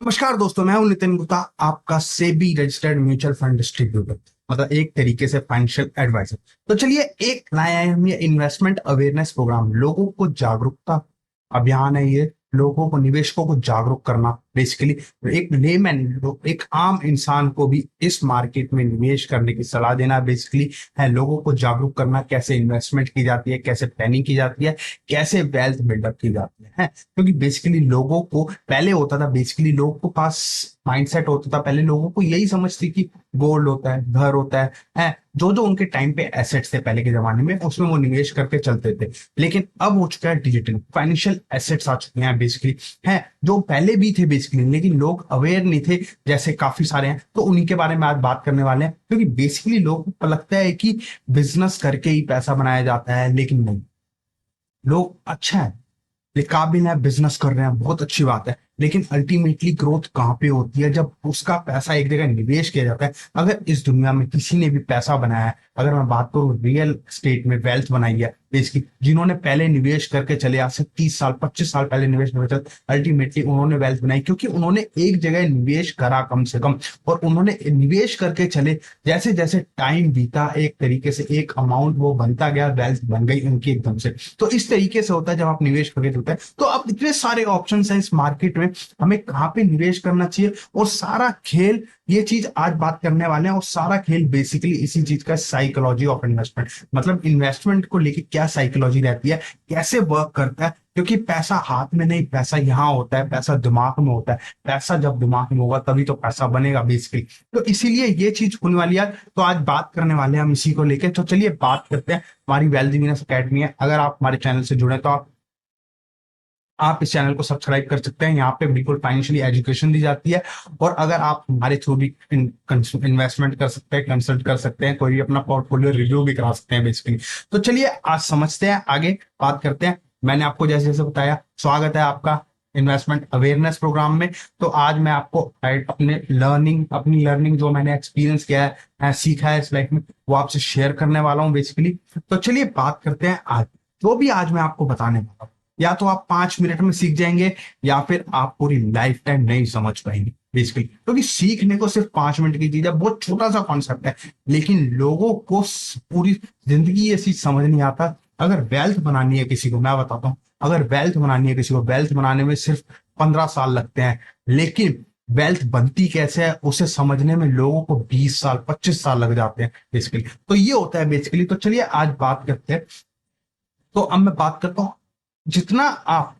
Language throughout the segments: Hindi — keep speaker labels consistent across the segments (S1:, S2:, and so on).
S1: नमस्कार दोस्तों, मैं हूं नितिन गुप्ता, आपका SEBI registered mutual fund distributor, मतलब एक तरीके से फाइनेंशियल एडवाइजर। तो चलिए, एक लाए हैं हम ये इन्वेस्टमेंट अवेयरनेस प्रोग्राम। लोगों को जागरूकता अभियान है ये। लोगों को, निवेशकों को जागरूक करना, बेसिकली एक लेमैन, एक आम इंसान को भी इस मार्केट में निवेश करने की सलाह देना बेसिकली है। लोगों को जागरूक करना, कैसे इन्वेस्टमेंट की जाती है, कैसे प्लानिंग की जाती है, कैसे वेल्थ बिल्डअप की जाती है। क्योंकि बेसिकली लोगों को पहले होता था, बेसिकली लोगों को पास माइंडसेट होता था, पहले लोगों को यही समझ थी कि गोल्ड होता है, घर होता है जो जो उनके टाइम पे एसेट्स थे पहले के जमाने में, उसमें वो निवेश करके चलते थे। लेकिन अब हो चुका है डिजिटल फाइनेंशियल एसेट्स आ चुके हैं बेसिकली, है जो पहले भी थे बेसिकली, लेकिन लोग अवेयर नहीं थे, जैसे काफी सारे हैं। तो उन्हीं के बारे में आज बात करने वाले हैं, क्योंकि बेसिकली लोगों को लगता है कि बिजनेस करके ही पैसा बनाया जाता है, लेकिन नहीं। लोग अच्छा है, ये काबिल है, बिजनेस कर रहे हैं, बहुत अच्छी बात है, लेकिन अल्टीमेटली ग्रोथ कहाँ पे होती है? जब उसका पैसा एक जगह निवेश किया जाता है। अगर इस दुनिया में किसी ने भी पैसा बनाया है, अगर मैं बात करूं रियल स्टेट में वेल्थ बनाई है इसकी, जिन्होंने पहले निवेश करके चले, आज से 30 साल 25 साल पहले निवेश करके चले, अल्टीमेटली उन्होंने वेल्थ बनाई, क्योंकि उन्होंने एक जगह निवेश करा कम से कम, और उन्होंने निवेश करके चले। जैसे जैसे टाइम बीता, एक तरीके से एक अमाउंट वो बनता गया, वेल्थ बन गई उनकी एकदम से। तो इस तरीके से होता है जब आप निवेश करके चलते हैं। तो अब इतने सारे ऑप्शन हैं इस मार्केट में, हमें कहाँ पे निवेश करना चाहिए, और सारा खेल, ये चीज आज बात करने वाले हैं। और सारा खेल बेसिकली इसी चीज का, साइकोलॉजी ऑफ इन्वेस्टमेंट, मतलब इन्वेस्टमेंट को लेके क्या साइकोलॉजी रहती है, कैसे वर्क करता है। क्योंकि पैसा हाथ में नहीं, पैसा यहाँ होता है, पैसा दिमाग में होता है। पैसा जब दिमाग में होगा तभी तो पैसा बनेगा बेसिकली। तो इसीलिए ये चीज होने वाली है। तो आज बात करने वाले हैं हम इसी को लेके। तो चलिए बात करते हैं। हमारी वेल्थ बिजनेस अकेडमी है, अगर आप हमारे चैनल से जुड़े तो आप इस चैनल को सब्सक्राइब कर सकते हैं। यहाँ पे बिल्कुल फाइनेंशियली एजुकेशन दी जाती है, और अगर आप हमारे थ्रू भी इन्वेस्टमेंट कर सकते हैं, कंसल्ट कर सकते हैं, कोई भी अपना पोर्टफोलियो रिव्यू भी करा सकते हैं बेसिकली। तो चलिए आज समझते हैं, आगे बात करते हैं। मैंने आपको जैसे जैसे बताया, स्वागत है आपका इन्वेस्टमेंट अवेयरनेस प्रोग्राम में। तो आज मैं आपको अपनी लर्निंग जो मैंने एक्सपीरियंस किया है, सीखा है इस लाइफ में, वो आपसे शेयर करने वाला हूँ बेसिकली। तो चलिए बात करते हैं आज, जो भी आज मैं आपको बताने वाला हूँ, या तो आप 5 मिनट में सीख जाएंगे, या फिर आप पूरी लाइफ टाइम नहीं समझ पाएंगे बेसिकली। क्योंकि सीखने को सिर्फ 5 मिनट की चीज है, बहुत छोटा सा कॉन्सेप्ट है, लेकिन लोगों को पूरी जिंदगी ये चीज समझ नहीं आता। अगर वेल्थ बनानी है किसी को, मैं बताता हूँ, अगर वेल्थ बनानी है किसी को, वेल्थ बनाने में सिर्फ 15 साल लगते हैं, लेकिन वेल्थ बनती कैसे है उसे समझने में लोगों को 20 साल 25 साल लग जाते हैं बेसिकली। तो ये होता है बेसिकली। तो चलिए आज बात करते हैं। तो अब मैं बात करता हूँ, जितना आप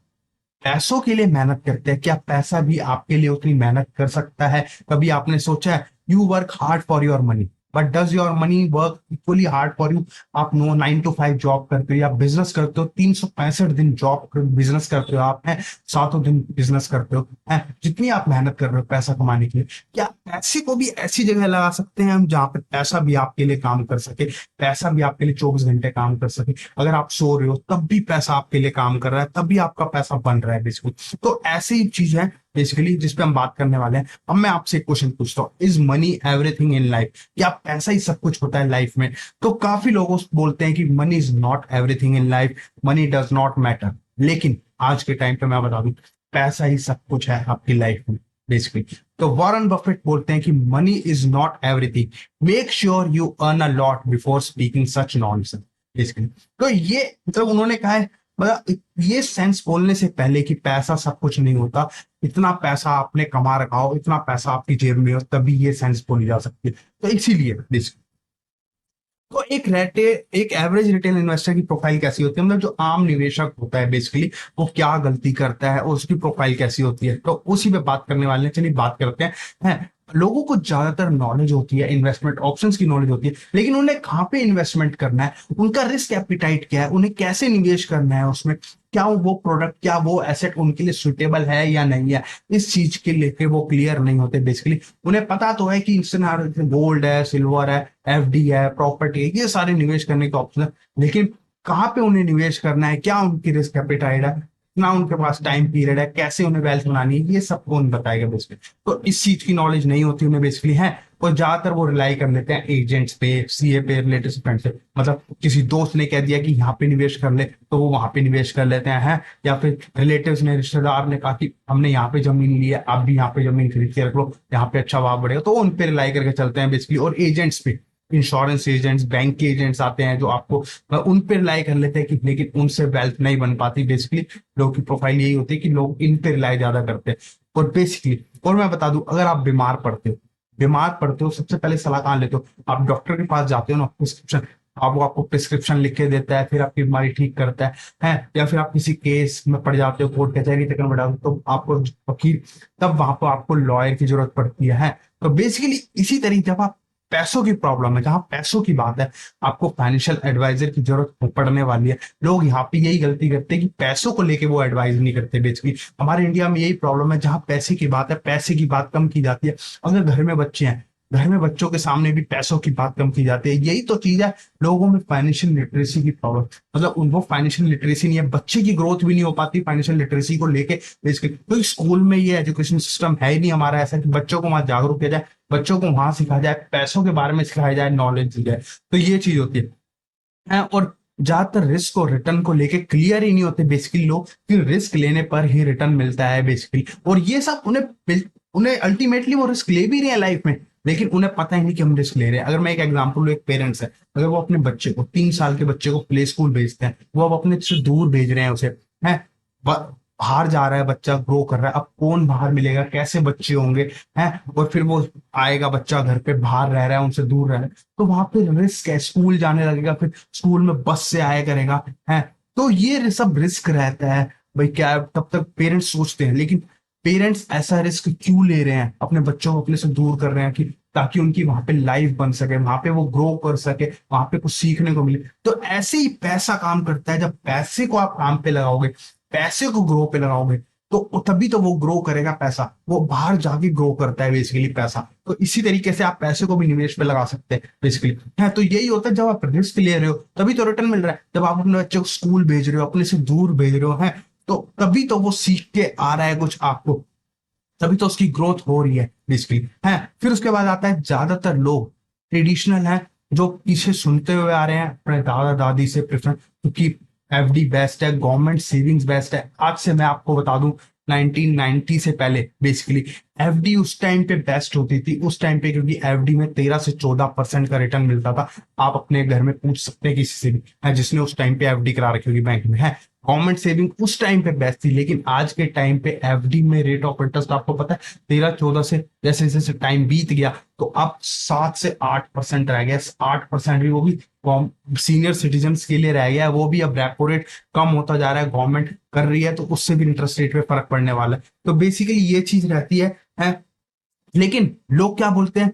S1: पैसों के लिए मेहनत करते हैं, क्या पैसा भी आपके लिए उतनी मेहनत कर सकता है? कभी आपने सोचा है, you work hard for your money, but does your money work equally hard for you? आप नो 9 to 5 जॉब करते हो, या बिजनेस करते हो, 365 दिन जॉब बिजनेस करते हो, आप हैं 7 दिन बिजनेस करते हो, हैं जितनी आप मेहनत कर रहे हो पैसा कमाने के लिए, क्या पैसे को भी ऐसी जगह लगा सकते हैं हम जहां पर पैसा भी आपके लिए काम कर सके, पैसा भी आपके लिए 24 घंटे काम कर सके? अगर आप सो रहे हो तब भी पैसा आपके लिए काम कर रहा है, तब भी आपका पैसा बन रहा है बेसिकली। तो ऐसी ही चीज है बेसिकली जिस पे हम बात करने वाले हैं। अब मैं आपसे एक क्वेश्चन पूछता हूँ, is money everything in life? क्या पैसा ही सब कुछ होता है लाइफ में? तो काफी लोग बोलते हैं कि money is not everything in life, money does not matter. लेकिन आज के टाइम पे मैं बता दूं, पैसा ही सब कुछ है आपकी लाइफ में बेसिकली। तो वॉरेन बफेट बोलते हैं कि money is not everything, make sure you earn a lot before speaking such nonsense basically. तो ये मतलब उन्होंने कहा है, मतलब ये सेंस बोलने से पहले कि पैसा सब कुछ नहीं होता, इतना पैसा आपने कमा रखा हो, इतना पैसा आपकी जेब में हो, तभी ये सेंस बोली जा सकती है। तो इसीलिए तो एक एवरेज रिटेल इन्वेस्टर की प्रोफाइल कैसी होती है, मतलब जो आम निवेशक होता है बेसिकली, वो क्या गलती करता है और उसकी प्रोफाइल कैसी होती है, तो उसी पे बात करने वाले हैं। चलिए बात करते हैं। लोगों को ज्यादातर नॉलेज होती है, इन्वेस्टमेंट ऑप्शंस की नॉलेज होती है, लेकिन उन्हें कहाँ पे इन्वेस्टमेंट करना है, उनका रिस्क एपिटाइट क्या है, उन्हें कैसे निवेश करना है उसमें, क्या वो प्रोडक्ट, क्या वो एसेट उनके लिए सुटेबल है या नहीं है, इस चीज के लेके वो क्लियर नहीं होते बेसिकली। उन्हें पता तो है कि गोल्ड है, सिल्वर है, एफडी है, प्रॉपर्टी है, ये सारे निवेश करने के ऑप्शन है, लेकिन कहाँ पे उन्हें निवेश करना है, क्या उनकी रिस्क एपिटाइट है, ना उनके पास टाइम पीरियड है, कैसे उन्हें वेल्थ बनानी है, ये सबको उन्हें बताएगा बेसिकली। तो इस चीज की नॉलेज नहीं होती उन्हें बेसिकली है, और ज्यादातर वो रिलाई कर लेते हैं एजेंट्स पे, सीए पे, रिलेटिव फ्रेंड से। मतलब किसी दोस्त ने कह दिया कि यहाँ पे निवेश कर ले, तो वो वहां पे निवेश कर लेते हैं। या फिर रिलेटिव्स ने, रिश्तेदार ने कहा कि हमने यहाँ पे जमीन ली है, आप भी यहाँ पे जमीन खरीद के रख लो, यहाँ पे अच्छा भाव बढ़ेगा, तो उन पे रिलाई करके चलते हैं बेसिकली। और एजेंट्स पे, इंश्योरेंस एजेंट्स, बैंक के एजेंट्स आते हैं जो आपको उन पे रिलाई कर लेते हैं कि, लेकिन उनसे वेल्थ नहीं बन पाती बेसिकली। लोगों की प्रोफाइल यही होती है कि लोग इन पे रिलाई ज्यादा करते हैं। और बेसिकली, और मैं बता दूं, अगर आप बीमार पड़ते हो सबसे पहले सलाह कहाँ लेते हो? आप डॉक्टर के पास जाते हो ना, प्रिस्क्रिप्शन, आप वो आपको प्रिस्क्रिप्शन लिख के देता है, फिर आपकी बीमारी ठीक करता है। या फिर आप किसी केस में पड़ जाते हो, कोर्ट कचहरी तक में बढ़ा, तो आपको वकील, तब वहां पर आपको लॉयर की जरूरत पड़ती है। तो बेसिकली इसी तरीके जब आप पैसों की प्रॉब्लम है, जहां पैसों की बात है, आपको फाइनेंशियल एडवाइजर की जरूरत पड़ने वाली है। लोग यहाँ पे यही गलती करते हैं कि पैसों को लेके वो एडवाइज नहीं करते बेसिकली। हमारे इंडिया में यही प्रॉब्लम है, जहां पैसे की बात है, पैसे की बात कम की जाती है। अगर घर में बच्चे हैं, घर में बच्चों के सामने भी पैसों की बात कम की जाती है। यही तो चीज है, लोगों में फाइनेंशियल लिटरेसी की प्रॉब्लम। मतलब उनको फाइनेंशियल लिटरेसी नहीं है, बच्चे की ग्रोथ भी नहीं हो पाती फाइनेंशियल लिटरेसी को लेके बेसिकली। तो स्कूल में ये एजुकेशन सिस्टम है ही नहीं हमारा ऐसा कि बच्चों को वहां जागरूक किया जाए, बच्चों को वहां सिखाया जाए, पैसों के बारे में सिखाया जाए, नॉलेज दी जाए। तो ये चीज होती है। और ज्यादातर रिस्क और रिटर्न को लेके क्लियर ही नहीं होते बेसिकली लोग, कि रिस्क लेने पर ही रिटर्न मिलता है बेसिकली। और ये सब उन्हें उन्हें अल्टीमेटली वो रिस्क ले भी रहे हैं लाइफ में, लेकिन उन्हें पता ही नहीं कि हम रिस्क ले रहे हैं। अगर मैं एक एग्जांपल लूं, एक पेरेंट्स है, अगर वो अपने बच्चे को, 3 साल के बच्चे को प्ले स्कूल भेजते हैं, वो अब अपने से दूर भेज रहे हैं उसे, है, बाहर जा रहा है बच्चा, ग्रो कर रहा है, अब कौन बाहर मिलेगा, कैसे बच्चे होंगे, हैं, और फिर वो आएगा बच्चा घर पे, बाहर रह रहा है, उनसे दूर रह रहा है, तो वहां पे रिस्क है, स्कूल जाने लगेगा, फिर स्कूल में बस से आया करेगा, है। तो ये सब रिस्क रहता है भाई। क्या तब तक पेरेंट्स सोचते हैं, लेकिन पेरेंट्स ऐसा रिस्क क्यों ले रहे हैं, अपने बच्चों को अपने से दूर कर रहे हैं, कि ताकि उनकी वहां पे लाइफ बन सके, वहां पे वो ग्रो कर सके, वहां पे कुछ सीखने को मिले। तो ऐसे ही पैसा काम करता है। जब पैसे को आप काम पे लगाओगे, पैसे को ग्रो पे लगाओगे, तो तभी तो वो ग्रो करेगा पैसा, वो बाहर जाके ग्रो करता है बेसिकली पैसा। तो इसी तरीके से आप पैसे को भी निवेश पे लगा सकते हैं बेसिकली, है। तो यही होता है, जब आप रिस्क ले रहे हो तभी तो रिटर्न मिल रहा है। जब आप अपने बच्चे को स्कूल भेज रहे हो, अपने से दूर भेज रहे हो, है, तो तभी तो वो सीख के आ रहा है कुछ आपको, तभी तो उसकी ग्रोथ हो रही है बेसिकली, है। फिर उसके बाद आता है, ज्यादातर लोग ट्रेडिशनल है, जो पीछे सुनते हुए आ रहे हैं अपने दादा दादी से प्रेफर, क्योंकि एफडी बेस्ट है, गवर्नमेंट सेविंग्स बेस्ट है। आज से मैं आपको बता दूं, 1990 से पहले बेसिकली एफडी उस टाइम पे बेस्ट होती थी, उस टाइम पे, क्योंकि एफडी में 13 से 14% का रिटर्न मिलता था। आप अपने घर में पूछ सकते हैं किसी से भी, है, जिसने उस टाइम पे एफडी करा रखी होगी बैंक में, है। गवर्नमेंट सेविंग उस टाइम पे बेस्ट थी, लेकिन आज के टाइम पे एफडी में रेट ऑफ इंटरेस्ट आपको पता है 13-14 से, जैसे जैसे टाइम बीत गया तो अब 7 से 8% रह गया। 8% भी, वो भी सीनियर सिटीजन के लिए रह गया है, वो भी अब रेपो रेट कम होता जा रहा है, गवर्नमेंट कर रही है, तो उससे भी इंटरेस्ट रेट पे फर्क पड़ने वाला है। तो बेसिकली ये चीज रहती है। लेकिन लोग क्या बोलते हैं,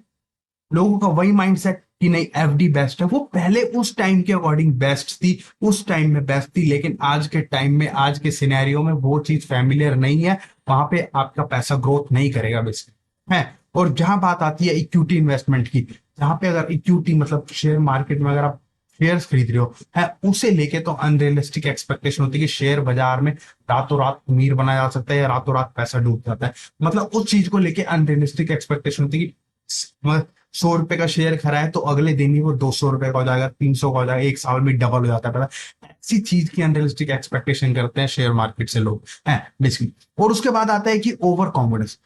S1: लोगों का वही माइंडसेट कि नहीं एफडी बेस्ट है। वो पहले उस टाइम के अकॉर्डिंग बेस्ट थी, उस टाइम में बेस्ट थी, लेकिन आज के टाइम में, आज के सिनेरियो में वो चीज फैमिलियर नहीं है, वहां पे आपका पैसा ग्रोथ नहीं करेगा बेसिकली, है। और जहां बात आती है इक्विटी इन्वेस्टमेंट की, जहां पे अगर इक्विटी मतलब शेयर मार्केट में अगर आप शेयर्स खरीद रहे हो, है, उसे लेके तो अनरियलिस्टिक एक्सपेक्टेशन होती है कि शेयर बाजार में रातों रात अमीर बना जा सकता है, या रातों रात पैसा डूब जाता है। मतलब उस चीज को लेके अनरियलिस्टिक एक्सपेक्टेशन होती है कि 100 रुपए का शेयर खरा है तो अगले दिन ही वो 200 रुपए का हो जाएगा, 300 का हो जाएगा, एक साल में डबल हो जाता है पता। ऐसी चीज की अनरियलिस्टिक एक्सपेक्टेशन करते हैं शेयर मार्केट से लोग, हैं बेसिकली। और उसके बाद आता है कि ओवर कॉन्फिडेंस।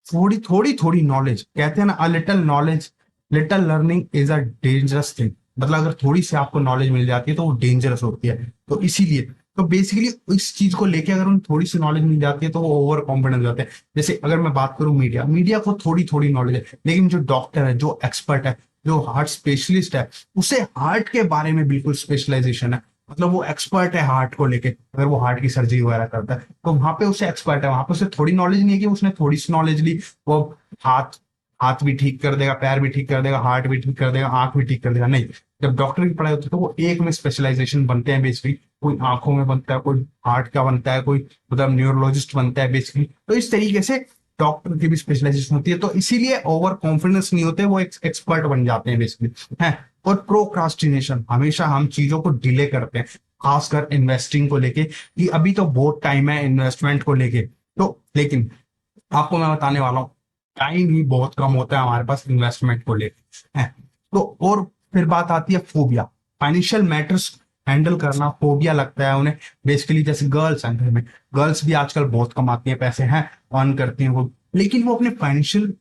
S1: थोड़ी थोड़ी थोड़ी नॉलेज, कहते हैं ना, a little knowledge, little learning is a dangerous thing. मतलब अगर थोड़ी सी आपको नॉलेज मिल जाती है तो वो डेंजरस होती है। तो इसीलिए, तो बेसिकली इस चीज को लेके अगर उन्हें थोड़ी सी नॉलेज मिल जाती है तो वो ओवर कॉन्फिडेंस हो जाते हैं। जैसे अगर मैं बात करूं, मीडिया को थोड़ी थोड़ी नॉलेज है, लेकिन जो डॉक्टर है, जो एक्सपर्ट है, जो हार्ट स्पेशलिस्ट है, उसे हार्ट के बारे में बिल्कुल स्पेशलाइजेशन है। मतलब वो एक्सपर्ट है हार्ट को लेके, अगर वो हार्ट की सर्जरी वगैरह करता है तो वहां पे उसे एक्सपर्ट है, वहां पे उसे थोड़ी नॉलेज नहीं है कि उसने थोड़ी सी नॉलेज ली, वो हाथ हाथ भी ठीक कर देगा, पैर भी ठीक कर देगा, हार्ट भी ठीक कर देगा, आंख भी ठीक कर देगा, नहीं। जब डॉक्टर की पढ़ाई होती है तो वो एक में स्पेशलाइजेशन बनते हैं बेसिकली। कोई आंखों में बनता है, कोई हार्ट का बनता है, कोई मतलब न्यूरोलॉजिस्ट बनता है बेसिकली। तो इस तरीके से डॉक्टर की भी स्पेशलाइजेशन होती है। तो इसीलिए ओवर कॉन्फिडेंस नहीं होते, वो एक्सपर्ट बन जाते हैं बेसिकली, है। और प्रोक्रास्टिनेशन, हमेशा हम चीजों को डिले करते हैं। खासकर इन्वेस्टिंग को लेके कि अभी तो बहुत टाइम है इन्वेस्टमेंट को लेके। तो लेकिन आपको मैं बताने वाला हूँ, टाइम ही बहुत कम होता है हमारे पास इन्वेस्टमेंट को लेके है। तो और फिर बात आती है फोबिया, फाइनेंशियल मैटर्स हैंडल करना फोबिया लगता है उन्हें। बेसिकली जैसे गर्ल्स हैं घर में, गर्ल्स भी आजकल बहुत कमाती हैं, पैसे हैं, अर्न करती हैं वो, लेकिन वो अपने फाइनेंशियल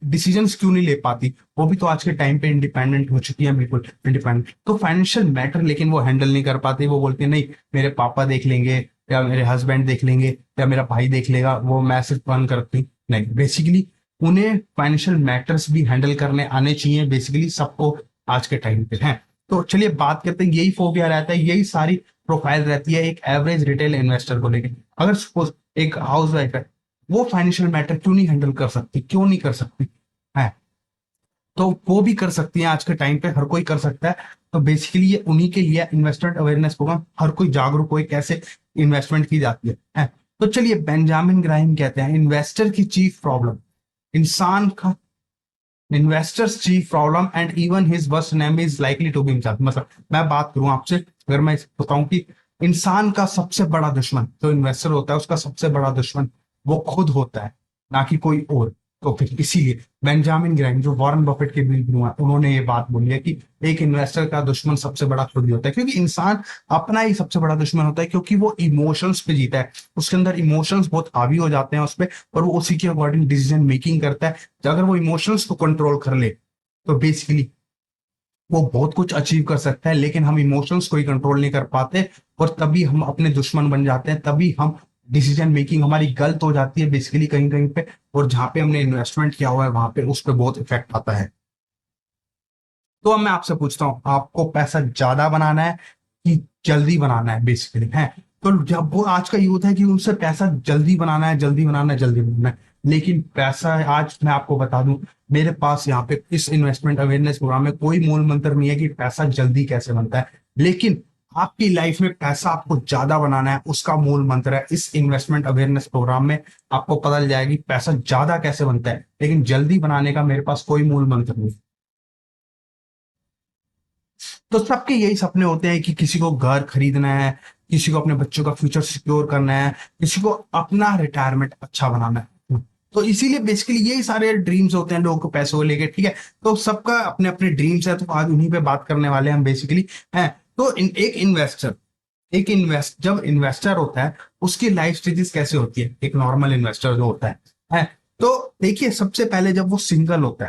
S1: डिसीजंस क्यों नहीं ले पाती? वो भी तो आज के टाइम पे इंडिपेंडेंट हो चुकी है, बिल्कुल इंडिपेंडेंट, तो फाइनेंशियल मैटर लेकिन वो हैंडल नहीं कर पाती। वो बोलती है नहीं, मेरे पापा देख लेंगे, या मेरे हस्बैंड देख लेंगे, या मेरा भाई देख लेगा, वो मैं सिर्फ अर्न करती नहीं। बेसिकली उन्हें फाइनेंशियल मैटर्स भी हैंडल करने आने चाहिए, बेसिकली सबको आज के टाइम पे है। तो चलिए बात करते हैं, यही फोबिया रहता है, यही सारी प्रोफाइल रहती है एक एवरेज रिटेल इन्वेस्टर को लेकर। अगर सपोज एक हाउस वाइफ है, वो फाइनेंशियल मैटर क्यों नहीं हैंडल कर सकती, क्यों नहीं कर सकती है? तो वो भी कर सकती है, आज के टाइम पे हर कोई कर सकता है। तो बेसिकली ये उन्हीं के लिए इन्वेस्टमेंट अवेयरनेस प्रोग्राम, हर कोई जागरूक हो कैसे इन्वेस्टमेंट की जाती है। तो चलिए बेंजामिन ग्राहिम कहते हैं इन्वेस्टर की चीफ प्रॉब्लम, इंसान का investors chief problem and even his worst name is likely to be himself. मतलब मैं बात करूं आपसे, अगर मैं बताऊं कि इंसान का सबसे बड़ा दुश्मन जो इन्वेस्टर होता है, उसका सबसे बड़ा दुश्मन वो खुद होता है, ना कि कोई और। तो फिर इसीलिए बेंजामिन ग्राहम जो वॉरेन बफेट के बिल हुआ, उन्होंने ये बात बोली है कि एक इन्वेस्टर का दुश्मन सबसे बड़ा खुद ही होता है, क्योंकि इंसान अपना ही सबसे बड़ा दुश्मन होता है, क्योंकि वो इमोशंस पे जीता है, उसके अंदर इमोशंस बहुत हावी हो जाते हैं उस पर, और वो उसी के अकॉर्डिंग डिसीजन मेकिंग करता है। अगर वो इमोशंस को कंट्रोल कर ले तो बेसिकली वो बहुत कुछ अचीव कर सकता है, लेकिन हम इमोशंस को ही कंट्रोल नहीं कर पाते, और तभी हम अपने दुश्मन बन जाते हैं, तभी हम डिसीजन मेकिंग हमारी गलत हो जाती है बेसिकली कहीं कहीं पे, और जहां पे हमने इन्वेस्टमेंट किया हुआ है वहां पे उस पर बहुत इफेक्ट आता है। तो अब मैं आपसे पूछता हूँ, आपको पैसा ज्यादा बनाना है कि जल्दी बनाना है बेसिकली है? तो जब वो आज का यूथ है कि उनसे पैसा जल्दी बनाना है, जल्दी बनाना है, जल्दी बनाना है, लेकिन पैसा आज मैं आपको बता दूं, मेरे पास यहाँ पे इस इन्वेस्टमेंट अवेयरनेस प्रोग्राम में कोई मूल मंत्र नहीं है कि पैसा जल्दी कैसे बनता है, लेकिन आपकी लाइफ में पैसा आपको ज्यादा बनाना है, उसका मूल मंत्र है। इस इन्वेस्टमेंट अवेयरनेस प्रोग्राम में आपको पता चल जाएगी पैसा ज्यादा कैसे बनता है, लेकिन जल्दी बनाने का मेरे पास कोई मूल मंत्र नहीं। तो सबके यही सपने होते हैं कि किसी को घर खरीदना है, किसी को अपने बच्चों का फ्यूचर सिक्योर करना है, किसी को अपना रिटायरमेंट अच्छा बनाना है। तो इसीलिए बेसिकली यही सारे ड्रीम्स होते हैं लोगों को पैसों को लेके, ठीक है? तो सबका अपने अपने ड्रीम्स है, तो आज उन्हीं पे बात करने वाले हैं हम बेसिकली हैं। तो जब इन्वेस्टर होता है उसकी लाइफ स्टेजेस कैसे होती है, एक नॉर्मल इन्वेस्टर जो होता है? तो देखिए, सबसे पहले जब वो सिंगल होता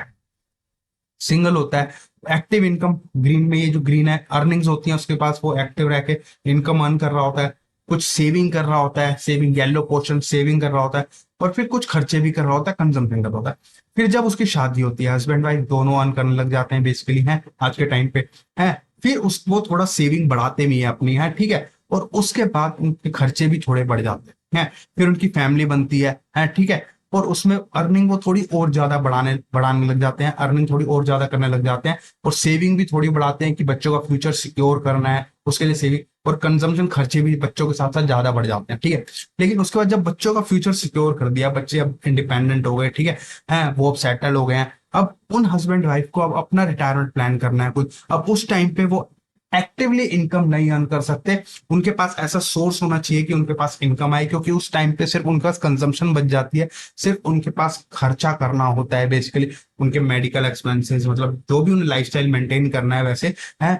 S1: है, एक्टिव इनकम, ग्रीन में ये जो ग्रीन है अर्निंग्स होती हैं उसके पास, वो एक्टिव रह के इनकम अर्न कर रहा होता है, कुछ सेविंग कर रहा होता है, सेविंग येलो पोर्शन सेविंग कर रहा होता है, और फिर कुछ खर्चे भी कर रहा होता है, कंजम्पशन कर रहा होता है। फिर जब उसकी शादी होती है, हस्बैंड वाइफ दोनों अर्न करने लग जाते हैं बेसिकली है आज के टाइम पे है। फिर उस वो थोड़ा सेविंग बढ़ाते भी है अपनी है, ठीक है? और उसके बाद उनके खर्चे भी थोड़े बढ़ जाते हैं। फिर उनकी फैमिली बनती है, ठीक है? और उसमें अर्निंग वो थोड़ी और ज्यादा बढ़ाने बढ़ाने लग जाते हैं, अर्निंग थोड़ी और ज्यादा करने लग जाते हैं, और सेविंग भी थोड़ी बढ़ाते हैं कि बच्चों का फ्यूचर सिक्योर करना है, उसके लिए सेविंग और कंजम्पशन खर्चे भी बच्चों के साथ साथ ज्यादा बढ़ जाते हैं, ठीक है? लेकिन उसके बाद जब बच्चों का फ्यूचर सिक्योर कर दिया, बच्चे अब इंडिपेंडेंट हो गए, ठीक है, वो अब सेटल हो गए हैं, अब उन हस्बैंड वाइफ को अब अपना रिटायरमेंट प्लान करना है कुछ। अब उस टाइम पे वो एक्टिवली इनकम नहीं अर्न कर सकते, उनके पास ऐसा सोर्स होना चाहिए कि उनके पास इनकम आए, क्योंकि उस टाइम पे सिर्फ उनका कंजम्पशन बच जाती है, सिर्फ उनके पास खर्चा करना होता है बेसिकली, उनके मेडिकल एक्सपेंसेस, मतलब जो भी उन्हें लाइफस्टाइल मेंटेन करना है वैसे है,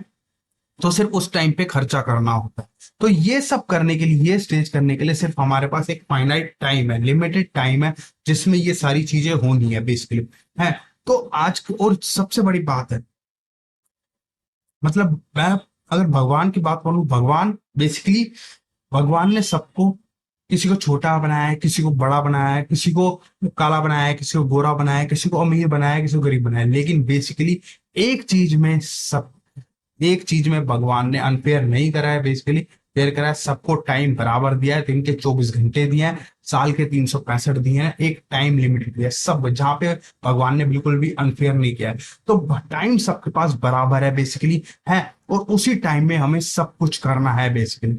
S1: तो सिर्फ उस टाइम पे खर्चा करना होता है। तो ये सब करने के लिए, ये स्टेज करने के लिए सिर्फ हमारे पास एक फाइनाइट टाइम है, लिमिटेड टाइम है, जिसमें ये सारी चीजें होनी है बेसिकली है। तो आज और सबसे बड़ी बात है, मतलब मैं अगर भगवान की बात करूं, भगवान बेसिकली, भगवान ने सबको, किसी को छोटा बनाया है, किसी को बड़ा बनाया है, किसी को काला बनाया है, किसी को गोरा बनाया है, किसी को अमीर बनाया है, किसी को गरीब बनाया है, लेकिन बेसिकली एक चीज में सब एक चीज में भगवान ने अनफेयर नहीं करा है बेसिकली, फेयर करा है, सबको टाइम बराबर दिया है, दिन के 24 घंटे दिए हैं, साल के 365 दिए हैं, एक टाइम लिमिट दिया है सब, जहां पे भगवान ने बिल्कुल भी अनफेयर नहीं किया है। तो टाइम सबके पास बराबर है बेसिकली है, और उसी टाइम में हमें सब कुछ करना है बेसिकली।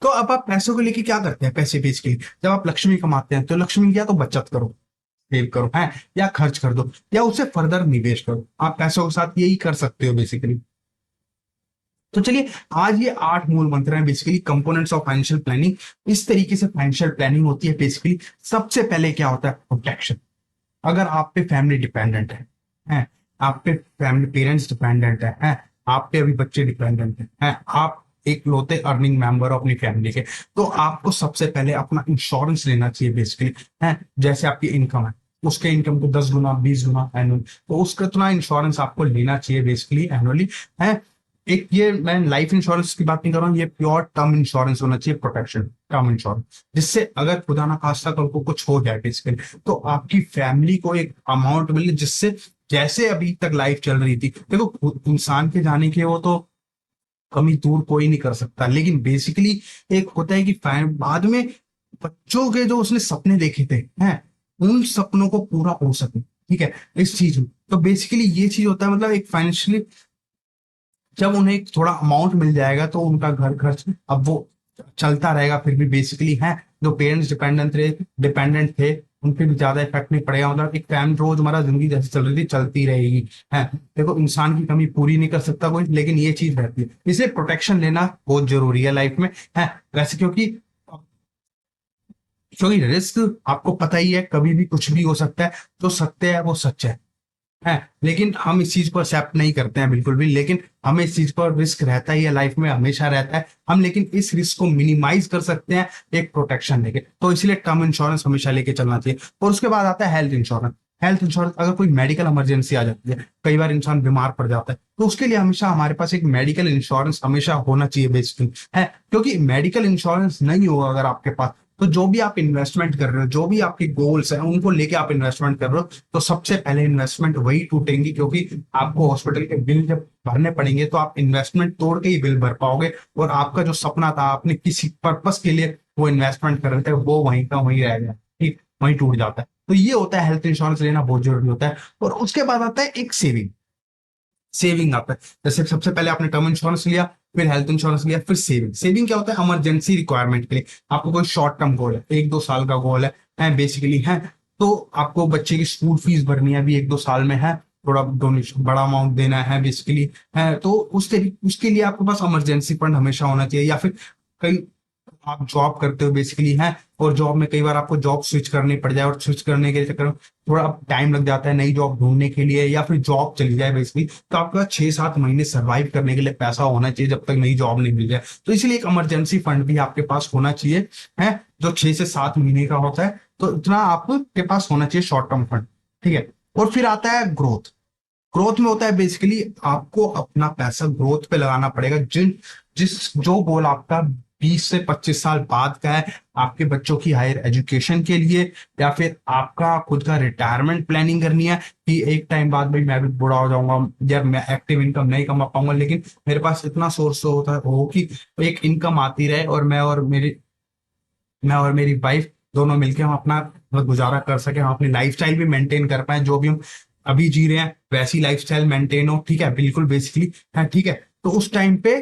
S1: तो अब आप पैसों को लेके क्या करते हैं? पैसे बेसिकली जब आप लक्ष्मी कमाते हैं, तो लक्ष्मी या तो बचत करो, सेव करो है, या खर्च कर दो, या उसे फर्दर निवेश करो, आप पैसों के साथ यही कर सकते हो बेसिकली। तो चलिए आज ये 8 मूल मंत्र हैं basically components of financial planning. इस तरीके से फाइनेंशियल प्लानिंग होती है बेसिकली। सबसे पहले क्या होता है, प्रोटेक्शन। अगर आप पे फैमिली डिपेंडेंट है, आप पे फैमिली पेरेंट्स डिपेंडेंट है, आप पे अभी बच्चे डिपेंडेंट है, आप एक लौते अर्निंग मेंबर हो अपनी फैमिली के, तो आपको सबसे पहले अपना इंश्योरेंस लेना चाहिए बेसिकली है। जैसे आपकी इनकम है, उसके इनकम को 10 गुना 20 गुना एनुअल, तो उसका इतना इंश्योरेंस आपको लेना चाहिए बेसिकली एनुअली है। एक ये मैं लाइफ इंश्योरेंस की बात नहीं कर रहा हूँ, ये प्योर टर्म इंश्योरेंस होना चाहिए, प्रोटेक्शन टर्म इंश्योरेंस, जिससे अगर खुदा ना खास्ता कल को कुछ हो जाए बेसिकली तो आपकी फैमिली को एक अमाउंट मिले, जिससे जैसे अभी तक लाइफ चल रही थी। देखो इंसान के जाने के वो तो कमी दूर कोई नहीं कर सकता, लेकिन बेसिकली एक होता है कि बाद में बच्चों के जो उसने सपने देखे थे हैं, उन सपनों को पूरा हो सके, ठीक है, इस चीज में। तो बेसिकली ये चीज होता है, मतलब एक फाइनेंशियली जब उन्हें एक थोड़ा अमाउंट मिल जाएगा तो उनका घर खर्च अब वो चलता रहेगा फिर भी बेसिकली है। जो पेरेंट्स डिपेंडेंट थे उन पे भी ज्यादा इफेक्ट नहीं पड़ेगा, मतलब एक फैमिली रोजमर्रा जिंदगी जैसे चल रही थी चलती रहेगी है। देखो इंसान की कमी पूरी नहीं कर सकता कोई, लेकिन ये चीज रहती है, इसलिए प्रोटेक्शन लेना बहुत जरूरी है लाइफ में है। वैसे क्योंकि क्योंकि रिस्क आपको पता ही है, कभी भी कुछ भी हो सकता है, जो सत्य है वो सच है, लेकिन हम इस चीज को एक्सेप्ट नहीं करते हैं बिल्कुल भी। लेकिन हमें इस चीज पर रिस्क रहता ही है, लाइफ में हमेशा रहता है हम, लेकिन इस रिस्क को मिनिमाइज कर सकते हैं एक प्रोटेक्शन लेके। तो इसलिए टर्म इंश्योरेंस हमेशा लेके चलना चाहिए। और उसके बाद आता है हेल्थ इंश्योरेंस। हेल्थ इंश्योरेंस, अगर कोई मेडिकल इमरजेंसी आ जाती है, कई बार इंसान बीमार पड़ जाता है, तो उसके लिए हमेशा हमारे पास एक मेडिकल इंश्योरेंस हमेशा होना चाहिए बेसिकली है। क्योंकि मेडिकल इंश्योरेंस नहीं होगा अगर आपके पास, तो जो भी आप इन्वेस्टमेंट कर रहे हो, जो भी आपके गोल्स हैं उनको लेके आप इन्वेस्टमेंट कर रहे हो, तो सबसे पहले इन्वेस्टमेंट वही टूटेंगी, क्योंकि आपको हॉस्पिटल के बिल जब भरने पड़ेंगे तो आप इन्वेस्टमेंट तोड़ के ही बिल भर पाओगे, और आपका जो सपना था आपने किसी पर्पस के लिए वो इन्वेस्टमेंट कर रहे थे वो वहीं का वहीं रह गया, ठीक, वहीं टूट जाता है। तो ये होता है, हेल्थ इंश्योरेंस लेना बहुत जरूरी होता है। और उसके बाद आता है एक सेविंग। सेविंग आता है, जैसे सबसे पहले आपने टर्म इंश्योरेंस लिया, फिर हेल्थ इंश्योरेंस लिया, फिर सेविंग। सेविंग क्या होता है, इमरजेंसी रिक्वायरमेंट के लिए, आपको कोई शॉर्ट टर्म गोल है, 1-2 साल का गोल है बेसिकली है, तो आपको बच्चे की स्कूल फीस भरनी है अभी 1-2 साल में है, थोड़ा डोनेशन बड़ा अमाउंट देना है बेसिकली है, तो उसके लिए आपके पास इमरजेंसी फंड हमेशा होना चाहिए। या फिर कई आप जॉब करते हो बेसिकली है, और जॉब में कई बार आपको जॉब स्विच करनी पड़ जाए, और स्विच करने के चक्कर में थोड़ा टाइम लग जाता है नई जॉब ढूंढने के लिए, या फिर जॉब चली जाए बेसिकली, तो आपके पास 6-7 महीने सर्वाइव करने के लिए पैसा होना चाहिए जब तक नई जॉब नहीं मिल जाए। तो इसलिए एक इमरजेंसी फंड भी आपके पास होना चाहिए है, जो 6 से 7 महीने का होता है, तो इतना आपके पास होना चाहिए शॉर्ट टर्म फंड, ठीक है। और फिर आता है ग्रोथ। ग्रोथ में होता है बेसिकली आपको अपना पैसा ग्रोथ पे लगाना पड़ेगा, जो गोल आपका 20 से 25 साल बाद का है, आपके बच्चों की हायर एजुकेशन के लिए, या फिर आपका खुद का रिटायरमेंट प्लानिंग करनी है कि एक टाइम बाद भाई मैं भी बूढ़ा हो जाऊंगा यार, मैं एक्टिव इनकम नहीं कमा पाऊंगा, लेकिन मेरे पास इतना सोर्स होता हो कि एक इनकम आती रहे, और मैं और मेरी वाइफ दोनों मिलकर हम अपना गुजारा कर सके, हम अपनी लाइफस्टाइल भी मेंटेन कर पाए, जो भी हम अभी जी रहे हैं वैसी लाइफस्टाइल मेंटेन हो, ठीक है, बिल्कुल बेसिकली है, ठीक है। तो उस टाइम पे,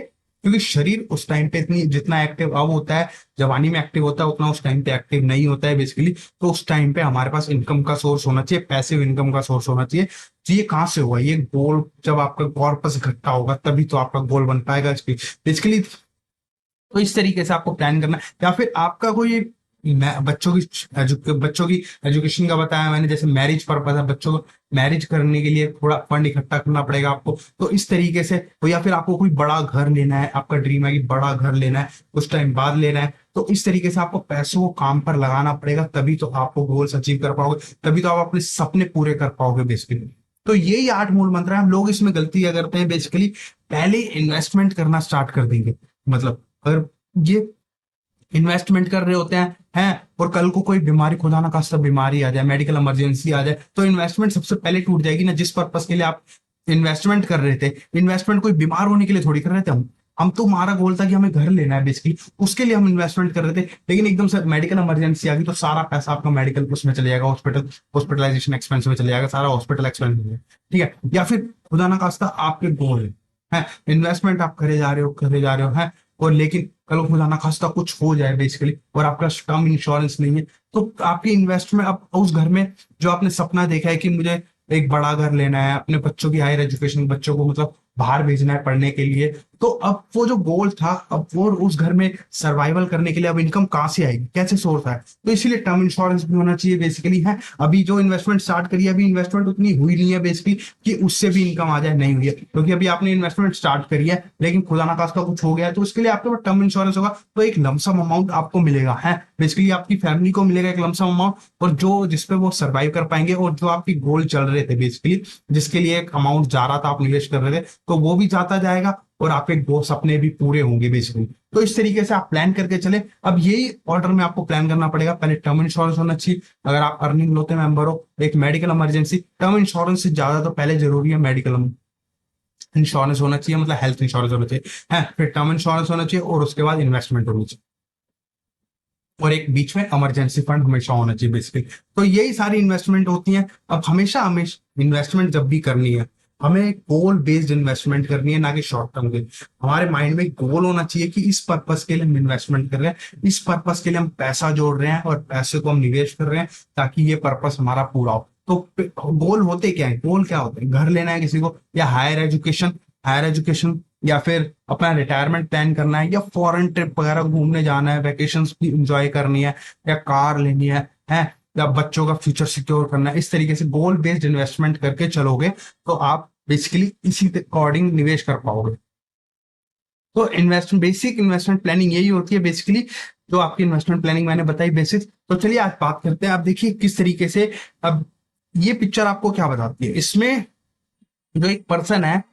S1: क्योंकि शरीर उस टाइम पे इतनी जितना एक्टिव अब होता है, जवानी में एक्टिव होता है, उतना उस टाइम पे एक्टिव नहीं होता है बेसिकली। तो उस टाइम पे हमारे पास इनकम का सोर्स होना चाहिए, पैसिव इनकम का सोर्स होना चाहिए। तो ये कहाँ से होगा, ये गोल जब आपका कॉर्पस इकट्ठा होगा तभी तो आपका गोल बन पाएगा बेसिकली। तो इस तरीके से आपको प्लान करना है। या फिर आपका कोई बच्चों की एजुकेशन का बताया मैंने, जैसे मैरिज पर्पज है, बच्चों को मैरिज करने के लिए थोड़ा फंड इकट्ठा करना पड़ेगा आपको, तो इस तरीके से। तो या फिर आपको कोई बड़ा घर लेना है, आपका ड्रीम है कि बड़ा घर लेना है, कुछ टाइम बाद लेना है, तो इस तरीके से आपको पैसों को काम पर लगाना पड़ेगा, तभी तो आपको गोल्स अचीव कर पाओगे, तभी तो आप अपने सपने पूरे कर पाओगे बेसिकली। तो यही 8 मूल मंत्र है। हम लोग इसमें गलती क्या करते हैं बेसिकली, पहले इन्वेस्टमेंट करना स्टार्ट कर देंगे, मतलब अगर ये इन्वेस्टमेंट कर रहे होते हैं और कल को कोई बीमारी, खुदा ना खास्ता बीमारी आ जाए, मेडिकल इमरजेंसी आ जाए, तो इन्वेस्टमेंट सबसे पहले टूट जाएगी ना, जिस पर्पस के लिए आप इन्वेस्टमेंट कर रहे थे। इन्वेस्टमेंट कोई बीमार होने के लिए थोड़ी कर रहे थे हम तो, हमारा गोल था कि हमें घर लेना है बेसिकली, उसके लिए हम इन्वेस्टमेंट कर रहे थे, लेकिन एकदम से मेडिकल इमरजेंसी आ गई तो सारा पैसा आपका मेडिकल उसमें चले जाएगा, हॉस्पिटलाइजेशन एक्सपेंस में चले जाएगा, सारा हॉस्पिटल एक्सपेंस में, ठीक है। या फिर खुदा ना खास्ता आपके गोल है, इन्वेस्टमेंट आप करे जा रहे हो है, और लेकिन कल को खुदा ना खास्ता कुछ हो जाए बेसिकली, और आपका टर्म इंश्योरेंस नहीं है, तो आपकी इन्वेस्टमेंट, आप उस घर में जो आपने सपना देखा है कि मुझे एक बड़ा घर लेना है, अपने बच्चों की हायर एजुकेशन, बच्चों को मतलब बाहर भेजना है पढ़ने के लिए, तो अब वो जो गोल था, अब वो उस घर में सर्वाइवल करने के लिए अब इनकम कहाँ से आएगी, कैसे सोर्स है, तो इसीलिए टर्म इंश्योरेंस भी होना चाहिए बेसिकली है। अभी जो इन्वेस्टमेंट स्टार्ट करी है, अभी इन्वेस्टमेंट उतनी हुई नहीं है बेसिकली कि उससे भी इनकम आ जाए, नहीं हुई है, क्योंकि अभी आपने इन्वेस्टमेंट स्टार्ट करी है लेकिन खुदा ना खास्ता कुछ हो गया है, तो उसके लिए आपके पास टर्म इंश्योरेंस होगा, तो एक लमसम अमाउंट आपको मिलेगा है, बेसिकली आपकी फैमिली को मिलेगा एक लमसम अमाउंट, और जो जिसपे वो सर्वाइव कर पाएंगे, और जो आपकी गोल चल रहे थे बेसिकली, जिसके लिए एक अमाउंट जा रहा था, आप निवेश कर रहे थे, तो वो भी जाता जाएगा और आपके दो सपने भी पूरे होंगे बेसिकली। तो इस तरीके से आप प्लान करके चले। अब यही ऑर्डर में आपको प्लान करना पड़ेगा, पहले टर्म इंश्योरेंस होना चाहिए, अगर आप अर्निंग लोते मेंबर हो, एक मेडिकल इमरजेंसी, टर्म इंश्योरेंस से ज्यादा तो पहले जरूरी है मेडिकल इंश्योरेंस होना चाहिए, मतलब हेल्थ इंश्योरेंस होना चाहिए है, फिर टर्म इंश्योरेंस होना चाहिए, और उसके बाद इन्वेस्टमेंट होनी चाहिए, और एक बीच में इमरजेंसी फंड हमेशा होना चाहिए बेसिकली। तो यही सारी इन्वेस्टमेंट होती है। अब हमेशा हमेशा इन्वेस्टमेंट जब भी करनी है, हमें गोल बेस्ड इन्वेस्टमेंट करनी है, ना कि शॉर्ट टर्म के। हमारे माइंड में गोल होना चाहिए कि इस पर्पस के लिए हम इन्वेस्टमेंट कर रहे हैं, इस पर्पस के लिए हम पैसा जोड़ रहे हैं और पैसे को हम निवेश कर रहे हैं ताकि ये पर्पस हमारा पूरा हो। तो गोल होते क्या है, गोल क्या होते हैं, घर लेना है किसी को, या हायर एजुकेशन, या फिर अपना रिटायरमेंट प्लान करना है, या फॉरेन ट्रिप वगैरह घूमने जाना है, वैकेशंस भी इंजॉय करनी है, या कार लेनी है, या बच्चों का फ्यूचर सिक्योर करना है। इस तरीके से गोल बेस्ड इन्वेस्टमेंट करके चलोगे तो आप बेसिकली इसी अकॉर्डिंग निवेश कर पाओगे। तो इन्वेस्टमेंट, बेसिक इन्वेस्टमेंट प्लानिंग यही होती है बेसिकली, जो आपकी इन्वेस्टमेंट प्लानिंग मैंने बताई बेसिक। तो चलिए आज बात करते हैं। आप देखिए किस तरीके से, अब ये पिक्चर आपको क्या बताती है, इसमें जो एक पर्सन है,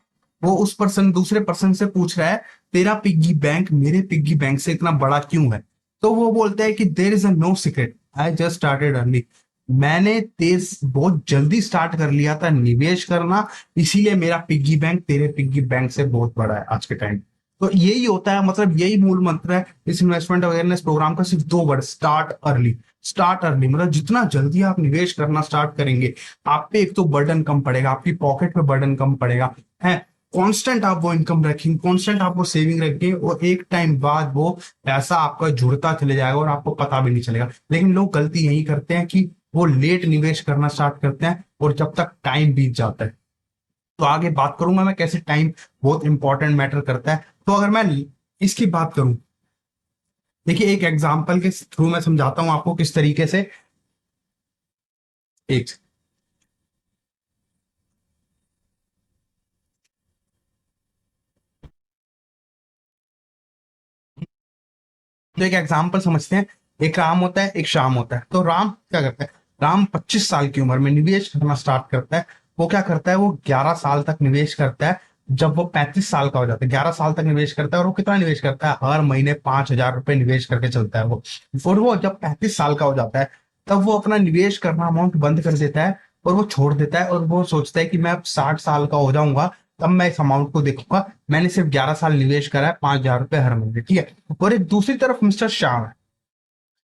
S1: वो उस पर्सन दूसरे पर्सन से पूछ रहा है, तेरा पिग्गी बैंक मेरे पिग्गी बैंक से इतना बड़ा क्यों है। तो वो बोलता है कि there is a no secret, I just started earning, मैंने तेज बहुत जल्दी स्टार्ट कर लिया था निवेश करना, इसीलिए मेरा पिग्गी बैंक तेरे पिग्गी बैंक से बहुत बड़ा है आज के टाइम। तो यही होता है, मतलब यही मूल मंत्र है इस इन्वेस्टमेंट अवेयरनेस प्रोग्राम का, सिर्फ दो word, start early. Start early मतलब जितना जल्दी आप निवेश करना स्टार्ट करेंगे, आप पे एक तो बर्डन कम पड़ेगा, आपकी पॉकेट पे बर्डन कम पड़ेगा है, कांस्टेंट आप वो इनकम रखेंगे, कांस्टेंट आप वो सेविंग रखेंगे, और एक टाइम बाद वो पैसा आपका जुड़ता चले जाएगा और आपको पता भी नहीं चलेगा। लेकिन लोग गलती यही करते हैं कि वो लेट निवेश करना स्टार्ट करते हैं, और जब तक टाइम बीत जाता है। तो आगे बात करूंगा मैं कैसे टाइम बहुत इंपॉर्टेंट मैटर करता है। तो अगर मैं इसकी बात करूं, देखिए एक एग्जांपल के थ्रू मैं समझाता हूं आपको किस तरीके से। एक तो एक एग्जाम्पल समझते हैं, एक राम होता है एक श्याम होता है। तो राम क्या करता है, राम 25 साल की उम्र में निवेश करना स्टार्ट करता है। वो क्या करता है, वो 11 साल तक निवेश करता है। जब वो 35 साल का हो जाता है, 11 साल तक निवेश करता है, और वो कितना निवेश करता है, हर महीने 5,000 रुपए निवेश करके चलता है वो। और वो जब 35 साल का हो जाता है, तब वो अपना निवेश करना अमाउंट बंद कर देता है, और वो छोड़ देता है, और वो सोचता है कि मैं अब 60 साल का हो जाऊंगा, तब मैं इस अमाउंट को देखूंगा, मैंने सिर्फ 11 साल निवेश करा है, 5,000 रुपए हर महीने, ठीक है। और एक दूसरी तरफ मिस्टर श्याम है।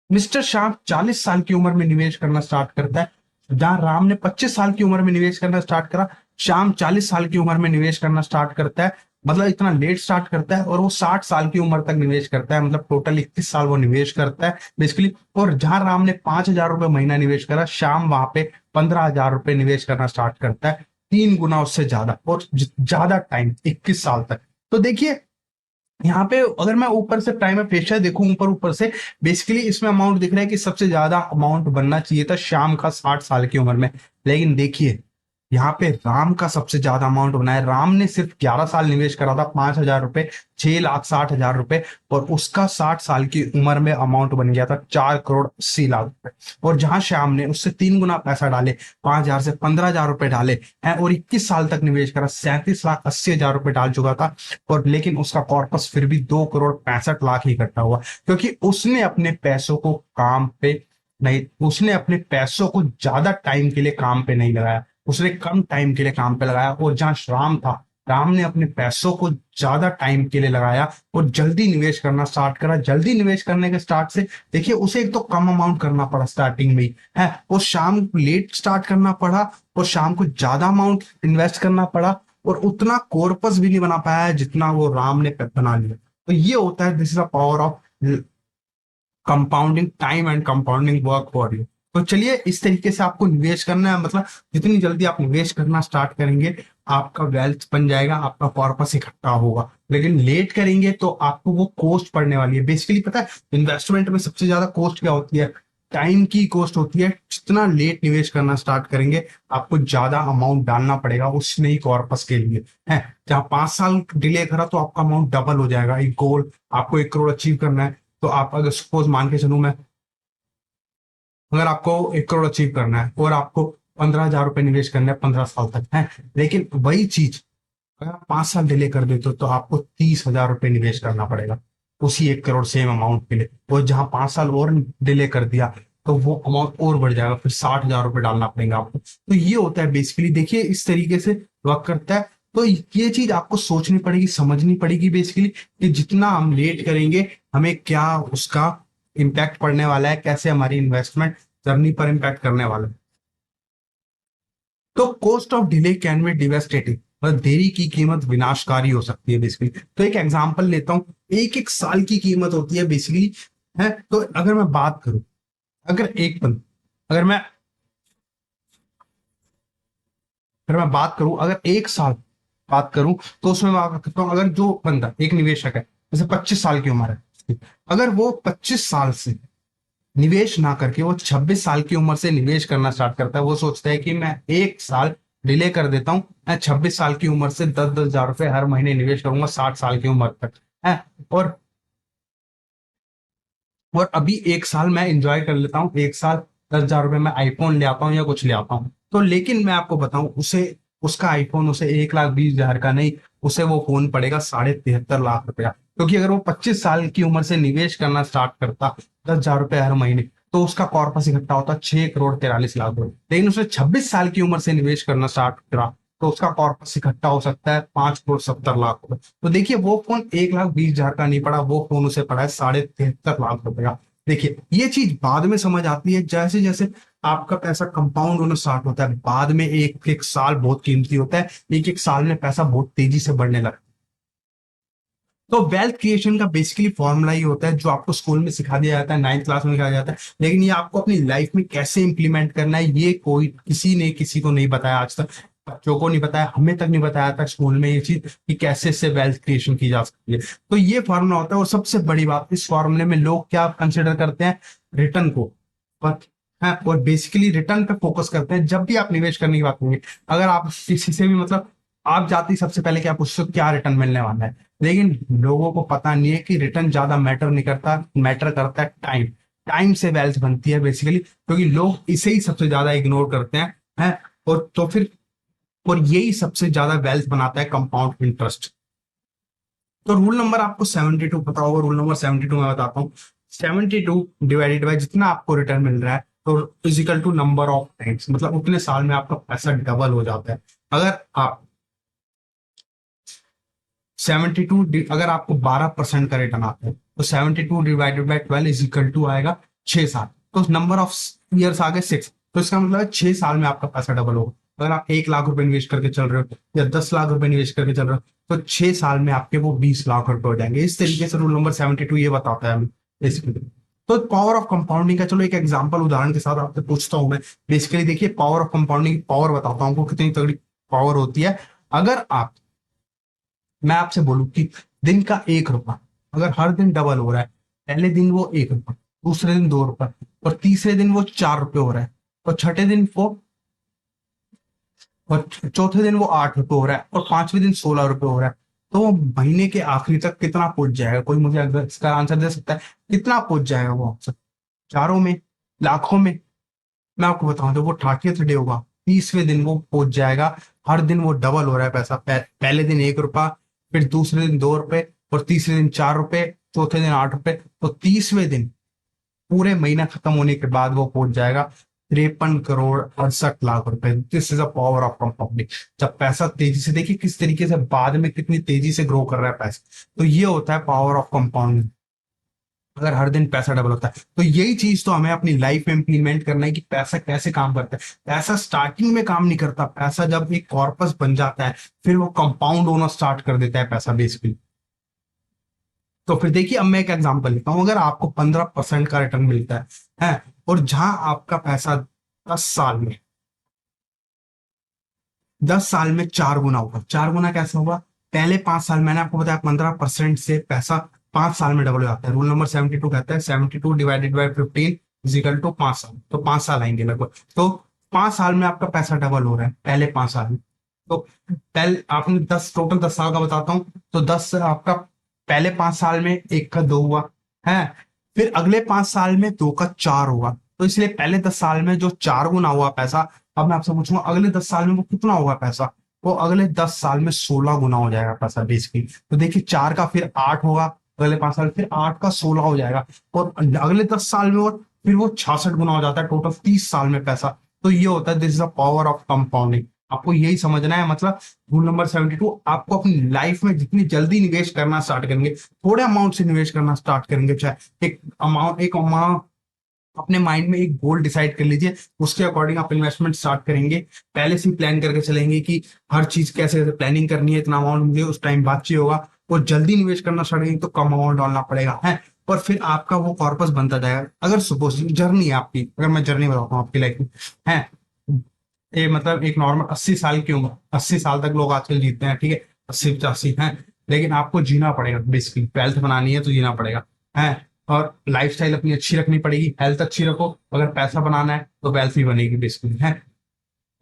S1: मिस्टर श्याम 40 साल की उम्र में निवेश करना स्टार्ट करता है। जहां राम ने 25 साल की उम्र में निवेश करना स्टार्ट करा, श्याम 40 साल की उम्र में निवेश करना स्टार्ट करता है। मतलब इतना लेट स्टार्ट करता है, और वो 60 साल की उम्र तक निवेश करता है, मतलब टोटल 21 साल वो निवेश करता है बेसिकली। और जहां राम ने 5,000 रुपए महीना निवेश करा, श्याम वहां पे 15,000 रुपए निवेश करना स्टार्ट करता है, 3 गुना उससे ज्यादा, और ज्यादा टाइम, 21 साल तक। तो देखिए यहाँ पे अगर मैं ऊपर से टाइम में प्रेशर देखूं, ऊपर ऊपर से बेसिकली इसमें अमाउंट दिख रहा है कि सबसे ज्यादा अमाउंट बनना चाहिए था शाम का 60 साल की उम्र में। लेकिन देखिए यहाँ पे राम का सबसे ज्यादा अमाउंट बना है। राम ने सिर्फ 11 साल निवेश करा था, 5,000 रुपए, 6,60,000 रुपए, और उसका 60 साल की उम्र में अमाउंट बन गया था 4,80,00,000 रुपए। और जहां श्याम ने उससे 3 गुना पैसा डाले, 5,000 से 15,000 रुपए डाले हैं, और 21 साल तक निवेश करा, 37,80,000 रुपए डाल चुका था। और लेकिन उसका कॉर्पस फिर भी 2,65,00,000 ही इकट्ठा हुआ, क्योंकि उसने अपने पैसों को काम पे नहीं, उसने अपने पैसों को ज्यादा टाइम के लिए काम पे नहीं लगाया, उसने कम टाइम के लिए काम पे लगाया। और जहां राम था, राम ने अपने पैसों को ज्यादा टाइम के लिए लगाया और जल्दी निवेश करना स्टार्ट करा। जल्दी निवेश करने के स्टार्ट से देखिए उसे एक तो कम अमाउंट करना पड़ा स्टार्टिंग में ही है, और शाम को लेट स्टार्ट करना पड़ा, और शाम को ज्यादा अमाउंट इन्वेस्ट करना पड़ा, और उतना कॉर्पस भी नहीं बना पाया जितना वो राम ने बना लिया। तो ये होता है, this is the power of compounding time and compounding work for you. तो चलिए इस तरीके से आपको निवेश करना है, मतलब जितनी जल्दी आप निवेश करना स्टार्ट करेंगे, आपका वेल्थ बन जाएगा, आपका कॉर्पस इकट्ठा होगा। लेकिन लेट करेंगे तो आपको वो कॉस्ट पड़ने वाली है। बेसिकली पता है इन्वेस्टमेंट में सबसे ज्यादा कॉस्ट क्या होती है? टाइम की कॉस्ट होती है। जितना लेट निवेश करना स्टार्ट करेंगे आपको ज्यादा अमाउंट डालना पड़ेगा उस नई कॉर्पस के लिए है। जहाँ 5 साल डिले करा तो आपका अमाउंट डबल हो जाएगा। एक गोल आपको 1 करोड़ अचीव करना है तो आप अगर सपोज मान के चलूं मैं, अगर आपको 1 करोड़ अचीव करना है और आपको 15,000 रुपए निवेश करना है 15 साल तक है, लेकिन वही चीज अगर आप 5 साल डिले कर देते हो तो आपको 30,000 रुपए निवेश करना पड़ेगा उसी 1 करोड़ सेम अमाउंट के लिए। और जहां 5 साल और डिले कर दिया तो वो अमाउंट और बढ़ जाएगा, फिर 60,000 रुपए डालना पड़ेगा आपको। तो ये होता है बेसिकली, देखिए इस तरीके से वर्क करता है। तो ये चीज आपको सोचनी पड़ेगी, समझनी पड़ेगी बेसिकली कि जितना हम लेट करेंगे हमें क्या उसका इम्पैक्ट पड़ने वाला है, कैसे हमारी इन्वेस्टमेंट जर्नी पर इम्पैक्ट करने वाला है। तो cost of delay can be devastating, मतलब देरी की कीमत विनाशकारी हो सकती है बेसिकली। तो एक एग्जांपल लेता हूँ, एक एक साल की कीमत होती है बेसिकली है। तो अगर मैं बात करूं, अगर एक बंद अगर मैं अगर मैं बात करूं अगर 1 साल बात करूं तो उसमें मैं बात करता हूं, अगर जो बंदा एक निवेशक है जैसे 25 साल की उम्र है, अगर वो 25 साल से निवेश ना करके वो 26 साल की उम्र से निवेश करना स्टार्ट करता है, वो सोचता है कि मैं 1 साल डिले कर देता हूँ, मैं 26 साल की उम्र से 10-10 हजार रुपए हर महीने निवेश करूंगा 60 साल की उम्र तक है। और और अभी 1 साल मैं इंजॉय कर लेता हूँ, 1 साल 10,000 रुपए में आईफोन ले आता हूँ या कुछ ले आता हूँ। तो लेकिन मैं आपको बताऊं उसे उसका आईफोन उसे 1,20,000 का नहीं, उसे वो फोन पड़ेगा 73,50,000 रुपया। क्योंकि अगर वो 25 साल की उम्र से निवेश करना स्टार्ट करता 10,000 रुपए हर महीने तो उसका कॉर्पस इकट्ठा होता 6,43,00,000 रुपए। लेकिन उसने 26 साल की उम्र से निवेश करना स्टार्ट करा तो उसका कॉर्पस इकट्ठा हो सकता है 5,70,00,000 रुपए। तो देखिए वो फोन 1,20,000 का नहीं पड़ा, वो फोन उसे पड़ा है 73,50,000 रुपए का। देखिए ये चीज बाद में समझ आती है, जैसे जैसे आपका पैसा कंपाउंड होना स्टार्ट होता है, बाद में एक एक साल बहुत कीमती होता है, एक एक साल में पैसा बहुत तेजी से बढ़ने लगता है। तो वेल्थ क्रिएशन का बेसिकली फॉर्मूला ही होता है जो आपको स्कूल में सिखा दिया जाता है, 9th क्लास में सिखाया जाता है, लेकिन ये आपको अपनी लाइफ में कैसे इंप्लीमेंट करना है ये कोई किसी ने किसी को नहीं बताया आज तक। बच्चों को नहीं बताया, हमें तक नहीं बताया था स्कूल में ये चीज कि कैसे इससे वेल्थ क्रिएशन की जा सकती है। तो ये फॉर्मूला होता है। और सबसे बड़ी बात, इस फॉर्मूले में लोग क्या कंसिडर करते हैं? रिटर्न को। पर है, और बेसिकली रिटर्न पे फोकस करते हैं जब भी आप निवेश करने की बात करेंगे। अगर आप किसी से भी मतलब आप जाती सबसे पहले क्या पूछते हो? क्या रिटर्न मिलने वाला है? लेकिन लोगों को पता नहीं है कि रिटर्न ज्यादा मैटर नहीं करता, मैटर करता है टाइम। टाइम से वेल्थ बनती है बेसिकली, क्योंकि लोग इसे ही सबसे ज्यादा इग्नोर करते हैं। और तो फिर और यही सबसे ज्यादा वेल्थ बनाता है, कंपाउंड इंटरेस्ट। तो रूल नंबर आपको 72 पता होगा, रूल नंबर 72 मैं बताता हूँ। 72 डिवाइडेड बाय जितना आपको रिटर्न मिल रहा है तो is equal to number of times, मतलब उतने साल में आपका पैसा डबल हो जाता है। अगर आप 72 अगर आपको 12% का रिटर्न आता है तो 72 divided by 12 is equal to आएगा 6 साल। तो नंबर ऑफ ईयर्स आ गए 6, तो इसका मतलब है 6 साल में आपका पैसा डबल होगा। अगर आप 1 लाख रुपए निवेश करके चल रहे हो या 10 लाख रुपए निवेश करके चल रहे हो तो 6 साल में आपके वो 20 लाख रुपए हो जाएंगे। इस तरीके से रूल नंबर 72 ये बताता है हमें बेसिकली। तो पावर ऑफ कंपाउंडिंग का चलो एक एग्जांपल उदाहरण के साथ आपसे पूछता हूं मैं। बेसिकली देखिए पावर ऑफ कंपाउंडिंग, पावर बताता हूँ आपको कितनी तगड़ी पावर होती है। अगर आप मैं आपसे बोलूं कि दिन का 1 रुपया अगर हर दिन डबल हो रहा है, पहले दिन वो 1 रुपया, दूसरे दिन 2 रुपया, और तीसरे दिन वो 4 रुपये हो रहा है, और छठे दिन वो और चौथे दिन वो 8 रुपये हो रहा है, और पांचवें दिन 16 रुपये हो रहा है, तो वो महीने के आखिरी तक कितना पहुंच जाएगा? कोई मुझे अगर इसका आंसर दे सकता है कितना पहुंच जाएगा वो आंसर? हजारों में? लाखों में? मैं आपको बताऊं तो वो 30th डे होगा, 30वें दिन वो पहुंच जाएगा। हर दिन वो डबल हो रहा है पैसा, पहले दिन 1 रुपया, फिर दूसरे दिन 2 रुपए, और तीसरे दिन 4 रुपए, चौथे दिन 8 रुपए, तो 30वें दिन पूरे महीना खत्म होने के बाद वो पहुंच जाएगा 53,68,00,000 रुपए। This is a power of compounding. जब पैसा तेजी से, देखिए किस तरीके से बाद में कितनी तेजी से ग्रो कर रहा है पैसा, तो ये होता है पावर ऑफ कंपाउंडिंग। अगर हर दिन पैसा डबल होता है तो यही चीज तो हमें अपनी लाइफ में इंप्लीमेंट करना है कि पैसा कैसे काम करता है। पैसा स्टार्टिंग में काम नहीं करता, पैसा जब एक कॉर्पस बन जाता है फिर वो कंपाउंड होना स्टार्ट कर देता है पैसा बेसिकली। तो फिर देखिए अब मैं एक एग्जांपल लेता हूं। अगर आपको 15% का रिटर्न मिलता है और जहां आपका पैसा 10 साल में 10 साल में 4 गुना होगा। 4 गुना कैसे होगा? पहले 5 साल मैंने आपको बताया 15% से पैसा 5 साल में डबल हो जाता है। रूल नंबर 72 कहता है 72 डिवाइडेड बाई 15 इजिकल टू 5 साल, तो 5 साल आएंगे लगभग। तो 5 साल में आपका पैसा डबल हो रहा है पहले 5 साल में। तो पहले आपने 10, टोटल 10 साल का बताता हूँ, तो 10 आपका पहले 5 साल में 1 का 2 हुआ है, फिर अगले 5 साल में 2 का 4 होगा। तो इसलिए पहले 10 साल में जो 4 गुना हुआ पैसा, अब मैं आपसे पूछूंगा अगले 10 साल में वो कितना होगा पैसा, वो अगले 10 साल में 16 गुना हो जाएगा पैसा बेसिकली। तो देखिए 4 का फिर 8 होगा अगले 5 साल, फिर 8 का 16 हो जाएगा, और अगले 10 साल में वो फिर वो 66 गुना हो जाता है टोटल 30 साल में पैसा। तो ये होता है this is the power of compounding. आपको यही समझना है, मतलब रूल नंबर 72, आपको अपनी लाइफ में जितनी जल्दी निवेश करना स्टार्ट करेंगे, थोड़े अमाउंट से निवेश करना स्टार्ट करेंगे, चाहे एक अमाउंट अपने माइंड में एक गोल डिसाइड कर लीजिए, उसके अकॉर्डिंग आप इन्वेस्टमेंट स्टार्ट करेंगे। पहले से प्लान करके चलेंगे कि हर चीज कैसे कैसे प्लानिंग करनी है, इतना अमाउंट मुझे उस टाइम बाद चाहिए होगा, और जल्दी निवेश करना स्टार्ट करेंगे तो कम अमाउंट डालना पड़ेगा है, और फिर आपका वो कॉर्पस बनता जाएगा। अगर सपोज जर्नी है आपकी, अगर मैं जर्नी बताता हूँ आपकी लाइफ में है, ये मतलब एक नॉर्मल 80 साल की उम्र, 80 साल तक लोग आजकल जीते हैं, ठीक है, 80 85 है, लेकिन आपको जीना पड़ेगा बेसिकली, वेल्थ बनानी है तो जीना पड़ेगा है, और लाइफस्टाइल अपनी अच्छी रखनी पड़ेगी, हेल्थ अच्छी रखो, अगर पैसा बनाना है तो वेल्थ भी बनेगी बेसिकली है।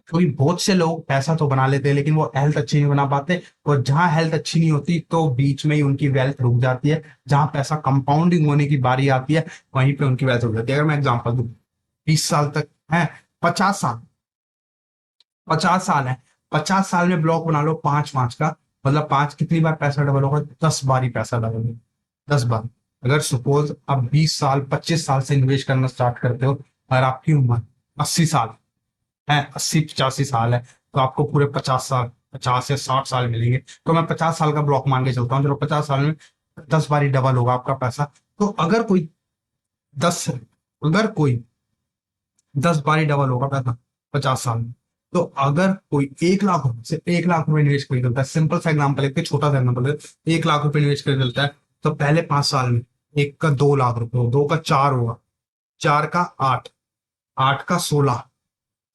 S1: क्योंकि बहुत से लोग पैसा तो बना लेते हैं लेकिन वो हेल्थ अच्छी नहीं बना पाते, और जहां हेल्थ अच्छी नहीं होती तो बीच में ही उनकी वेल्थ रुक जाती है, जहां पैसा कंपाउंडिंग होने की बारी आती है वहीं पे उनकी वेल्थ रुक जाती है। अगर मैं एग्जांपल दूं, 20 साल तक है, 50 साल, 50 साल है, 50 साल में ब्लॉक बना लो 5 5 का, मतलब 5 कितनी बार पैसा डबल होगा, 10 बार ही पैसा डबल होगा, 10 बार। अगर सपोज आप 20 साल 25 साल से इन्वेस्ट करना स्टार्ट करते हो, और आपकी उम्र 80 साल है, 80 85 साल है, तो आपको पूरे 50 साल, 50 या 60 साल मिलेंगे। तो मैं 50 साल का ब्लॉक मान के चलता हूँ, चलो 50 साल में 10 बार ही डबल होगा आपका पैसा। तो दस अगर कोई 10 बार ही डबल होगा पैसा 50 साल में, तो अगर कोई 1 लाख रुपए, सिर्फ 1 लाख रुपए निवेश करके चलता है, सिंपल सा एग्जाम्पल, एक छोटा सा एग्जाम्पल है, 1 लाख रुपए निवेश करके चलता है, तो पहले 5 साल में 1 का 2 लाख रुपए हो, 2 का 4 होगा, 4 का 8, 8 का 16,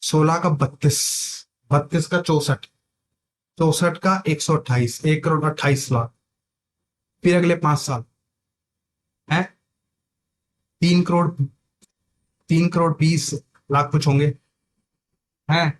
S1: 16 का 32, 32 का 64, 64 का 128, 1 करोड़ 28 लाख। फिर अगले 5 साल है, 3 करोड़, 3 करोड़ 20 लाख कुछ होंगे हैं।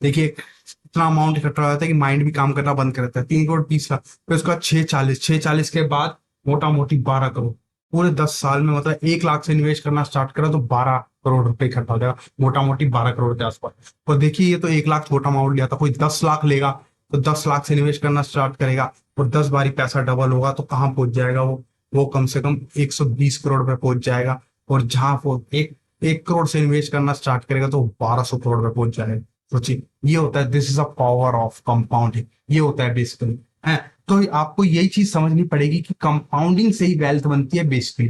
S1: देखिए इतना अमाउंट इकट्ठा हो जाता है कि माइंड भी काम करना बंद कर देता है। 3 करोड़ 20 लाख, फिर उसके बाद 640, 640 के बाद मोटा मोटी 12 करोड़। पूरे 10 साल में मतलब 1 लाख से निवेश करना स्टार्ट करा तो 12 करोड़ रुपए इकट्ठा हो जाएगा, मोटा मोटी 12 करोड़ के आसपास। और देखिए ये तो 1 लाख छोटा अमाउंट लिया था, कोई 10 लाख लेगा तो 10 लाख से निवेश करना स्टार्ट करेगा, और 10 बारी पैसा डबल होगा तो कहाँ पहुंच जाएगा वो कम से कम 120 करोड़ पे पहुंच जाएगा। और जहां वो 1 करोड़ से इन्वेस्ट करना स्टार्ट करेगा तो 1200 करोड़ पे पहुंच जाएगा। सोचिए, ये होता है this is a power of compounding, ये होता है बेसिकली है। तो आपको यही चीज समझनी पड़ेगी कि कंपाउंडिंग से ही वेल्थ बनती है बेसिकली।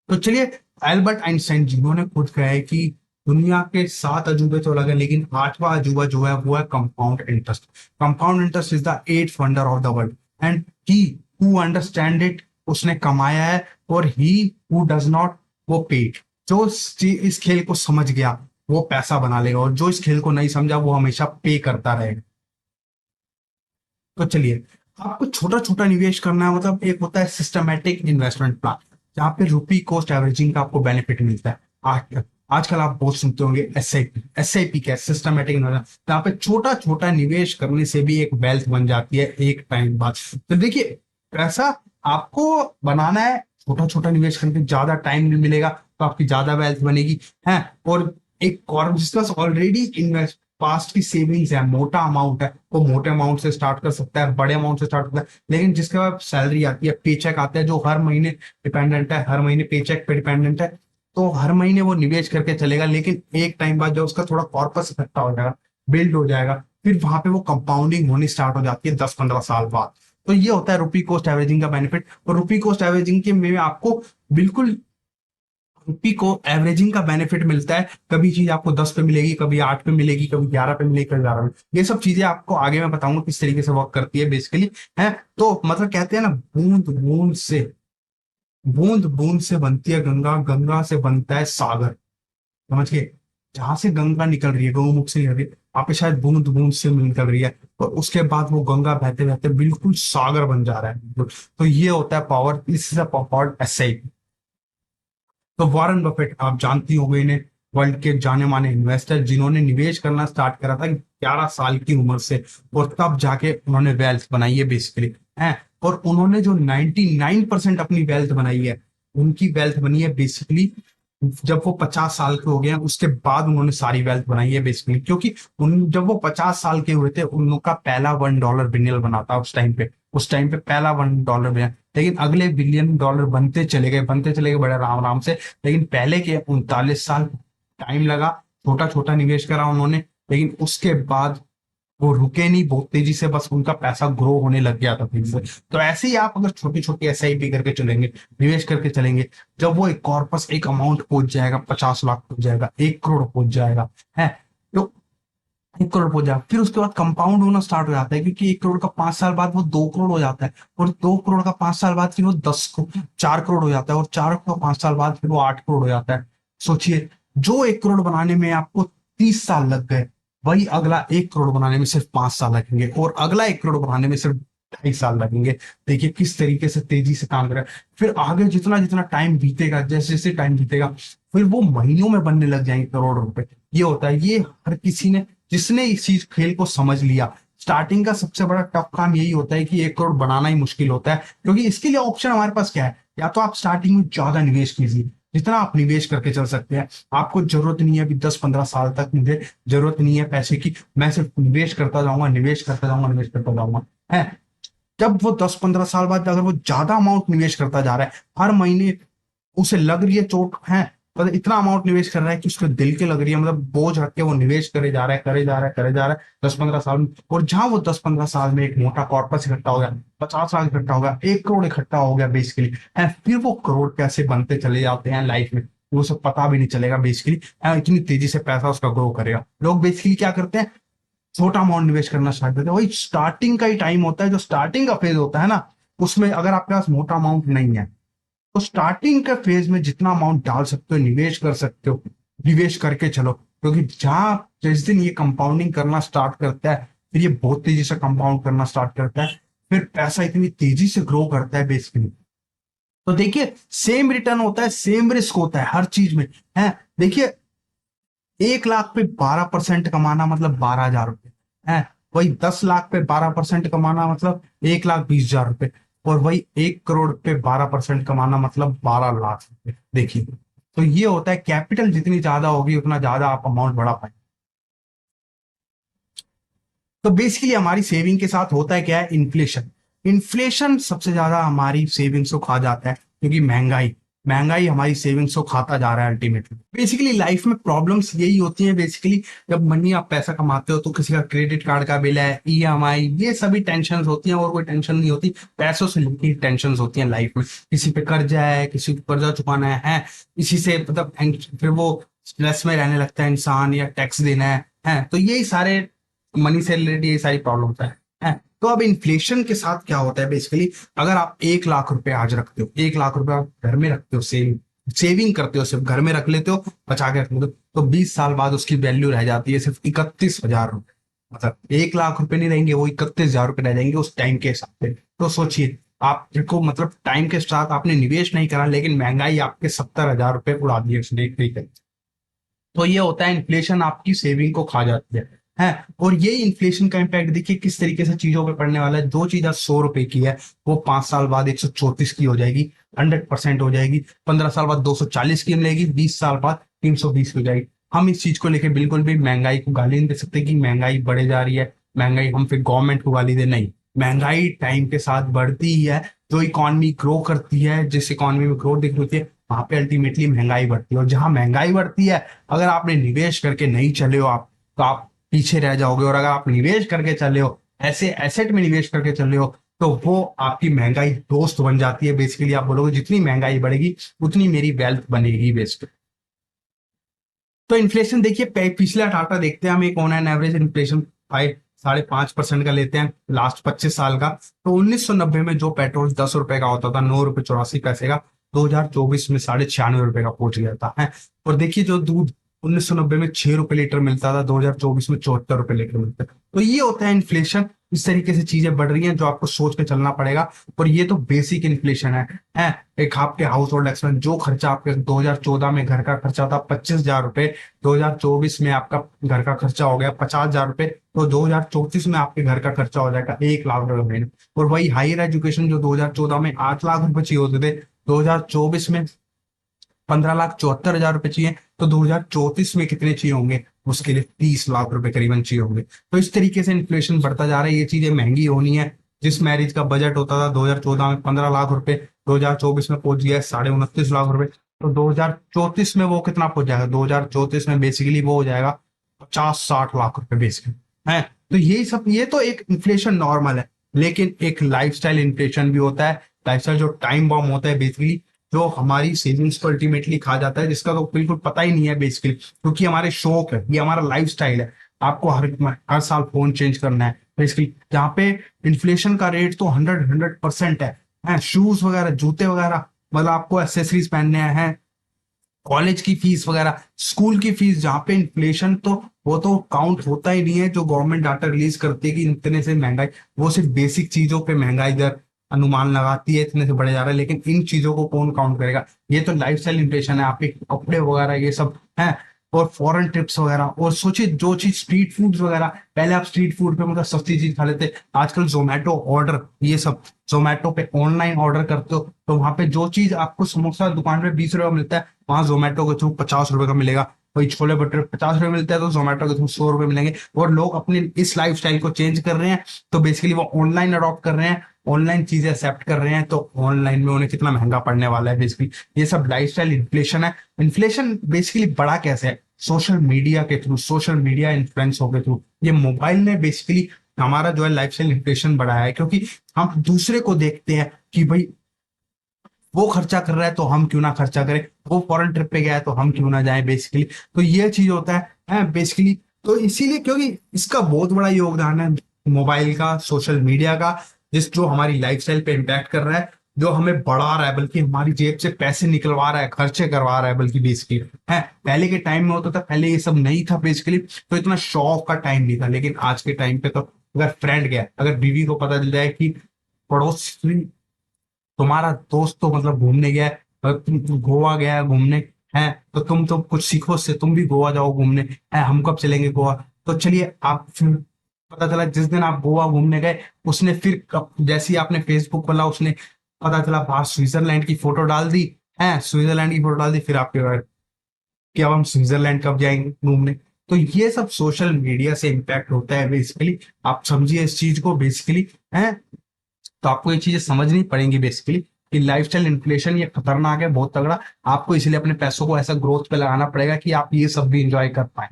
S1: तो चलिए, एल्बर्ट आइंस्टाइन जिन्होंने खुद कहा है कि दुनिया के 7 अजूबे तो अलग है लेकिन 8वां अजूबा जो है वो है compound interest. Compound interest is the 8th wonder of the world, and he who understand it, उसने कमाया है, और ही हु डज नॉट, वो पेड। जो इस खेल को समझ गया वो पैसा बना लेगा, और जो इस खेल को नहीं समझा वो हमेशा पे करता रहेगा। तो चलिए, आपको छोटा छोटा निवेश करना है, मतलब एक होता है सिस्टमेटिक इन्वेस्टमेंट प्लान, जहाँ पे रुपी कॉस्ट एवरेजिंग का आपको बेनिफिट मिलता है। आजकल आप बहुत सुनते होंगे एसआईपी। एसआईपी क्या है? सिस्टमेटिक इन्वेस्टमेंट, जहाँ पे छोटा छोटा निवेश करने से भी एक वेल्थ बन जाती है एक टाइम बाद। तो देखिए, पैसा आपको बनाना है, छोटा छोटा निवेश करके ज्यादा टाइम भी मिलेगा तो आपकी ज्यादा वेल्थ बनेगी है। और एक कॉर्प जिसके पास ऑलरेडी इन्वेस्ट पास्ट की सेविंग्स है, मोटा अमाउंट है, वो मोटे अमाउंट से स्टार्ट कर सकता है, बड़े अमाउंट से स्टार्ट करता है। लेकिन जिसके पास सैलरी आती है, पे चेक आता है, जो हर महीने डिपेंडेंट है, हर महीने पे चेक पे डिपेंडेंट है, तो हर महीने वो निवेश करके चलेगा। लेकिन एक टाइम बाद जब उसका थोड़ा कॉर्पस इकट्ठा हो जाएगा, बिल्ड हो जाएगा, फिर वहां पे वो कंपाउंडिंग होनी स्टार्ट हो जाती है 10 15 साल बाद। तो ये होता है रुपी कॉस्ट एवरेजिंग का बेनिफिट। और रुपी कॉस्ट एवरेजिंग के में आपको बिल्कुल रुपी को एवरेजिंग का बेनिफिट मिलता है। कभी चीज आपको 10 पे मिलेगी, कभी 8 पे मिलेगी, कभी 11 पे मिलेगी, कभी 12 पे। ये सब चीजें आपको आगे मैं बताऊंगा किस तरीके से वर्क करती है बेसिकली है। तो मतलब कहते हैं ना, बूंद बूंद से बनती है गंगा, गंगा से बनता है सागर। समझ गए? जहां से गंगा निकल रही है, गौमुख से निकल रही है, आप पे शायद बूंद बूंद से निकल रही है, और उसके बाद वो गंगा बहते बहते बिल्कुल सागर बन जा रहा है बिल्कुल। तो ये होता है पावर, इस पावर एसआईपी। तो वॉरेन बफेट आप जानती होंगे इन्हें, वर्ल्ड के जाने माने इन्वेस्टर, जिन्होंने निवेश करना स्टार्ट करा था 11 साल की उम्र से, और तब जाके उन्होंने वेल्थ बनाई है बेसिकली है। और उन्होंने जो 99% अपनी वेल्थ बनाई है, उनकी वेल्थ बनी है बेसिकली जब वो 50 साल के हो गए हैं, उसके बाद उन्होंने सारी वेल्थ बनाई है बेसिकली, क्योंकि उन जब वो 50 साल के हुए थे, उनका पहला $1 बिलियन बना था उस टाइम पे पहला $1 बिलियन। लेकिन अगले बिलियन डॉलर बनते चले गए बड़े आराम आराम से। लेकिन पहले के 39 साल टाइम लगा, छोटा छोटा निवेश करा उन्होंने, लेकिन उसके बाद वो रुके नहीं, बहुत तेजी से बस उनका पैसा ग्रो होने लग गया था फिर से। तो ऐसे ही आप अगर छोटी छोटी एसआईपी करके चलेंगे, निवेश करके चलेंगे, जब वो एक कॉर्पस एक अमाउंट पहुंच जाएगा, 50 लाख पहुंच जाएगा, 1 करोड़ पहुंच जाएगा है, तो 1 करोड़ पहुंच जाएगा, फिर उसके बाद कंपाउंड होना स्टार्ट हो जाता है, क्योंकि 1 करोड़ का 5 साल बाद वो 2 करोड़ हो जाता है, और 2 करोड़ का 5 साल बाद फिर वो 4 करोड़ हो जाता है, और 4 करोड़ का 5 साल बाद फिर वो 8 करोड़ हो जाता है। सोचिए, जो 1 करोड़ बनाने में आपको 30 साल लग गए, वही अगला 1 करोड़ बनाने में सिर्फ 5 साल लगेंगे, और अगला 1 करोड़ बनाने में सिर्फ 2.5 साल लगेंगे। देखिए किस तरीके से तेजी से काम कर रहा है। फिर आगे जितना जितना टाइम बीतेगा, जैसे जैसे टाइम बीतेगा, फिर वो महीनों में बनने लग जाएंगे करोड़ रुपए। ये होता है, ये हर किसी ने जिसने इस चीज खेल को समझ लिया। स्टार्टिंग का सबसे बड़ा टफ काम यही होता है कि 1 करोड़ बनाना ही मुश्किल होता है, क्योंकि इसके लिए ऑप्शन हमारे पास क्या है, या तो आप स्टार्टिंग में ज्यादा निवेश कीजिए, जितना आप निवेश करके चल सकते हैं। आपको जरूरत नहीं है अभी 10-15 साल तक, मुझे जरूरत नहीं है पैसे की, मैं सिर्फ निवेश करता जाऊंगा, निवेश करता जाऊंगा, निवेश करता जाऊंगा है। जब वो 10-15 साल बाद अगर वो ज्यादा अमाउंट निवेश करता जा रहा है, हर महीने उसे लग रही है चोट है, मतलब इतना अमाउंट निवेश कर रहा है कि उसके दिल के लग रही है, मतलब बोझ रख के वो निवेश करे जा रहा है, करे जा रहा है, करे जा रहा है 10-15 साल में। और जहां वो 10-15 साल में एक मोटा कॉर्पस इकट्ठा हो गया, 50 लाख इकट्ठा हो गया, 1 करोड़ इकट्ठा हो गया बेसिकली है, फिर वो करोड़ कैसे बनते चले जाते हैं लाइफ में, वो सब पता भी नहीं चलेगा बेसिकली। इतनी तेजी से पैसा उसका ग्रो करेगा। लोग बेसिकली क्या करते हैं, छोटा अमाउंट निवेश करना स्टार्ट करते हैं। वही स्टार्टिंग का ही टाइम होता है, जो स्टार्टिंग का फेज होता है ना, उसमें अगर आपके पास मोटा अमाउंट नहीं है, तो स्टार्टिंग के फेज में जितना अमाउंट डाल सकते हो, निवेश कर सकते हो, निवेश करके चलो, क्योंकि जहां जिस दिन ये कंपाउंडिंग करना स्टार्ट करता है, फिर ये बहुत तेजी से कंपाउंड करना स्टार्ट करता है, फिर पैसा इतनी तेजी से ग्रो करता है बेसिकली। तो देखिए, सेम रिटर्न होता है, सेम रिस्क होता है हर चीज में है। देखिए, 1 लाख पे 12% कमाना मतलब 12,000 रुपए है, वही 10 लाख पे 12% कमाना मतलब 1,20,000 रुपए, और वही 1 करोड़ पे 12% कमाना मतलब 12 लाख रुपए। देखिए, तो ये होता है, कैपिटल जितनी ज्यादा होगी उतना ज्यादा आप अमाउंट बढ़ा पाएंगे। तो बेसिकली हमारी सेविंग के साथ होता है क्या है, इन्फ्लेशन। इन्फ्लेशन सबसे ज्यादा हमारी सेविंग्स को खा जाता है, क्योंकि महंगाई महंगाई हमारी सेविंग्स को खाता जा रहा है अल्टीमेटली। बेसिकली लाइफ में प्रॉब्लम्स यही होती है बेसिकली, जब मनी आप पैसा कमाते हो तो किसी का क्रेडिट कार्ड का बिल है, ईएमआई, ये सभी टेंशन होती हैं, और कोई टेंशन नहीं होती, पैसों से लिंकी टेंशन होती है लाइफ में। किसी पे कर्जा है, किसी को कर्जा चुकाना है, इसी से मतलब फिर वो स्ट्रेस में रहने लगता है इंसान, या टैक्स देना है, तो यही सारे मनी से रिलेटेड ये सारी प्रॉब्लम्स है। तो अब इन्फ्लेशन के साथ क्या होता है बेसिकली, अगर आप 1 लाख रुपए आज रखते हो, 1 लाख रुपए आप घर में रखते हो, सेविंग करते हो, सिर्फ घर में रख लेते हो, बचा के रख लेते हो, तो 20 साल बाद उसकी वैल्यू रह जाती है सिर्फ 31,000 रुपए। मतलब 1 लाख रुपए नहीं रहेंगे, वो 31,000 रुपए रह जाएंगे उस टाइम के हिसाब से। तो सोचिए, आप देखो, मतलब टाइम के साथ आपने निवेश नहीं करा, लेकिन महंगाई आपके 70,000 रुपए उड़ा दिए उसने एक तरीके से। तो ये होता है, इन्फ्लेशन आपकी सेविंग को खा जाती है। और ये इन्फ्लेशन का इम्पैक्ट देखिए किस तरीके से चीजों पे पड़ने वाला है। जो चीज आज 100 रुपए की है, वो 5 साल बाद 134 की हो जाएगी, 100% हो जाएगी। 15 साल बाद 240 की मिलेगी, 20 साल बाद 320 की हो जाएगी। हम इस चीज को लेकर बिल्कुल भी महंगाई को गाली नहीं दे सकते कि महंगाई बढ़े जा रही है, महंगाई हम फिर गवर्नमेंट को गाली दे, नहीं। महंगाई टाइम के साथ बढ़ती ही है। जो इकोनॉमी ग्रो करती है, जिस इकोनॉमी में ग्रोथ दिख रही है, वहां पे अल्टीमेटली महंगाई बढ़ती है। और जहां महंगाई बढ़ती है, अगर आपने निवेश करके नहीं चले हो आप, तो आप पीछे रह जाओगे। और अगर आप निवेश करके चले हो, ऐसे एसेट में निवेश करके चले हो, तो वो आपकी महंगाई दोस्त बन जाती है। बेसिकली आप बोलोगे जितनी महंगाई बढ़ेगी उतनी मेरी वेल्थ बनेगी बेसिकली। तो इन्फ्लेशन देखिए, पिछला डाटा देखते हैं हम, एक ऑन एन एवरेज इन्फ्लेशन 5.5% का लेते हैं लास्ट 25 साल का। तो 1990 में जो पेट्रोल 10 रुपए का होता था, 9 रुपए 84 पैसे का, 2024 में 96 रुपए का पहुंच गया था है। और देखिए, जो दूध 1990 में 6 रुपए लीटर मिलता था, 2024 में 74 रुपए लीटर मिलता है। तो ये होता है इन्फ्लेशन। इस तरीके से चीजें बढ़ रही हैं जो आपको सोच के चलना पड़ेगा। और ये तो बेसिक इन्फ्लेशन है। एक आपके हाउस होल्ड एक्सपेंस, जो खर्चा आपके 2014 में घर का खर्चा था 25,000 रुपए, 2024 में आपका घर का खर्चा हो गया 50,000 रुपए, तो 2034 में आपके घर का खर्चा हो जाएगा 1 लाख रुपए महीने। और वही हायर एजुकेशन जो 2014 में 8 लाख रुपए चाहिए होते थे, 2024 में 15,74,000 रुपए चाहिए, तो 2034 में कितने चाहिए होंगे? उसके लिए 30 लाख रुपए करीबन चाहिए होंगे। तो इस तरीके से इन्फ्लेशन बढ़ता जा रहा है, ये चीजें महंगी होनी है। जिस मैरिज का बजट होता था 2014 में 15 लाख रुपए, 2024 में पहुंच गया है 29.5 लाख रुपए। तो 2034 में वो कितना पहुंच जाएगा? 2034 में बेसिकली वो हो जाएगा 50-60 लाख रुपए बेसिकली है। तो यही सब, ये तो एक इन्फ्लेशन नॉर्मल है। लेकिन एक लाइफस्टाइल इन्फ्लेशन भी होता है। लाइफस्टाइल जो टाइम बॉम्ब होता है बेसिकली, जो हमारी सेविंग्स को अल्टीमेटली खा जाता है, जिसका तो बिल्कुल पता ही नहीं है बेसिकली, क्योंकि हमारे शौक है, ये हमारा लाइफस्टाइल है। आपको हर साल फोन चेंज करना है बेसिकली, जहाँ पे इन्फ्लेशन का रेट तो 100% है। शूज वगैरह, जूते वगैरह, मतलब आपको एसेसरीज पहनने हैं, कॉलेज की फीस वगैरह, स्कूल की फीस, जहाँ पे इन्फ्लेशन तो वो तो काउंट होता ही नहीं है। जो गवर्नमेंट डाटा रिलीज करती है कि इतने से महंगाई, वो सिर्फ बेसिक चीजों पे महंगाई दर अनुमान लगाती है इतने से बढ़े जा रहा है, लेकिन इन चीजों को कौन काउंट करेगा? ये तो लाइफस्टाइल इन्फ्लेशन है, आपके कपड़े वगैरह ये सब है। और फॉरेन ट्रिप्स वगैरह, और सोचिए जो चीज स्ट्रीट फूड्स वगैरह, पहले आप स्ट्रीट फूड पे मतलब सस्ती चीज खा लेते, आजकल जोमेटो ऑर्डर, ये सब जोमेटो पे ऑनलाइन ऑर्डर करते हो, तो वहां पे जो चीज आपको समोसा दुकान पे 20 रुपए का मिलता है, वहां जोमेटो के थ्रू 50 रुपए का मिलेगा। वही छोले भटूरे 50 रुपए मिलते हैं, तो जोमेटो के थ्रू 100 रुपए मिलेंगे। और लोग अपने इस लाइफ स्टाइल को चेंज कर रहे हैं, तो बेसिकली वो ऑनलाइन अडॉप्ट कर रहे हैं, ऑनलाइन चीजें एक्सेप्ट कर रहे हैं, तो ऑनलाइन में उन्हें कितना महंगा पड़ने वाला है बेसिकली। ये सब लाइफस्टाइल इन्फ्लेशन है। इन्फ्लेशन बेसिकली बड़ा कैसे है? सोशल मीडिया के थ्रू, सोशल मीडिया इन्फ्लुएंस हो के थ्रू। ये मोबाइल ने बेसिकली हमारा जो है लाइफस्टाइल इन्फ्लेशन बढ़ाया है, क्योंकि हम दूसरे को देखते हैं कि भाई वो खर्चा कर रहा है तो हम क्यों ना खर्चा करें, वो फॉरेन ट्रिप पे गया है तो हम क्यों ना जाएं बेसिकली। तो ये चीज होता है बेसिकली। तो इसीलिए, क्योंकि इसका बहुत बड़ा योगदान है मोबाइल का, सोशल मीडिया का, जिस जो हमारी लाइफस्टाइल पे इम्पैक्ट कर रहा है, जो हमें बढ़ा रहा है, बल्कि हमारी जेब से पैसे निकलवा रहा है, खर्चे करवा रहा है बल्कि बेसिकली है। पहले के टाइम में होता था, पहले ये सब नहीं था बेसिकली, तो इतना शौक का टाइम नहीं था। लेकिन आज के टाइम पे तो अगर फ्रेंड गया, अगर बीवी को पता चल जाए कि पड़ोसी तुम्हारा दोस्त तो मतलब घूमने गया है, तुम गोवा गया है घूमने, है तो तुम तो कुछ सीखो उससे, तुम भी गोवा जाओ घूमने, है हम कब चलेंगे गोवा? तो चलिए आप फिर, पता चला जिस दिन आप गोवा घूमने गए, उसने फिर जैसे ही आपने फेसबुक खोला, उसने पता चला बाहर स्विट्जरलैंड की फोटो डाल दी, है स्विट्जरलैंड की फोटो डाल दी, फिर आपके बाद कि अब हम स्विट्जरलैंड कब जाएंगे घूमने। तो ये सब सोशल मीडिया से इम्पैक्ट होता है बेसिकली। आप समझिए इस चीज को बेसिकली, है तो आपको ये चीजें समझनी पड़ेंगी बेसिकली कि लाइफस्टाइल इन्फ्लेशन ये खतरनाक है, बहुत तगड़ा। आपको इसलिए अपने पैसों को ऐसा ग्रोथ पे लगाना पड़ेगा कि आप ये सब भी इंजॉय कर पाए।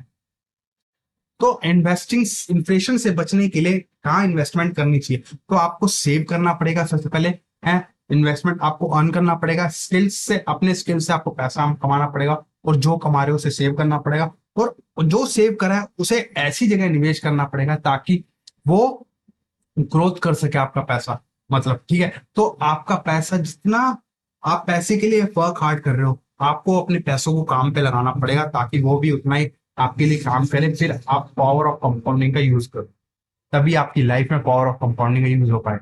S1: तो इन्वेस्टिंग, इन्फ्लेशन से बचने के लिए कहाँ इन्वेस्टमेंट करनी चाहिए? तो आपको सेव करना पड़ेगा सबसे पहले, है इन्वेस्टमेंट आपको अर्न करना पड़ेगा, स्किल्स से, अपने स्किल से आपको पैसा कमाना पड़ेगा, और जो कमा रहे हो उसे सेव करना पड़ेगा। और जो सेव करा है उसे ऐसी जगह निवेश करना पड़ेगा ताकि वो ग्रोथ कर सके आपका पैसा, मतलब ठीक है। तो आपका पैसा जितना, आप पैसे के लिए वर्क हार्ड कर रहे हो, आपको अपने पैसों को काम पे लगाना पड़ेगा ताकि वो भी उतना ही आपके लिए काम करे। फिर आप पावर ऑफ कंपाउंडिंग का यूज करो, तभी आपकी लाइफ में पावर ऑफ कंपाउंडिंग का यूज हो पाए।